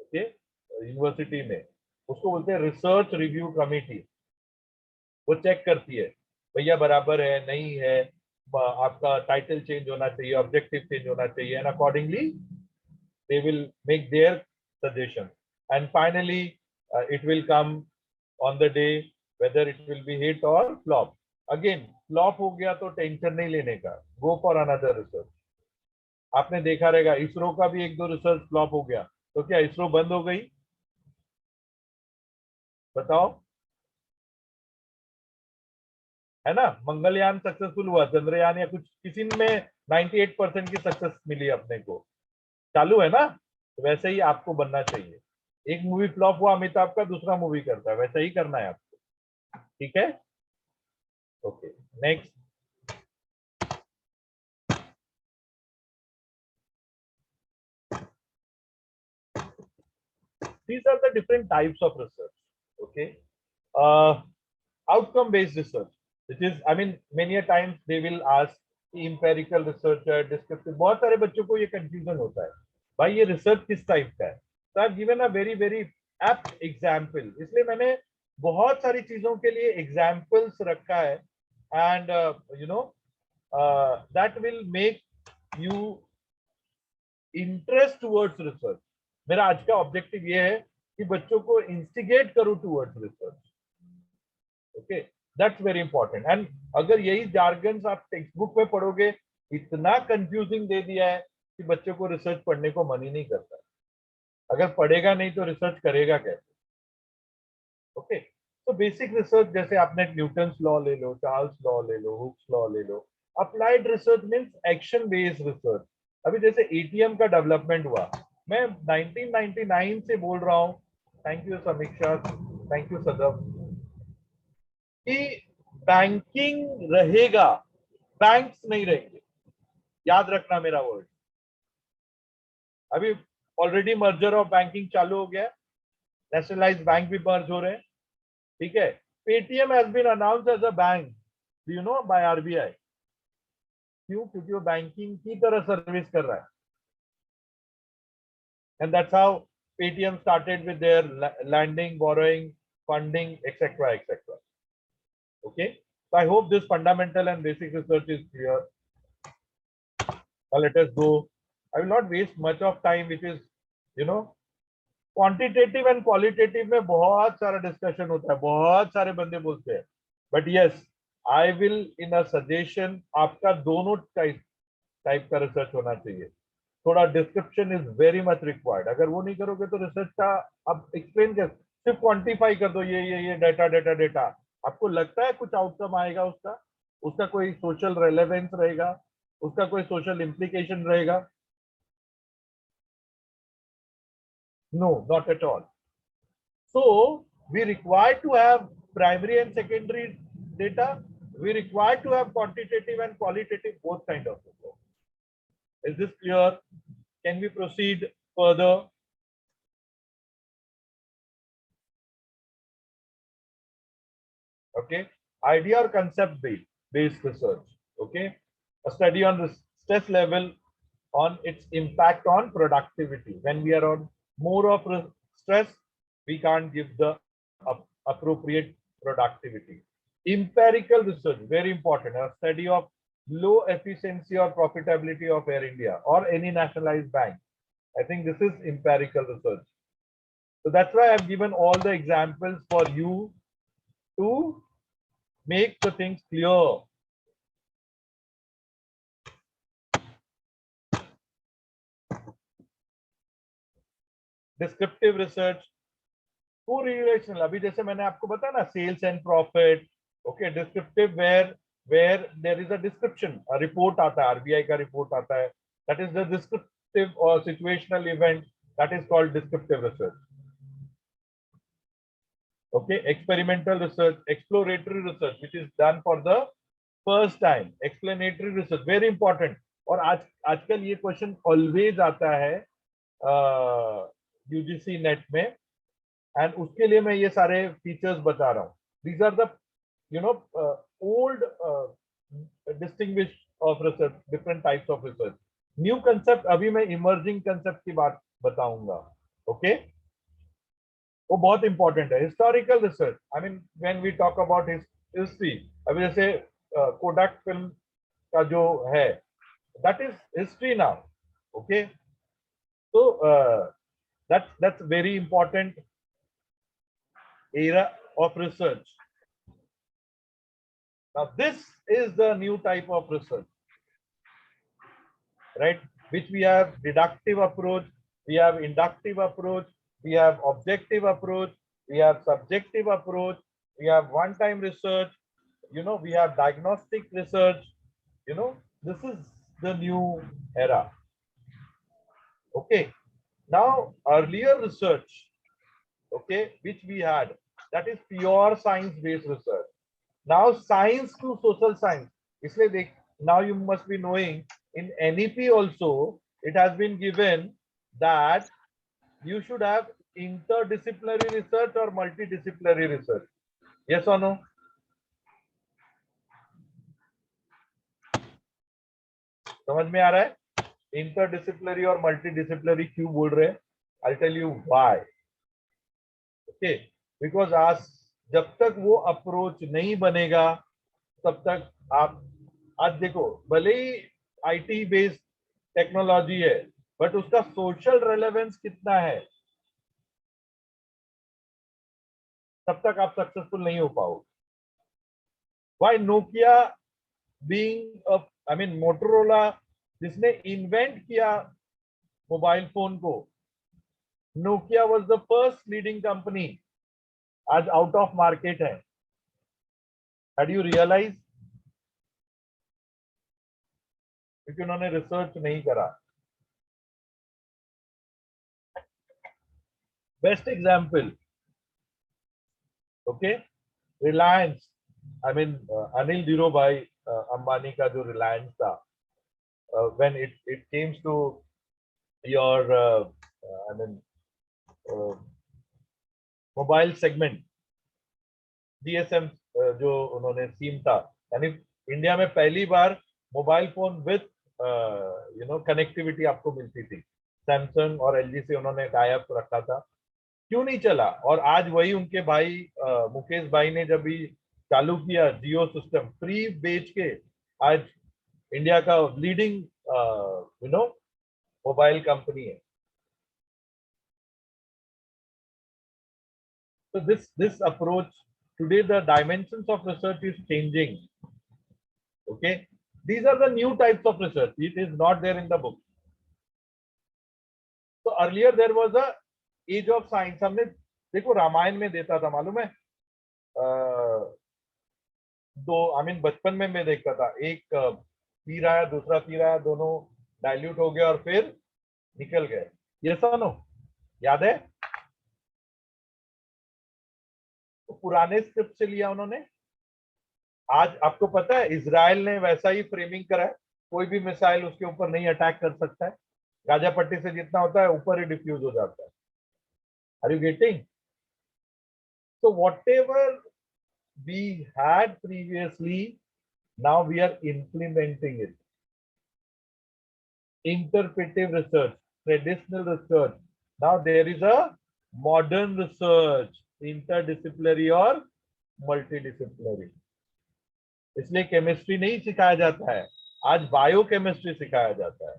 ओके, यूनिवर्सिटी में उसको बोलते हैं रिसर्च रिव्यू कमेटी. वो चेक करती है भैया बराबर है नहीं है, आपका टाइटल चेंज होना चाहिए, ऑब्जेक्टिव चेंज होना चाहिए, and accordingly they will make their suggestion, and finally it will come on the day whether it will be hit or flop. Again, flop हो गया तो टेंशन नहीं लेने का, go for another research. आपने देखा रहेगा इसरो का भी 1-2 रिसर्च फ्लॉप हो गया, तो क्या इसरो बंद हो गई? बताओ, है ना. मंगलयान सक्सेसफुल हुआ, चंद्रयान या कुछ किसी में 98% की सक्सेस मिली अपने को, चालू है ना. वैसे ही आपको बनना चाहिए. एक मूवी फ्लॉप हुआ अमिताभ का, दूसरा मूवी करता है, वैसा ही करना है आपको. ठीक है. Okay, next. These are the different types of research. Okay, outcome based research, which is, I mean, many a times they will ask empirical research, descriptive. बहुत सारे बच्चों को ये कंफ्यूजन होता है, भाई ये रिसर्च किस टाइप का है. तो I given a very very apt example, इसलिए मैंने बहुत सारी चीजों के लिए एग्जाम्पल्स रखा है. And that will make you interest towards research. मेरा आज का ऑब्जेक्टिव ये है कि बच्चों को इंस्टिगेट करूं towards research. Okay, that's very important. And अगर यही जार्गन्स आप टेक्स्ट बुक में पढ़ोगे, इतना कंफ्यूजिंग दे दिया है कि बच्चों को रिसर्च पढ़ने को मन ही नहीं करता. अगर पढ़ेगा नहीं तो रिसर्च करेगा कैसे? ओके, तो बेसिक रिसर्च जैसे आपने न्यूटन्स लॉ ले लो, चार्ल्स लॉ ले लो, हुक्स लॉ ले लो. Applied research means action based research. अभी जैसे एटीएम का डेवलपमेंट हुआ, मैं 1999 से बोल रहा हूँ. थैंक यू समीक्षा, थैंक यू सदव, कि बैंकिंग रहेगा, बैंक्स नहीं रहेंगे. याद रखना मेरा वर्ड. अभी ऑलरेडी मर्जर ऑफ बैंकिंग चालू हो गया, नेशनलाइज्ड बैंक भी मर्ज हो रहे हैं. ठीक है, Paytm has been announced as a bank, do you know, by RBI. क्यों? क्योंकि वो बैंकिंग की तरह सर्विस कर रहा है. And that's how Paytm started with their lending, borrowing, funding, etcetera etcetera. Okay, so I hope this fundamental and basic research is clear. Now let us go. I will not waste much of time, which is, you know, quantitative and qualitative में बहुत सारा discussion होता है, बहुत सारे बंदे बोलते हैं. But yes, I will in a suggestion, आपका दोनों टाइप का रिसर्च होना चाहिए. थोड़ा description is very much required. अगर वो नहीं करोगे तो रिसर्च का आप एक्सप्लेन कर, सिर्फ क्वांटिफाई कर दो, ये डेटा डेटा डेटा. आपको लगता है कुछ आउटकम आएगा उसका? उसका कोई सोशल रेलेवेंस रहेगा? उसका कोई सोशल इम्प्लीकेशन रहेगा? No, not at all. So we require to have primary and secondary data. We require to have quantitative and qualitative, both kind of data. Is this clear? Can we proceed further? Okay, idea or concept based research. Okay, a study on the stress level, on its impact on productivity. When we are on more of stress, we can't give the appropriate productivity. Empirical research, very important. A study of low efficiency or profitability of Air India or any nationalized bank. I think this is empirical research. So that's why I've given all the examples for you to make the things clear. Descriptive research, correlational. अभी जैसे मैंने आपको बताया ना, sales and profit. Okay, descriptive where there is a description, a report आता है, RBI का report आता है. That is the descriptive or situational event. That is called descriptive research. Okay, experimental research, exploratory research, which is done for the first time. Explanatory research, very important. और आजकल ये question always आता है UGC net में, and उसके लिए मैं ये सारे फीचर्स बता रहा हूँ. These are the old distinguish of research, different types of research. New concept, अभी मैं इमर्जिंग कंसेप्ट की बात बताऊंगा. ओके, वो बहुत इंपॉर्टेंट है. Historical research, I mean when we talk about history, अभी जैसे कोडाक फिल्म का जो है, that is history now. Okay, so that's very important era of research. Now this is the new type of research, right, which we have deductive approach, we have inductive approach, we have objective approach, we have subjective approach, we have one time research, you know, we have diagnostic research. You know, this is the new era. Okay, now earlier research, okay, which we had, that is pure science based research. Now science to social science, इसलिए now you must be knowing in NEP also it has been given that you should have interdisciplinary research or multidisciplinary research. Yes or no? समझ में आ रहा है interdisciplinary और multidisciplinary क्यों बोल रहे हैं? I'll tell you why. Okay, because जब तक वो अप्रोच नहीं बनेगा तब तक आप आज देखो, भले ही आईटी बेस्ड टेक्नोलॉजी है, बट उसका सोशल रेलेवेंस कितना है, तब तक आप सक्सेसफुल नहीं हो पाओगे. Why Nokia being a, I mean Motorola जिसने इन्वेंट किया मोबाइल फोन को, Nokia was the first leading company, आज आउट ऑफ मार्केट है. Had you realize? क्योंकि उन्होंने रिसर्च नहीं करा. Best example, okay, Reliance. I mean Anil Dhirubhai Ambani का जो रिलायंस था, when it comes to your I mean mobile segment, DSM जो उन्होंने सीम था, यानी इंडिया में पहली बार मोबाइल फोन विद कनेक्टिविटी आपको मिलती थी. सैमसंग और एलजी से उन्होंने टाई अप रखा था. क्यों नहीं चला? और आज वही उनके भाई मुकेश भाई ने जब भी चालू किया जियो सिस्टम फ्री बेच के, आज इंडिया का लीडिंग मोबाइल कंपनी है. So this approach today, the dimensions of research is changing. Okay, these are the new types of research. It is not there in the book. So earlier there was a age of science. हमने देखो रामायण में देता था, मालूम है? दो I mean बचपन में मैं देखता था, एक तीर आया, दूसरा तीर आया, दोनों डाइल्यूट हो गए और फिर निकल गए. ये सुनो, याद है? तो पुराने स्क्रिप्ट से लिया उन्होंने. आज आपको पता है इजराइल ने वैसा ही फ्रेमिंग करा है, कोई भी मिसाइल उसके ऊपर नहीं अटैक कर सकता है. गाजा पट्टी से जितना होता है ऊपर ही डिफ्यूज हो जाता है. Are you getting? So whatever we had previously, now we are implementing it. Interpretive research, traditional research. Now there is a modern research, interdisciplinary और multidisciplinary. इसलिए केमिस्ट्री नहीं सिखाया जाता है, आज बायोकेमिस्ट्री सिखाया जाता है.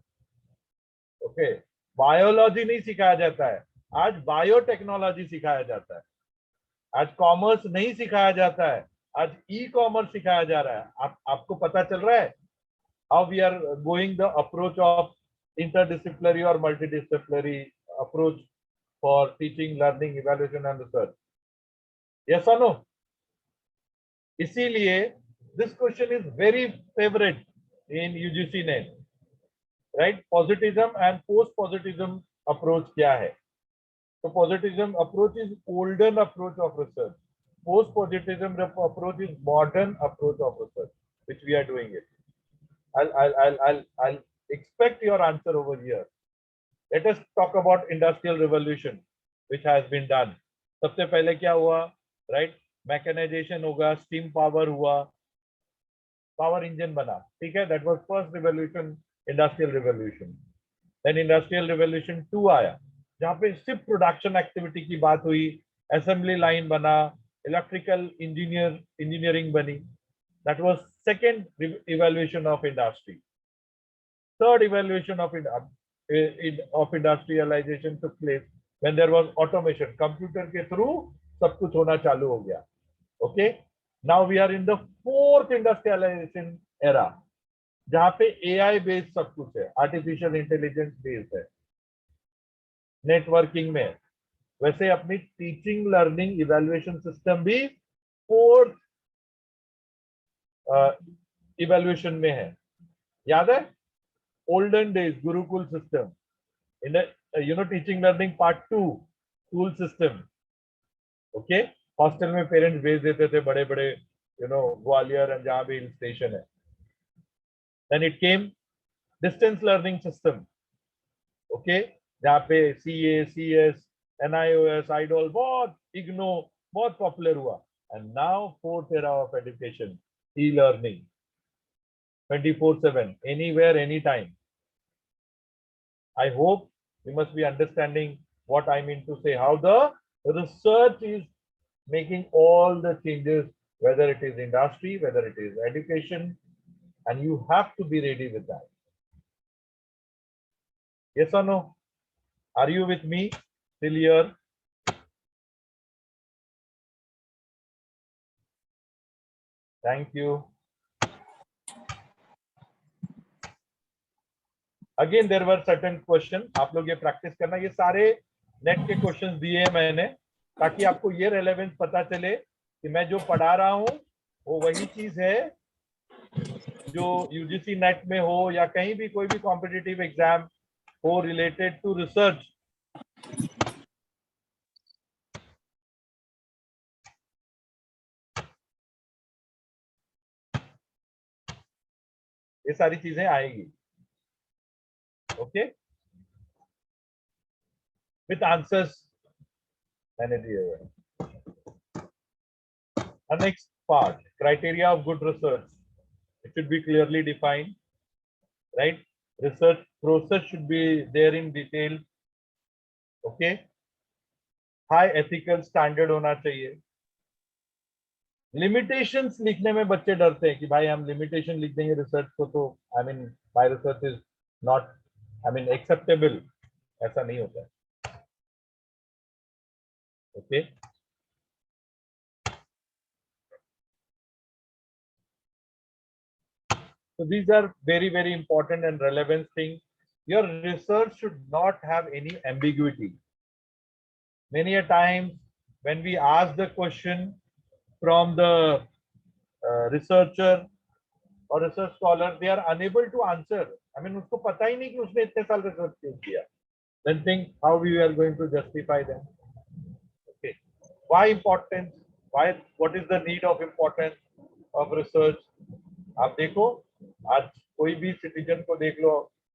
ओके, बायोलॉजी नहीं सिखाया जाता है, आज बायोटेक्नोलॉजी सिखाया जाता है. आज कॉमर्स नहीं सिखाया जाता है, आज ई कॉमर्स सिखाया जा रहा है. आपको पता चल रहा है how we are going the approach of interdisciplinary or multidisciplinary approach for teaching, learning, evaluation and research. Yes or no? इसीलिए this question is very favorite in UGC ने, right? Positivism and post-positivism approach क्या है? So positivism approach is olden approach of research. Post-positivism approach is modern approach of research, which we are doing it. I'll expect your answer over here. Let us talk about industrial revolution, which has been done. सबसे पहले क्या हुआ? Right? Mechanization होगा, steam power हुआ, power engine बना. ठीक है? That was first revolution, industrial revolution. Then industrial revolution 2 आया, जहाँ पे सिर्फ production activity की बात हुई, assembly line बना, electrical engineering बनी. That was second evaluation of industry. Third evaluation of industrialization took place when there was automation. Computer के through सब कुछ होना चालू हो गया. Okay. Now we are in the fourth industrialization era, जहाँ पे AI based सब कुछ है, artificial intelligence based है, networking में. वैसे अपनी teaching, learning, evaluation system भी fourth इवेल्युएशन में है. याद है? Olden days gurukul system, in teaching learning part 2 school system. Okay, hostel में पेरेंट्स भेज देते थे बड़े बड़े ग्वालियर एंड जहां भी हिल स्टेशन है. Then it came distance learning system. Okay, जहाँ पे CA, CS, NIOS, आइडोल बहुत, इग्नो बहुत पॉपुलर हुआ. And now fourth era of education, e-learning, 24/7, anywhere, anytime. I hope you must be understanding what I mean to say, how the research is making all the changes, whether it is industry, whether it is education, and you have to be ready with that. Yes or no? Are you with me till here? Thank you. Again, there were certain questions. आप लोग ये practice करना, ये सारे net के questions दिए हैं मैंने, ताकि आपको ये रेलेवेंस पता चले कि मैं जो पढ़ा रहा हूँ वो वही चीज है जो यूजीसी नेट में हो या कहीं भी कोई भी कॉम्पिटिटिव एग्जाम हो रिलेटेड टू रिसर्च. ये सारी चीजें आएगी. ओके, विथ आंसर्स मैंने दिए हुए. Next part, criteria of good research. It should be clearly defined, right? Research process should be there in detail. Okay. High ethical standard होना चाहिए. Limitations लिखने में बच्चे डरते हैं कि भाई हम limitation लिख देंगे रिसर्च को तो I mean my research is not I mean acceptable. ऐसा नहीं होता है. Okay. So these are very, very important and relevant things. Your research should not have any ambiguity. Many a times when we ask the question from the researcher or research scholar, they are unable to answer. I mean, उसको पता ही नहीं कि उसने इतने साल research क्यों किया. Then think how we are going to justify them. Okay. Why importance? Why? What is the need of importance of research? आप देखो, आज कोई भी सिटीजन को देख लो,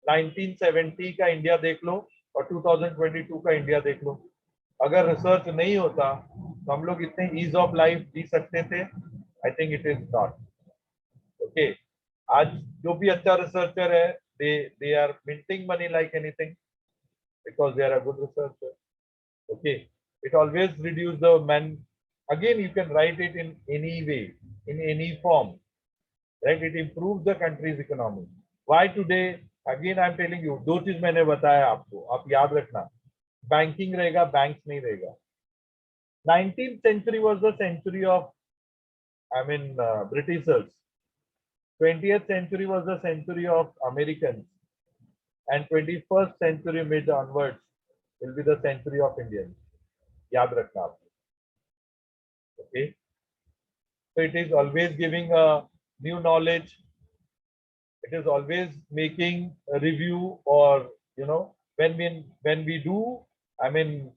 1970 का इंडिया देख लो और 2022 का इंडिया देख लो. अगर रिसर्च नहीं होता तो हम लोग इतने ईज ऑफ लाइफ जी सकते थे? I think it is not. Okay, आज जो भी अच्छा रिसर्चर है, they are minting money like anything because they are a good researcher. Okay, it always reduce the man. Again, you can write it in any way, in any form, right? It improves the country's economy. Why today? Again, I'm telling you, दो चीज मैंने बताया आपको, आप याद रखना. Banking रहेगा, banks नहीं रहेगा. 19th century was the century of, I mean, Britishers. 20th century was the century of Americans, and 21st century mid onwards will be the century of Indians. याद रखना आप. Okay, so it is always giving a new knowledge. It is always making a review, or when we do, I mean,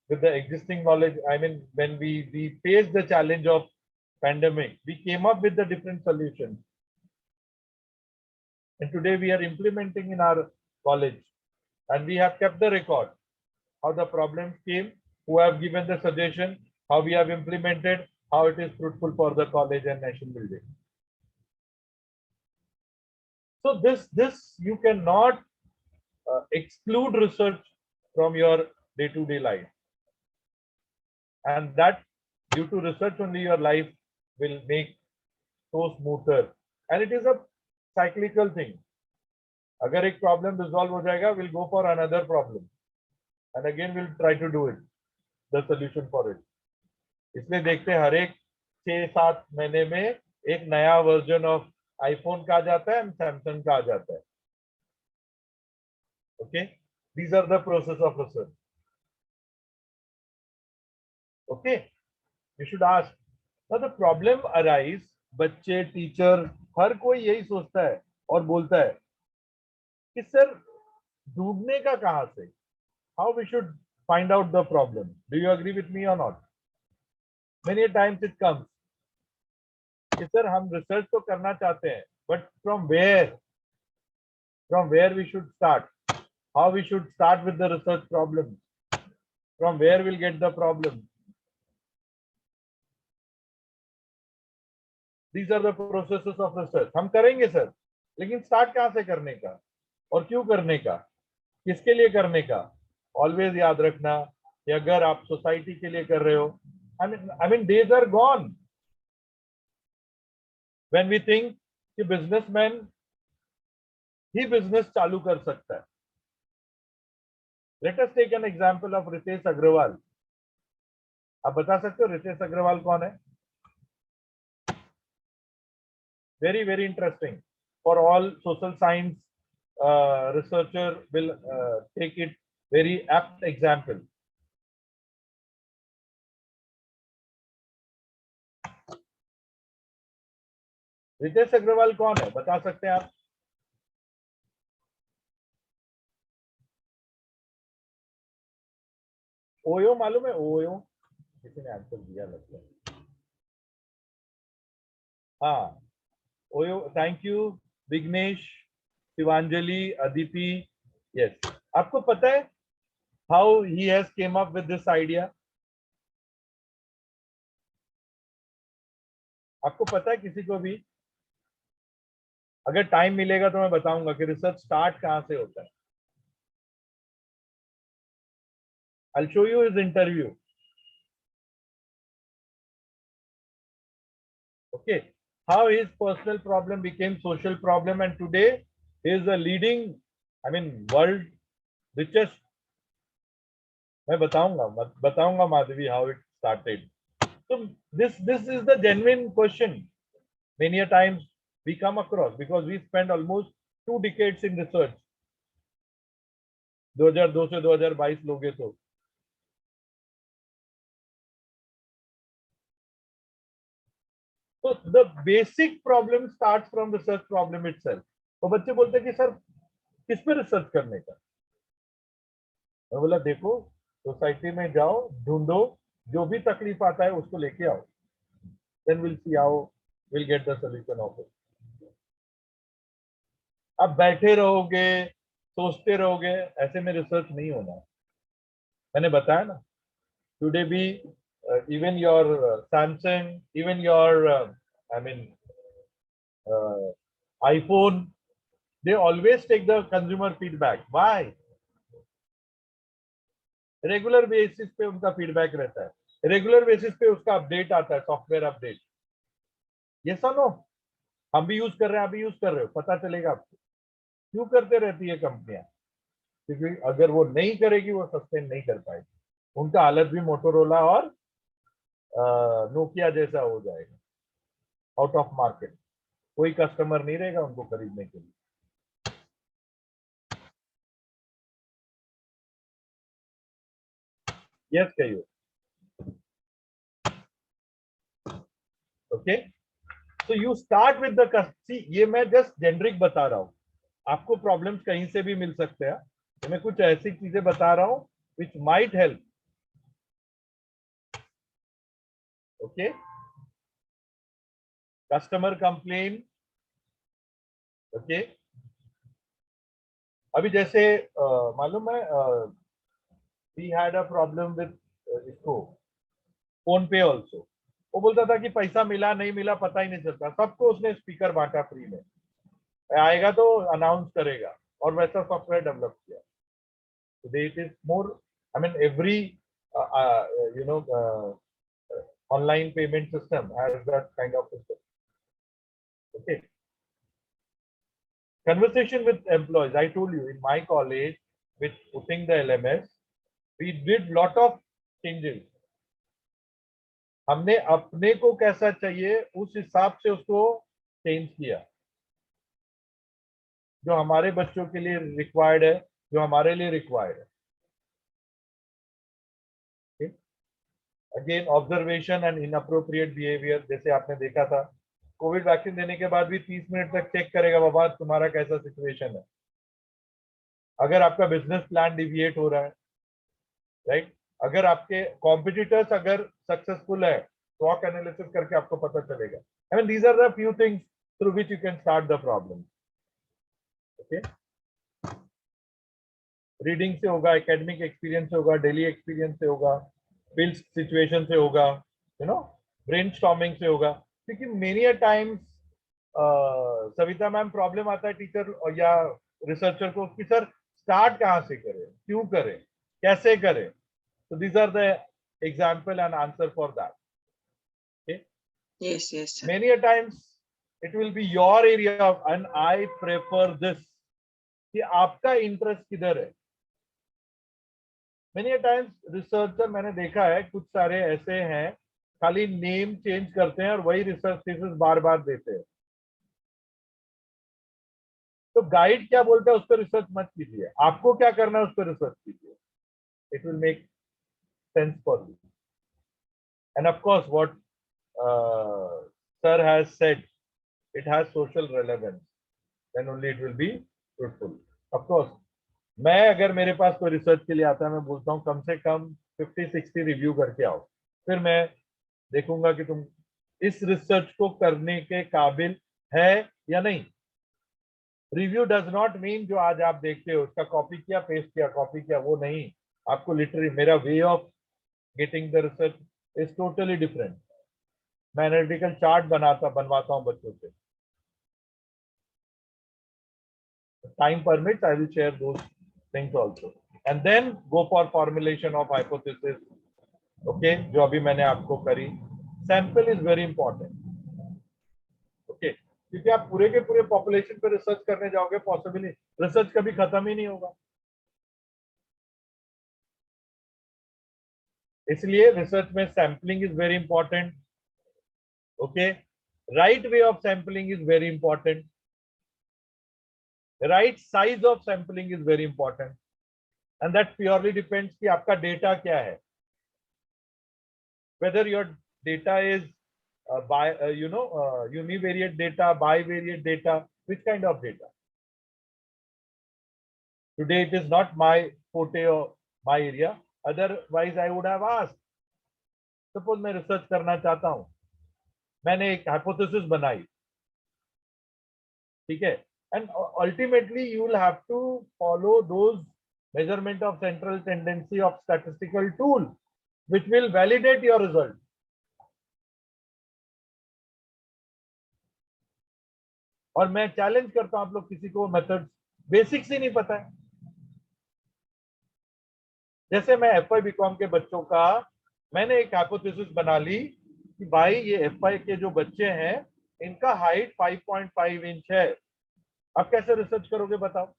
with the existing knowledge, I mean, when we faced the challenge of pandemic, we came up with the different solutions, and today we are implementing in our college, and we have kept the record how the problems came, who have given the suggestion, how we have implemented, how it is fruitful for the college and nation building. So this you cannot exclude research from your day-to-day life, and that due to research only your life will make so smoother, and it is a cyclical thing. अगर एक problem resolve हो जाएगा, we'll go for another problem, and again we'll try to do it, the solution for it. इसलिए देखते हैं हर एक 6-7 महीने में एक नया वर्जन ऑफ आईफोन का आ जाता है, सैमसंग का आ जाता है. Okay, these are the process of research. Okay, you should ask. Now the problem arise, बच्चे, टीचर, हर कोई यही सोचता है और बोलता है कि सर ढूंढने का कहां से? How we should find out the problem? Do you agree with me or not? Many times it comes कि सर हम रिसर्च तो करना चाहते हैं, but from where? From where we should start? How we should start with the research problem? From where we'll get the problem? These are the processes of research. हम करेंगे sir, लेकिन start कहां से करने का और क्यों करने का, किसके लिए करने का? ऑलवेज याद रखना कि अगर आप सोसाइटी के लिए कर रहे हो, I mean days are gone when we think कि बिजनेसमैन ही बिजनेस चालू कर सकता है. Let us take an example of Ritesh Agrawal. आप बता सकते हो रितेश अग्रवाल कौन है? Very, very interesting. For all social science researcher will take it very apt example. Ritesh Agarwal कौन है? बता सकते हैं आप? ओयो मालूम है? ओयो किसी ने आंसर दिया लगता है. हाँ, OYO. Thank you Vighnesh, Shivanjali, Aditi. Yes, आपको पता है how he has come up with this idea? आपको पता है किसी को भी? अगर टाइम मिलेगा तो मैं बताऊंगा कि रिसर्च स्टार्ट कहां से होता है. I'll show you his interview. Okay, how his personal problem became social problem, and today he is a leading, I mean, world richest. मैं बताऊंगा Madhavi how it started. So this is the genuine question. Many a times we come across because we spend almost 2 decades in research. 2002 से 2022 लोगे तो. So the basic problem starts from research problem itself. तो बच्चे बोलते हैं कि sir किस पे रिसर्च करने का? मैं बोला देखो, सोसाइटी में जाओ, ढूंढो, जो भी तकलीफ आता है उसको लेके आओ. Then we'll see how we'll get the solution of it. अब बैठे रहोगे, सोचते रहोगे, ऐसे में रिसर्च नहीं होना. मैंने बताया ना, टुडे भी even your Samsung, even your I mean iPhone, they always take the consumer feedback. Why? Regular basis पे उनका फीडबैक रहता है, रेगुलर बेसिस पे उसका अपडेट आता है, सॉफ्टवेयर अपडेट. ये सुनो, हम भी यूज कर रहे हैं, आप भी यूज कर रहे हो, पता चलेगा आपको. क्यों करते रहती है कंपनियां? क्योंकि अगर वो नहीं करेगी वो सस्टेन नहीं कर पाएगी. उनका हालत भी मोटोरोला और नोकिया जैसा हो जाएगा, आउट ऑफ मार्केट. कोई कस्टमर नहीं रहेगा उनको खरीदने के लिए. यस कहिए. Okay, so you start with the see, ये मैं जस्ट जेनरिक बता रहा हूँ, आपको प्रॉब्लम्स कहीं से भी मिल सकते हैं. तो मैं कुछ ऐसी चीजें बता रहा हूँ which might help. Okay, customer complain. Okay, अभी जैसे मालूम है we had a problem with इसको फोन पे ऑल्सो. वो बोलता था कि पैसा मिला नहीं मिला पता ही नहीं चलता. सबको उसने स्पीकर बांटा फ्री में, आएगा तो अनाउंस करेगा, और वैसा सॉफ्टवेयर डेवलप किया. Today it is more, I mean, every online payment system has that kind of system. Okay. Conversation with employees. I told you in my college, with putting the LMS, we did lot of changes. हमने अपने को कैसा चाहिए उस हिसाब से उसको change किया, जो हमारे बच्चों के लिए रिक्वायर्ड है, जो हमारे लिए रिक्वायर्ड है. Again observation and inappropriate behaviour. जैसे आपने देखा था, कोविड वैक्सीन देने के बाद भी 30 मिनट तक चेक करेगा बाबा तुम्हारा कैसा सिचुएशन है. अगर आपका बिजनेस प्लान डिविएट हो रहा है, राइट, अगर आपके कॉम्पिटिटर्स अगर सक्सेसफुल है, SWOT एनालिसिस करके आपको पता चलेगा. I mean these are the few things through which you can start the problem. Okay, reading से होगा, एकेडमिक एक्सपीरियंस से होगा, डेली एक्सपीरियंस से होगा, फील्ड सिचुएशन से होगा, ब्रेनस्टॉर्मिंग से होगा. क्योंकि many a times Savita ma'am problem आता है टीचर या रिसर्चर को कि सर स्टार्ट कहाँ से करें, क्यों करें, कैसे करें. So these are the example and answer for that. Okay. Yes, yes, sir. Many a times it will be your area of, and I prefer this, कि आपका इंटरेस्ट किधर है. मेनी टाइम्स रिसर्चर मैंने देखा है कुछ सारे ऐसे हैं खाली नेम चेंज करते हैं और वही रिसर्च थीसिस बार बार देते हैं। तो गाइड क्या बोलता है उस पर रिसर्च मत कीजिए, आपको क्या करना है उस पर रिसर्च कीजिए, it will make sense for you. End of course what sir has said, it has social relevance, then only it will be fruitful. Of course, मैं अगर मेरे पास कोई रिसर्च के लिए आता है मैं बोलता हूँ कम से कम 50-60 रिव्यू करके आओ, फिर मैं देखूंगा कि तुम इस रिसर्च को करने के काबिल है या नहीं। रिव्यू डज नॉट मीन जो आज आप देखते हो उसका कॉपी किया पेस्ट किया कॉपी किया, वो नहीं। आपको लिटरली मेरा way of getting the research is totally different. मैं एनालिटिकल चार्ट बनवाता हूँ बच्चों से। Time permits, I will share those things also, and then go for formulation of hypothesis. Okay, जो अभी मैंने आपको करी। Sample is very important. Okay, क्योंकि आप पूरे के पूरे पॉपुलेशन पे रिसर्च करने जाओगे पॉसिबली रिसर्च कभी खत्म ही नहीं होगा। इसलिए रिसर्च में sampling is very important. Okay, right way of sampling is very important. Right size of sampling is very important, and that purely depends कि आपका डेटा क्या है, whether your data is univariate data, bivariate data, which kind of data. Today it is not my forte or my area, otherwise I would have asked. Suppose मैं research करना चाहता हूं, मैंने एक हाइपोथेसिस बनाई, ठीक है, and ultimately you will have to follow those measurement of central tendency of statistical tool which will validate your result. और मैं चैलेंज करता हूं आप लोग किसी को मेथड बेसिक्स ही नहीं पता है। जैसे मैं एफआई बीकॉम के बच्चों का मैंने एक हाइपोथेसिस बना ली कि भाई ये एफआई के जो बच्चे हैं इनका हाइट 5.5 इंच है। अब कैसे रिसर्च करोगे बताओ?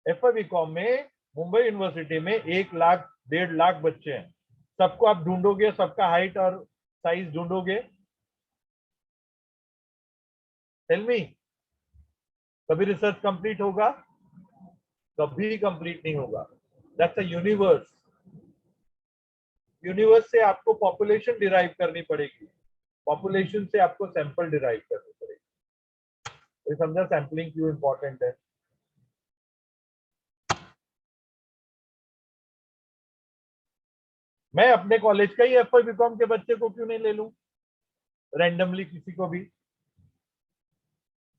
एफआई बीकॉम में मुंबई यूनिवर्सिटी में 1 लाख 1.5 लाख बच्चे हैं, सबको आप ढूंढोगे, सबका हाइट और साइज ढूंढोगे? टेल मी, कभी रिसर्च कंप्लीट होगा? कभी कंप्लीट नहीं होगा। That's a universe. यूनिवर्स से आपको पॉपुलेशन डिराइव करनी पड़ेगी, पॉपुलेशन से आपको सैंपल डिराइव करनी पड़ेगी। तो समझा सैंपलिंग क्यों इंपॉर्टेंट है? मैं अपने कॉलेज का ही एफआई बीकॉम के बच्चे को क्यों नहीं ले लूं? रैंडमली किसी को भी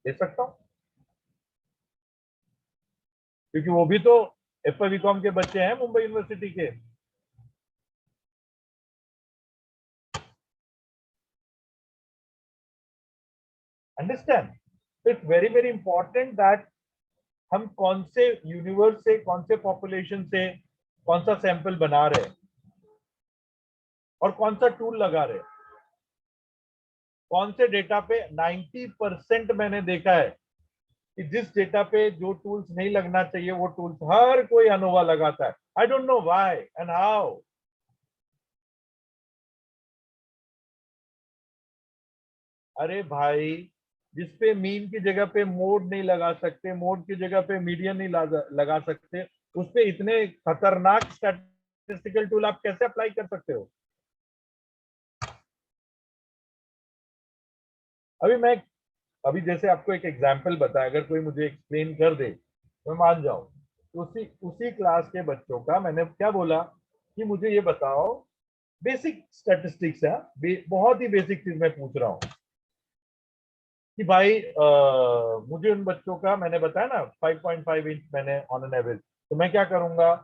दे सकता हूं, क्योंकि वो भी तो एफआई बीकॉम के बच्चे हैं मुंबई यूनिवर्सिटी के। Understand? It's very very important that हम कौन से यूनिवर्स से, कौन से पॉपुलेशन से कौन सा सैंपल बना रहे हैं और कौन सा टूल लगा रहे हैं। कौन से डेटा पे 90% मैंने देखा है कि जिस डेटा पे जो टूल्स नहीं लगना चाहिए वो टूल्स हर कोई अनोवा लगाता है। I don't know why and how. अरे भाई, जिसपे मीन की जगह पे मोड नहीं लगा सकते, मोड की जगह पे मीडियन नहीं लगा सकते, उस पे इतने खतरनाक स्टैटिस्टिकल टूल आप कैसे अप्लाई कर सकते हो? अभी जैसे आपको एक एग्जांपल बताया, अगर कोई मुझे एक्सप्लेन कर दे मैं मान जाऊं। उसी क्लास के बच्चों का मैंने क्या बोला कि मुझे ये बताओ, बेसिक स्टैटिस्टिक्स है, बहुत ही बेसिक चीज मैं पूछ रहा हूँ कि भाई मुझे उन बच्चों का, मैंने बताया ना 5.5 इंच मैंने ऑन एन एवरेज, तो मैं क्या करूंगा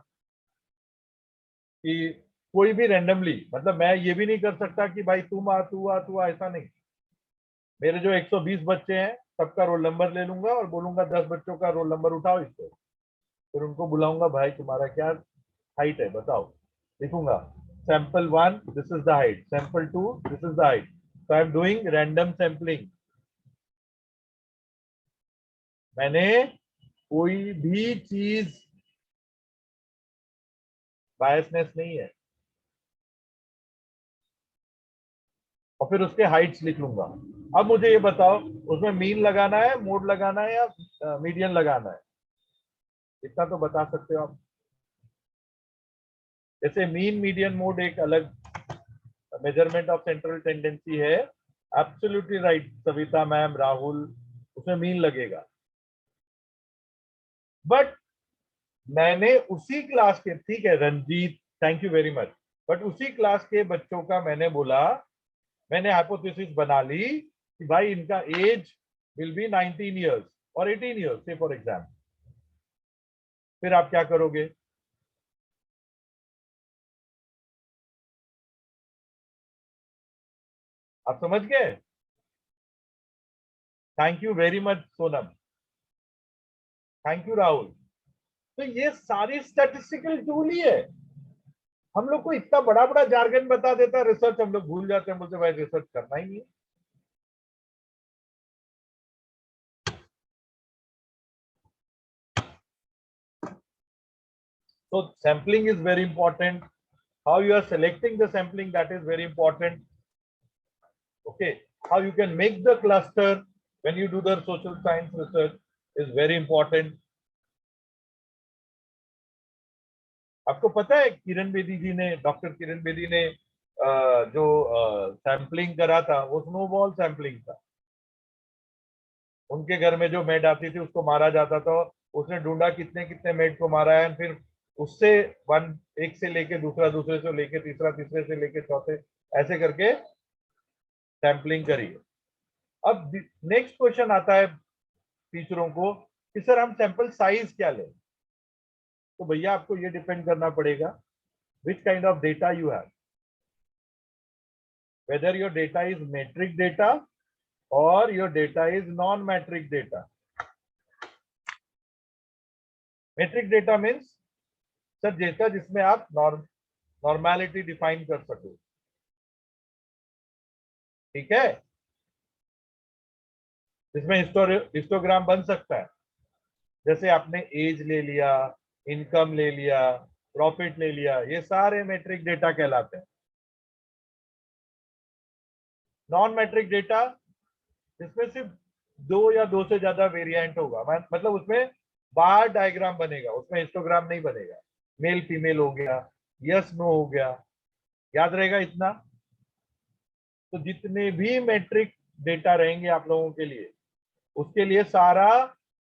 कि कोई भी रैंडमली, मतलब मैं ये भी नहीं कर सकता कि भाई तू आ, ऐसा नहीं। मेरे जो 120 बच्चे हैं सबका रोल नंबर ले लूंगा और बोलूंगा 10 बच्चों का रोल नंबर उठाओ इससे, फिर उनको बुलाऊंगा, भाई तुम्हारा क्या हाइट है बताओ। लिखूंगा sample 1 this is the height, sample 2 this is the height. So I am doing random sampling. मैंने कोई भी चीज बायसनेस नहीं है, और फिर उसके हाइट्स लिख लूंगा। अब मुझे ये बताओ, उसमें मीन लगाना है, मोड लगाना है, या मीडियन लगाना है? इतना तो बता सकते हो आप। जैसे मीन मीडियन मोड एक अलग मेजरमेंट ऑफ सेंट्रल टेंडेंसी है। Absolutely right Savita ma'am, Rahul, उसमें मीन लगेगा। बट मैंने उसी क्लास के, ठीक है Ranjit, thank you very much, but उसी क्लास के बच्चों का मैंने बोला, मैंने हाइपोथेसिस बना ली कि भाई इनका एज विल बी 19 इयर्स और 18 इयर्स से फॉर एग्जाम्पल। फिर आप क्या करोगे? आप समझ गए? Thank you very much Sonam, thank you Rahul. तो ये सारी स्टैटिस्टिकल टूल ही है। हम लोग को इतना बड़ा बड़ा जार्गन बता देता है रिसर्च, हम लोग भूल जाते हैं, बोलते भाई रिसर्च करना ही नहीं है। So sampling is very important. How you are selecting the sampling, that is very important. Okay, how you can make the cluster when you do the social science research is very important. आपको पता है किरण बेदी जी ने, doctor Kiran Bedi ने जो sampling करा था वो snowball sampling था। उनके घर में जो मेड आती थी उसको मारा जाता था, उसने ढूंढा कितने कितने मेड को मारा है, फिर उससे एक से लेके दूसरा, दूसरे से लेके तीसरा, तीसरे से लेके चौथे, ऐसे करके सैंपलिंग करी। अब नेक्स्ट क्वेश्चन आता है टीचरों को कि सर हम सैंपल साइज क्या लें? तो भैया आपको ये डिपेंड करना पड़ेगा which kind of data you have, whether your data is metric data और your data is non metric data. Metric data means sir data जिसमें आप नॉर्मैलिटी डिफाइन कर सको, ठीक है, जिसमें हिस्टोग्राम बन सकता है। जैसे आपने एज ले लिया, इनकम ले लिया, प्रॉफिट ले लिया, ये सारे मेट्रिक डेटा कहलाते हैं। नॉन मैट्रिक डेटा जिसमें सिर्फ दो या दो से ज्यादा वेरिएंट होगा, मतलब उसमें बार डायग्राम बनेगा, उसमें हिस्टोग्राम नहीं बनेगा। मेल फीमेल हो गया, यस नो हो गया, याद रहेगा इतना। तो जितने भी मैट्रिक डेटा रहेंगे आप लोगों के लिए, उसके लिए सारा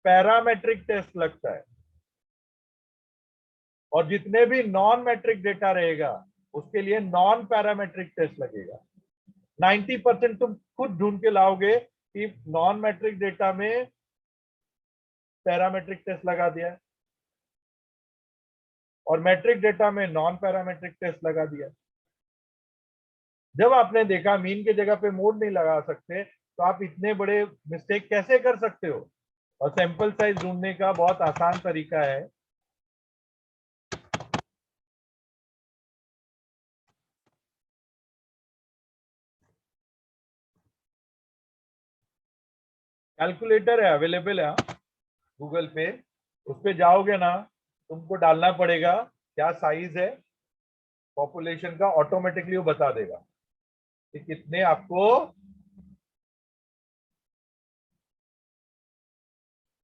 पैरामेट्रिक टेस्ट लगता है, और जितने भी नॉन मैट्रिक डेटा रहेगा उसके लिए नॉन पैरामेट्रिक टेस्ट लगेगा। 90% तुम खुद ढूंढ के लाओगे कि नॉन मैट्रिक डेटा में पैरामेट्रिक टेस्ट लगा दिया है और मैट्रिक डेटा में नॉन पैरामेट्रिक टेस्ट लगा दिया। जब आपने देखा मीन की जगह पे मोड नहीं लगा सकते, तो आप इतने बड़े मिस्टेक कैसे कर सकते हो? और सैंपल साइज ढूंढने का बहुत आसान तरीका है, कैलकुलेटर है, अवेलेबल है गूगल पे, उस पे जाओगे ना, तुमको डालना पड़ेगा क्या साइज है पॉपुलेशन का, ऑटोमेटिकली वो बता देगा कि कितने आपको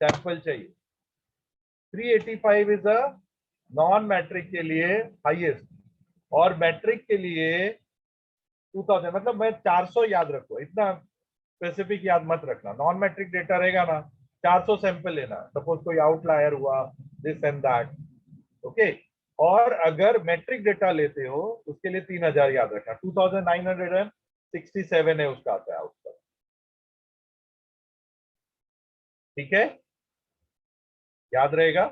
सैंपल चाहिए। 385 इज अ नॉन मैट्रिक के लिए हाईएस्ट, और मैट्रिक के लिए 2000, मतलब मैं 400 याद रखो, इतना स्पेसिफिक याद मत रखना। नॉन मैट्रिक डेटा रहेगा ना, 400 सैंपल लेना, सपोज कोई आउटलायर हुआ, दिस एंड दैट, ओके। और अगर मैट्रिक डेटा लेते हो उसके लिए 3000 याद रखना, 2967 है उसका आता है आउटपुट, ठीक है, याद रहेगा।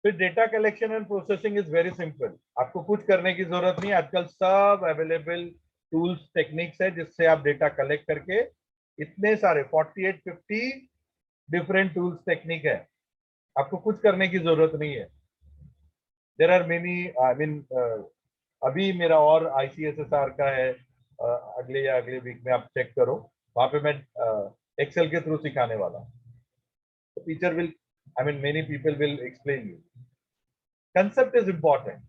फिर data collection and processing is very simple, आपको कुछ करने की जरूरत नहीं, आजकल सब अवेलेबल टूल्स टेक्निक्स है जिससे आप डेटा कलेक्ट करके, इतने सारे 48-50 डिफरेंट टूल्स टेक्निक है, आपको कुछ करने की जरूरत नहीं है. There are many, I mean, अभी मेरा और ICSSR का है, अगले या अगले वीक में आप चेक करो, वहां पे मैं एक्सेल के थ्रू सिखाने वाला हूँ. Teacher will, I mean many people will explain you. Concept is important.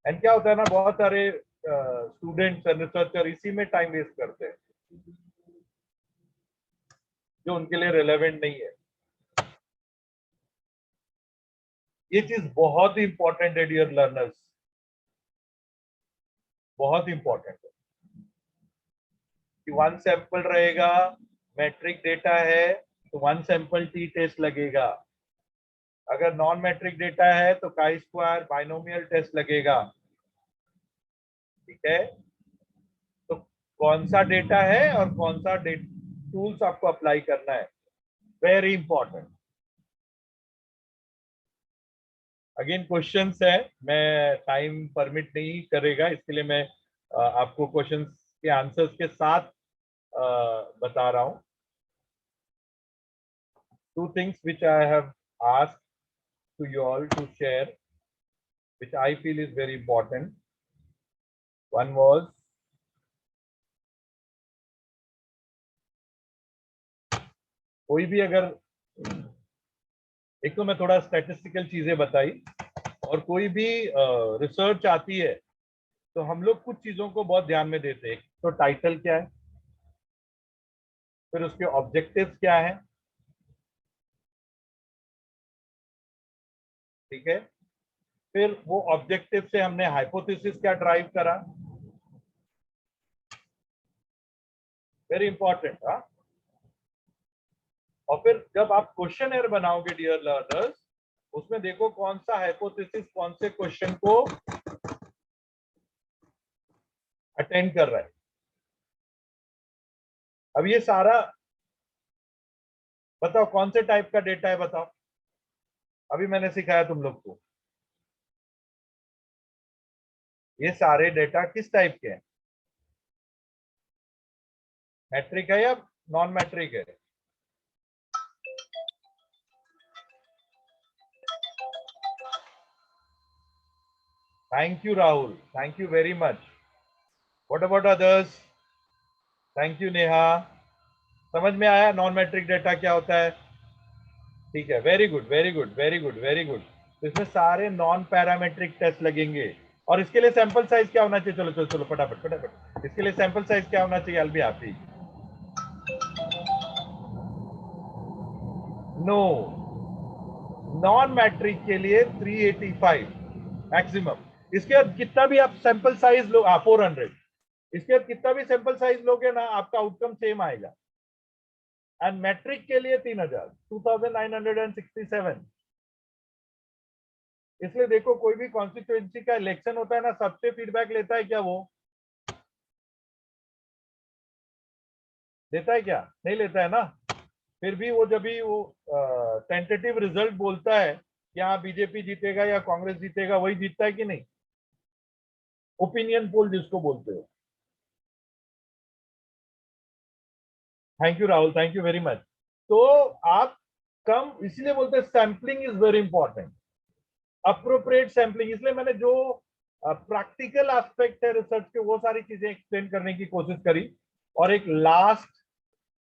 And क्या होता है ना, बहुत सारे स्टूडेंट्स एंड रिसर्चर इसी में टाइम वेस्ट करते हैं जो उनके लिए रिलेवेंट नहीं है. ये चीज बहुत ही इंपॉर्टेंट है डियर लर्नर्स, बहुत इंपॉर्टेंट है कि वन सैंपल रहेगा, मैट्रिक डेटा है तो वन सैंपल टी टेस्ट लगेगा. अगर नॉन मैट्रिक डेटा है तो काई स्क्वायर बाइनोमियल टेस्ट लगेगा. ठीक है, तो कौन सा डेटा है और कौन सा टूल्स आपको अप्लाई करना है, वेरी इंपॉर्टेंट. अगेन क्वेश्चंस है, मैं टाइम परमिट नहीं करेगा, इसके लिए मैं आपको क्वेश्चंस के आंसर्स के साथ बता रहा हूं. Two things which I have asked to you all to share, which I feel is very important. One was कोई भी अगर, एक तो मैं थोड़ा स्टैटिस्टिकल चीजें बताई, और कोई भी रिसर्च आती है तो हम लोग कुछ चीजों को बहुत ध्यान में देते हैं. तो टाइटल क्या है, फिर उसके ऑब्जेक्टिव्स क्या है, ठीक है, फिर वो ऑब्जेक्टिव से हमने हाइपोथेसिस क्या ड्राइव करा, वेरी इंपॉर्टेंट. हाँ, और फिर जब आप क्वेश्चन बनाओगे डियर लर्नर्स, उसमें देखो कौन सा हाइपोथेसिस कौन से क्वेश्चन को अटेंड कर रहा है. अब ये सारा बताओ कौन से टाइप का डेटा है, बताओ. अभी मैंने सिखाया तुम लोग को, ये सारे डेटा किस टाइप के हैं, मैट्रिक है या नॉन मैट्रिक है. Thank you Rahul, thank you very much. What about others? Thank you Neha. समझ में आया नॉन मैट्रिक डेटा क्या होता है? ठीक है, very good very good very good very good. तो इसमें सारे नॉन पैरामेट्रिक टेस्ट लगेंगे. और इसके लिए सैंपल साइज क्या होना चाहिए? चलो चलो चलो फटाफट फटाफट. इसके लिए सैंपल साइज क्या होना चाहिए? I'll be happy. No, non metric के लिए 385 मैक्सिमम. इसके बाद कितना भी आप सैंपल साइज लो, 400. इसके बाद कितना भी सैंपल साइज लोगे ना, आपका आउटकम सेम आएगा. एंड मैट्रिक के लिए 3000, 2967. इसलिए देखो, कोई भी कॉन्स्टिट्यूएंसी का इलेक्शन होता है ना, सबसे फीडबैक लेता है क्या? वो लेता है क्या? नहीं लेता है ना. फिर भी वो जब भी वो टेंटेटिव रिजल्ट बोलता है कि हाँ बीजेपी जीतेगा या कांग्रेस जीतेगा, वही जीतता है कि नहीं? ओपिनियन पोल जिसको बोलते हो. Thank you Rahul, thank you very much. तो आप कम, इसलिए बोलते हैं sampling is very important, appropriate sampling. इसलिए मैंने जो प्रैक्टिकल एस्पेक्ट है रिसर्च के, वो सारी चीजें एक्सप्लेन करने की कोशिश करी. और एक लास्ट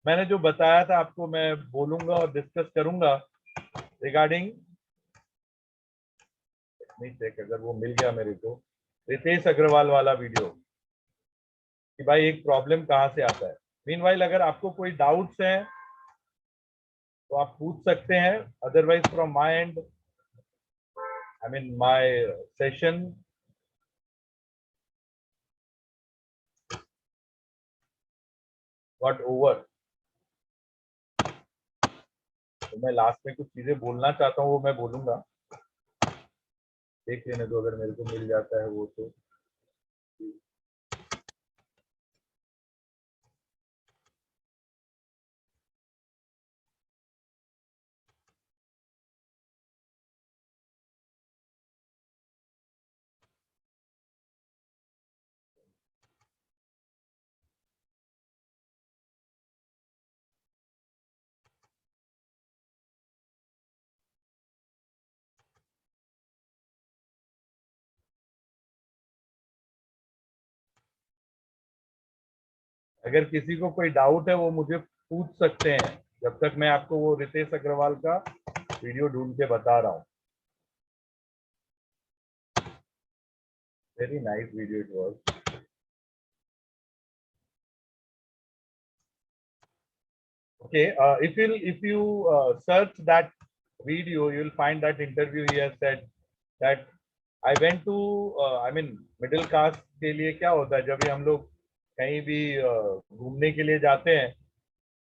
मैंने जो बताया था आपको, मैं बोलूंगा और डिस्कस करूंगा रिगार्डिंग, नहीं चेक अगर वो मिल गया मेरे को, रितेश अग्रवाल वाला वीडियो, कि भाई एक प्रॉब्लम कहां से आता है. मीनवाइल अगर आपको कोई डाउट्स हैं तो आप पूछ सकते हैं, otherwise from my and, I mean my session got over. तो मैं लास्ट में कुछ चीजें बोलना चाहता हूँ, वो मैं बोलूंगा. देख लेने दो, अगर मेरे को मिल जाता है वो तो. अगर किसी को कोई डाउट है वो मुझे पूछ सकते हैं, जब तक मैं आपको वो रितेश अग्रवाल का वीडियो ढूंढ के बता रहा हूँ. Very nice video it was. Okay, if you search that video, you will find that interview he has said that I went to I mean middle class के लिए क्या होता है, जब भी हम लोग कहीं भी घूमने के लिए जाते हैं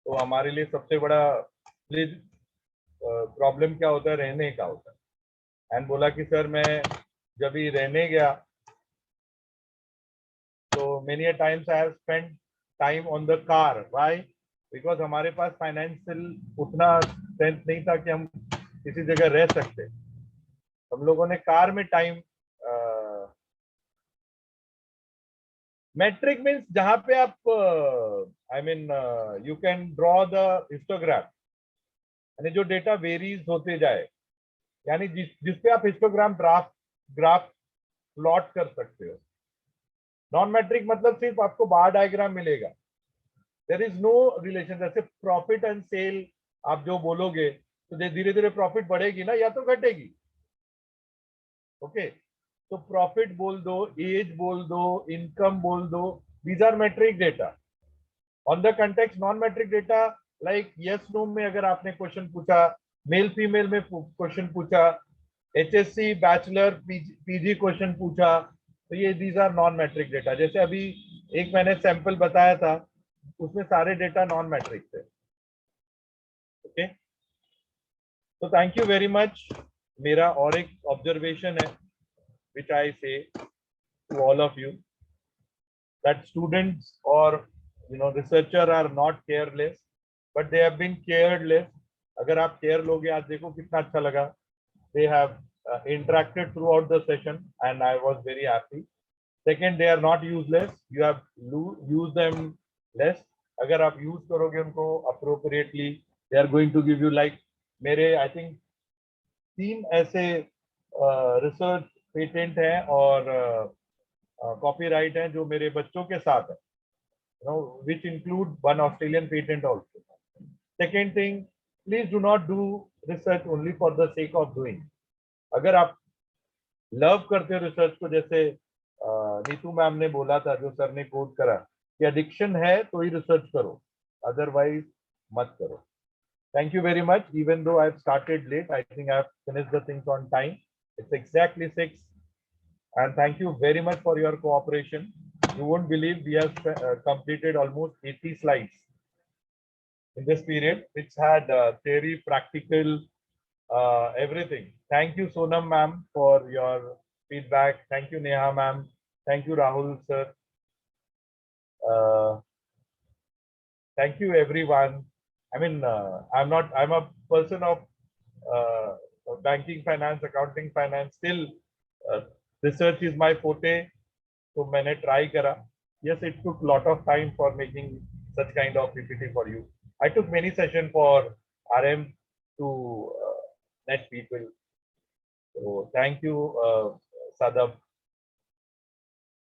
तो हमारे लिए सबसे बड़ा प्रॉब्लम क्या होता है, रहने का होता है. एंड बोला कि सर मैं जब भी रहने गया तो many times I have spent time on the car. Why? Because हमारे पास फाइनेंशियल उतना स्ट्रेंथ नहीं था कि हम किसी जगह रह सकते. हम लोगों ने कार में टाइम मेट्रिक मीन्स जहां पे आप I mean you can draw the histogram, यानी जो डेटा वेरीज होते जाए, यानी जिस पे आप हिस्टोग्राम ग्राफ प्लॉट कर सकते हो. नॉन मैट्रिक मतलब सिर्फ आपको बार डायग्राम मिलेगा. There is no relation. जैसे प्रॉफिट एंड सेल आप जो बोलोगे तो धीरे धीरे प्रॉफिट बढ़ेगी ना, या तो घटेगी. ओके, तो प्रॉफिट बोल दो, एज बोल दो, इनकम बोल दो, these are metric data. On the context non metric data like yes no में अगर आपने क्वेश्चन पूछा, मेल फीमेल में क्वेश्चन पूछा, एचएससी बैचलर पीजी क्वेश्चन पूछा, तो ये these are non metric data. जैसे अभी एक मैंने सैंपल बताया था उसमें सारे डेटा नॉन मैट्रिक थे. ओके, तो थैंक यू वेरी मच. मेरा और एक ऑब्जर्वेशन है which I say to all of you, that students or researcher are not careless, but they have been careless. अगर आप केयर लोगे, आज देखो कितना अच्छा लगा. They have interacted throughout the session and I was very happy. Second, they are not useless. You have used them less. अगर आप यूज करोगे उनको appropriately, they are going to give you like मेरे I think 3 ऐसे research patent है और copyright है जो मेरे बच्चों के साथ है, which include one Australian patent also. Second thing, please do not do research only for the sake of doing. अगर आप लव करते हो रिसर्च को, जैसे नीतू मैम ने बोला था, जो सर ने कोट करा कि एडिक्शन है तो ही रिसर्च करो, अदरवाइज मत करो. Thank you very much. Even though I've started late, I think I've finished the things on time. It's exactly 6. And thank you very much for your cooperation. You won't believe we have completed almost 80 slides in this period, which had theory, practical, everything. Thank you, Sonam ma'am, for your feedback. Thank you, Neha ma'am. Thank you, Rahul sir. Thank you, everyone. I mean, I'm a person of banking finance, accounting finance. Still, research is my forte. So मैंने try करा. Yes, it took a lot of time for making such kind of PPT for you. I took many sessions for RM to net people. So thank you, Sadab.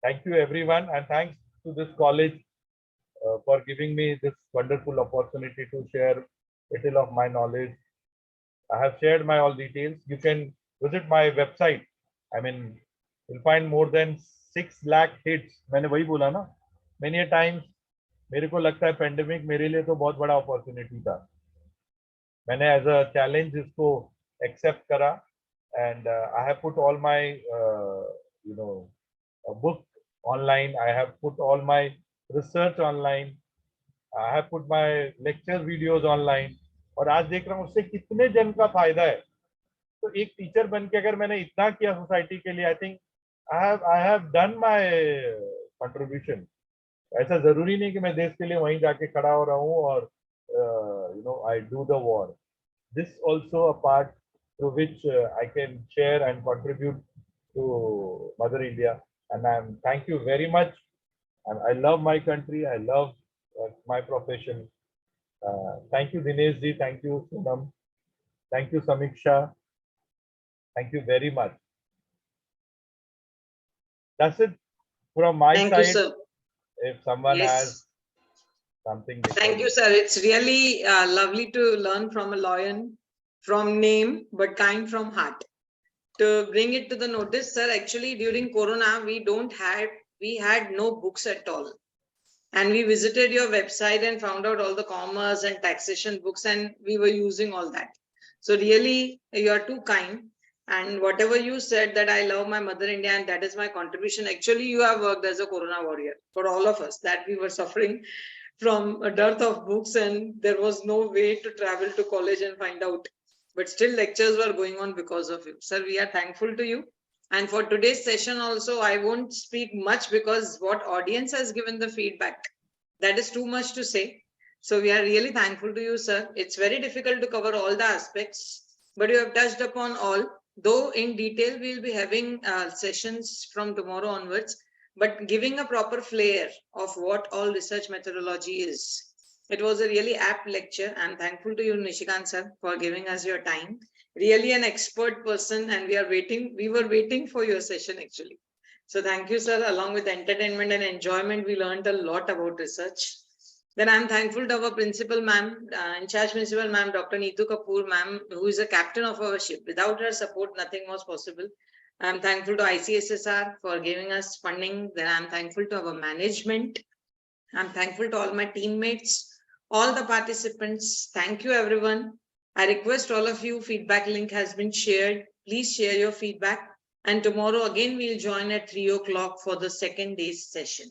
Thank you, everyone, and thanks to this college for giving me this wonderful opportunity to share little of my knowledge. I have shared my all details. You can visit my website. I mean, you'll find more than 6 lakh hits. मैंने वही बोला ना, many a times मेरे को लगता है pandemic मेरे लिए तो बहुत बड़ा अपॉर्चुनिटी था. मैंने एज अ चैलेंज इसको एक्सेप्ट करा, and I have put all my book online. I have put all my research online. I have put my lecture videos online. और आज देख रहा हूँ उससे कितने जन का फायदा है. तो एक टीचर बन के अगर मैंने इतना किया सोसाइटी के लिए, I think I have done my contribution. ऐसा जरूरी नहीं कि मैं देश के लिए वहीं जाके खड़ा हो रहा हूँ और I do the war. This also a part through which I can share and contribute to mother India. And I am thank you very much. And I love my country. I love my profession. Thank you, Dinesh ji. Thank you, Sunam. Thank you, Samiksha. Thank you very much. That's it from my Thank side. you, sir. If someone Yes. has something. Thank you, sir. It's really lovely to learn from a lion from name, but kind from heart. To bring it to the notice, sir, actually during Corona, we had no books at all. And we visited your website and found out all the commerce and taxation books, and we were using all that. So really, you are too kind. And whatever you said that I love my mother India and that is my contribution, actually you have worked as a Corona warrior for all of us, that we were suffering from a dearth of books and there was no way to travel to college and find out. But still lectures were going on because of you. Sir, we are thankful to you. And for today's session also, I won't speak much because what audience has given the feedback, that is too much to say. So we are really thankful to you, sir. It's very difficult to cover all the aspects, but you have touched upon all. Though in detail, we'll be having sessions from tomorrow onwards, but giving a proper flair of what all research methodology is. It was a really apt lecture. I'm thankful to you, Nishikant sir, for giving us your time. Really an expert person, and we were waiting for your session actually. So thank you, sir. Along with entertainment and enjoyment, we learned a lot about research. Then I'm thankful to our principal ma'am, in charge principal ma'am, Dr. Neetu Kapoor ma'am, who is a captain of our ship. Without her support, nothing was possible. I'm thankful to ICSSR for giving us funding. Then I'm thankful to our management. I'm thankful to all my teammates, all the participants. Thank you, everyone. I request all of you, feedback link has been shared. Please share your feedback. And tomorrow again, we'll join at 3 o'clock for the second day's session.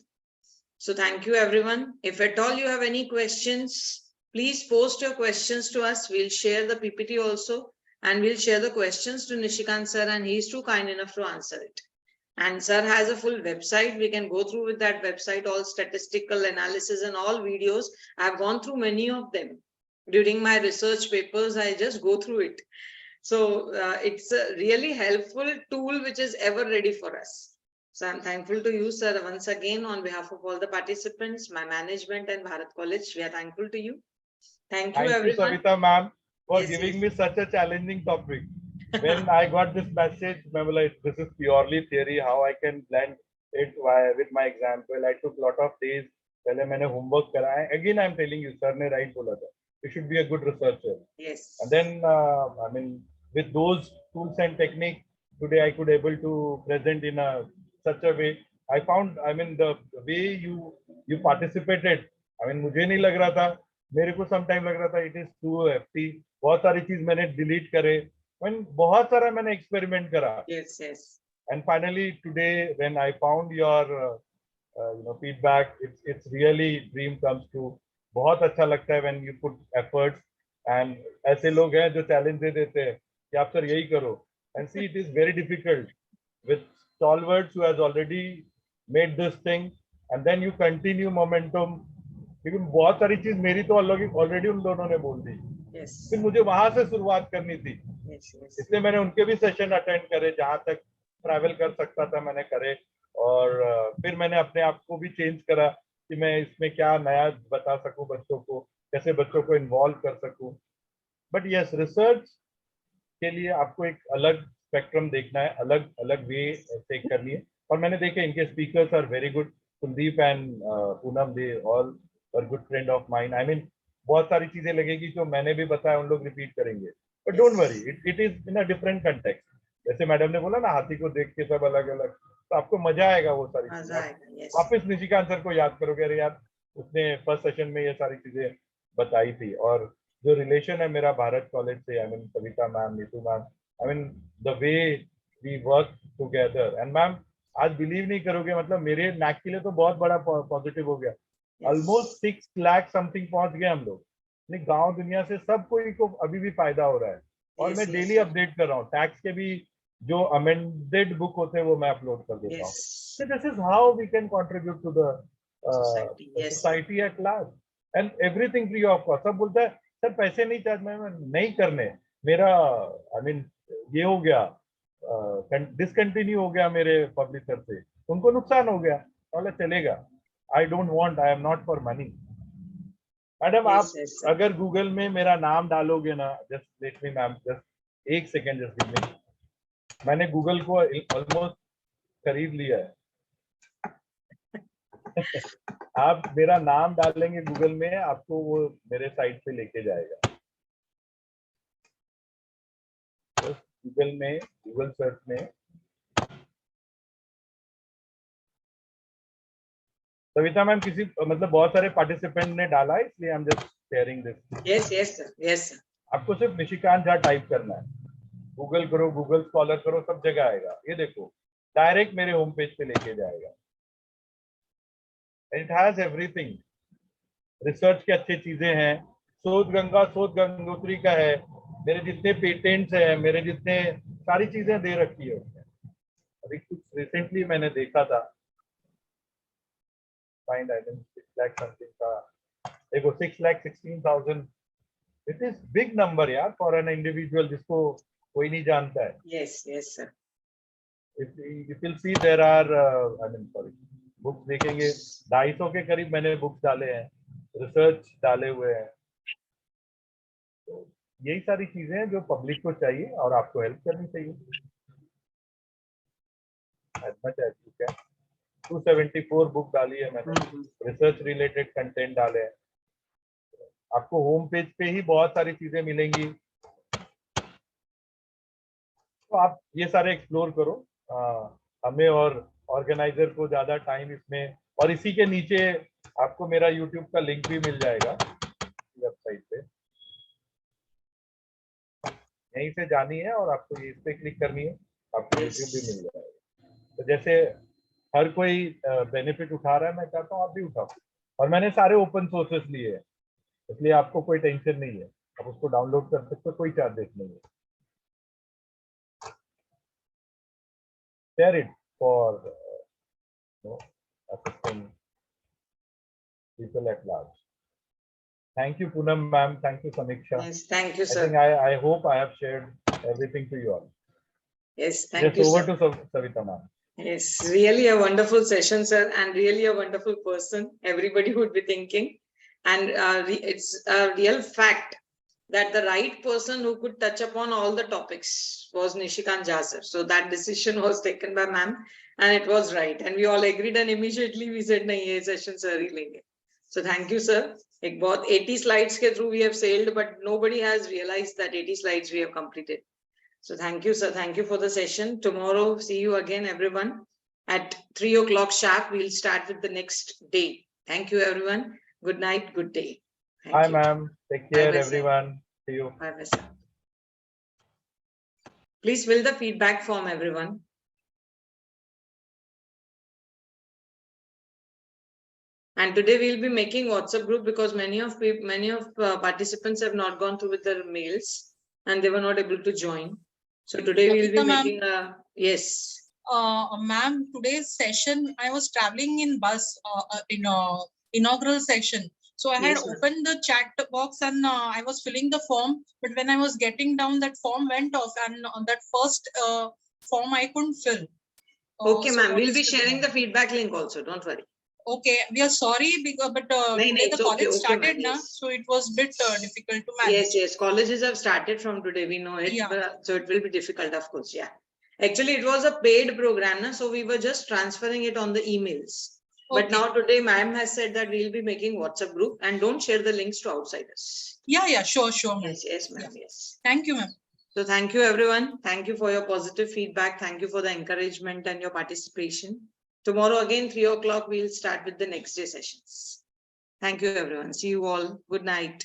So thank you, everyone. If at all you have any questions, please post your questions to us. We'll share the PPT also, and we'll share the questions to Nishikant sir, and he's too kind enough to answer it. And sir has a full website. We can go through with that website, all statistical analysis and all videos. I've gone through many of them. During my research papers, I just go through it. So it's a really helpful tool which is ever ready for us. So I'm thankful to you, sir, once again on behalf of all the participants, my management and Bharat College. We are thankful to you. Thank you, everyone. Thank you, Savita ma'am, for Yes, giving yes. me such a challenging topic. When I got this message, I was like, this is purely theory, how I can blend it with my example. I took a lot of days. पहले मैंने homework करा है. Again, I'm telling you, sir ने right बोला था. You should be a good researcher. Yes. And then, I mean, with those tools and techniques, today I could able to present in such a way. I found, I mean, the way you participated. I mean, मुझे नहीं लग रहा था. मेरे को sometime लग रहा था it is too hefty. बहुत सारी चीज मैंने delete करे. When बहुत सारा मैंने experiment करा. Yes, yes. And finally today, when I found your feedback, it's really dream comes true. बहुत अच्छा लगता है when you put efforts, and ऐसे लोग हैं जो challenge दे देते हैं कि आप सर यही करो. And see, it is very difficult with stalwarts who has already made this thing, and then you continue momentum. क्योंकि बहुत सारी चीज मेरी तो ऑलरेडी उन दोनों ने बोल दी. Yes. फिर मुझे वहां से शुरुआत करनी थी. Yes, yes. इसलिए मैंने उनके भी सेशन अटेंड करे, जहां तक ट्रैवल कर सकता था मैंने करे. और फिर मैंने अपने आप को भी चेंज करा कि मैं इसमें क्या नया बता सकूं बच्चों को, कैसे बच्चों को इन्वॉल्व कर सकूं. बट यस, रिसर्च के लिए आपको एक अलग स्पेक्ट्रम देखना है, अलग अलग वे टेक करनी है. और मैंने देखे इनके speakers are very good. Kuldeep and Poonam, they all are good friend of mine. I mean, बहुत सारी चीजें लगेगी जो मैंने भी बताया, उन लोग रिपीट करेंगे. But don't worry, it is in a different context. जैसे मैडम ने बोला ना, हाथी को देख के सब अलग अलग, तो आपको मजा आएगा वो सारी चीजें. वापस निशिकांत सर को याद करोगे, अरे यार उसने फर्स्ट सेशन में ये सारी चीजें बताई थी. और जो रिलेशन है मेरा भारत कॉलेज से, I mean Savita ma'am, Neetu ma'am, I mean the way we work together. And ma'am, आज बिलीव नहीं करोगे, मतलब मेरे नैक के लिए तो बहुत बड़ा पॉजिटिव हो गया. ऑलमोस्ट 6 लाख समथिंग पहुंच गए हम लोग. गांव दुनिया से सब कोई को अभी भी फायदा हो रहा है. और मैं डेली अपडेट कर रहा हूँ. टैक्स के भी जो अमेंडेड बुक होते हैं वो मैं अपलोड कर देता हूँ. So this is how we can contribute to the society at large, and everything free of cost. सब बोलता है सर पैसे नहीं चार्ज, मैं नहीं करने, मेरा आई मीन ये हो गया, डिसकंटिन्यू हो गया मेरे पब्लिशर से, उनको नुकसान हो गया, बोला चलेगा. I don't want, I am not for money. Madam, आप अगर गूगल में मेरा नाम डालोगे ना, just let me ma'am, just एक सेकेंड, जस्ट गिव मी. मैंने गूगल को ऑलमोस्ट खरीद लिया है. आप मेरा नाम डालेंगे गूगल में, आपको वो मेरे साइट पे लेके जाएगा। गूगल में, गूगल सर्च में सविता मैम, किसी मतलब बहुत सारे पार्टिसिपेंट ने डाला है, इसलिए I am just sharing this. Yes, yes, sir. Yes, sir. आपको सिर्फ निशिकांत झा टाइप करना है, गूगल करो, गूगल स्कॉलर करो, सब जगह आएगा। ये देखो डायरेक्ट मेरे होम पेज पे लेके जाएगा। इट हैज एवरीथिंग, रिसर्च की अच्छी चीजें हैं, शोध गंगोत्री का है, मेरे जितने पेटेंट्स हैं, मेरे जितने सारी चीजें दे रखी है उसमें। अभी कुछ रिसेंटली मैंने देखा था, find I think 6 lakh something का, देखो 6,16,000। इट इज बिग नंबर यार फॉर एन इंडिविजुअल जिसको कोई नहीं जानता है। Yes, yes, sir. If you'll see there are I mean sorry, books देखेंगे 250 के करीब मैंने बुक्स डाले हैं, रिसर्च डाले हुए हैं। तो यही सारी चीजें हैं जो पब्लिक को चाहिए और आपको हेल्प करनी चाहिए। As much as you can. 274 book डाली है मैंने, रिसर्च रिलेटेड कंटेंट डाले हैं। आपको होम पेज पे ही बहुत सारी चीजें मिलेंगी, तो आप ये सारे एक्सप्लोर करो। हमें और ऑर्गेनाइजर को ज्यादा टाइम इसमें, और इसी के नीचे आपको मेरा यूट्यूब का लिंक भी मिल जाएगा वेबसाइट पे, यहीं से जानी है और आपको इस पे क्लिक करनी है, आपको यूट्यूब भी मिल जाएगा। तो जैसे हर कोई बेनिफिट उठा रहा है, मैं चाहता हूँ आप भी उठाओ। और मैंने सारे ओपन सोर्सेस लिए हैं, इसलिए आपको कोई टेंशन नहीं है, आप उसको डाउनलोड कर सकते हो, कोई चार्जेस नहीं है। Share it for assisting people at large. Thank you, Poonam ma'am. Thank you, Samiksha. Yes, thank you, I sir. think I hope I have shared everything to you all. Yes, thank Yes, you, over sir. to Savita ma'am. Yes, really a wonderful session, sir, and really a wonderful person. Everybody would be thinking, and it's a real fact that the right person who could touch upon all the topics was Nishikant Jha, sir. So that decision was taken by ma'am, and it was right. And we all agreed, and immediately we said, "Nahi, ye session sir hi lenge." So thank you, sir. Ek bahut 80 slides ke through we have sailed, but nobody has realized that 80 slides we have completed. So thank you, sir. Thank you for the session. Tomorrow, see you again, everyone. At 3 o'clock sharp, we'll start with the next day. Thank you, everyone. Good night, good day. Thank Hi, you. ma'am. Take care, Bye-bye, sir. everyone. See you. Bye-bye, sir. Please fill the feedback form, everyone. And today we'll be making WhatsApp group because many of participants have not gone through with their mails and they were not able to join. So today we'll be making a, yes. Ma'am, today's session, I was traveling in bus in inaugural session. So I had Yes, opened the chat box and I was filling the form. But when I was getting down, that form went off, and on that first form I couldn't fill. Okay, so ma'am. what We'll is be sharing the feedback link also. Don't worry. Okay, we are sorry because but Nahi, today it's the college okay, started ma'am, now, yes. so it was bit difficult to manage. Yes, yes. Colleges have started from today. We know it. Yeah. But, so it will be difficult, of course. Yeah. Actually, it was a paid program, na? So we were just transferring it on the emails. But Okay. now today, ma'am has said that we'll be making WhatsApp group and don't share the links to outsiders. Yeah, sure, ma'am. Yes, yes, ma'am. Yeah. Yes. Thank you, ma'am. So thank you, everyone. Thank you for your positive feedback. Thank you for the encouragement and your participation. Tomorrow again, 3 o'clock, we'll start with the next day sessions. Thank you, everyone. See you all. Good night.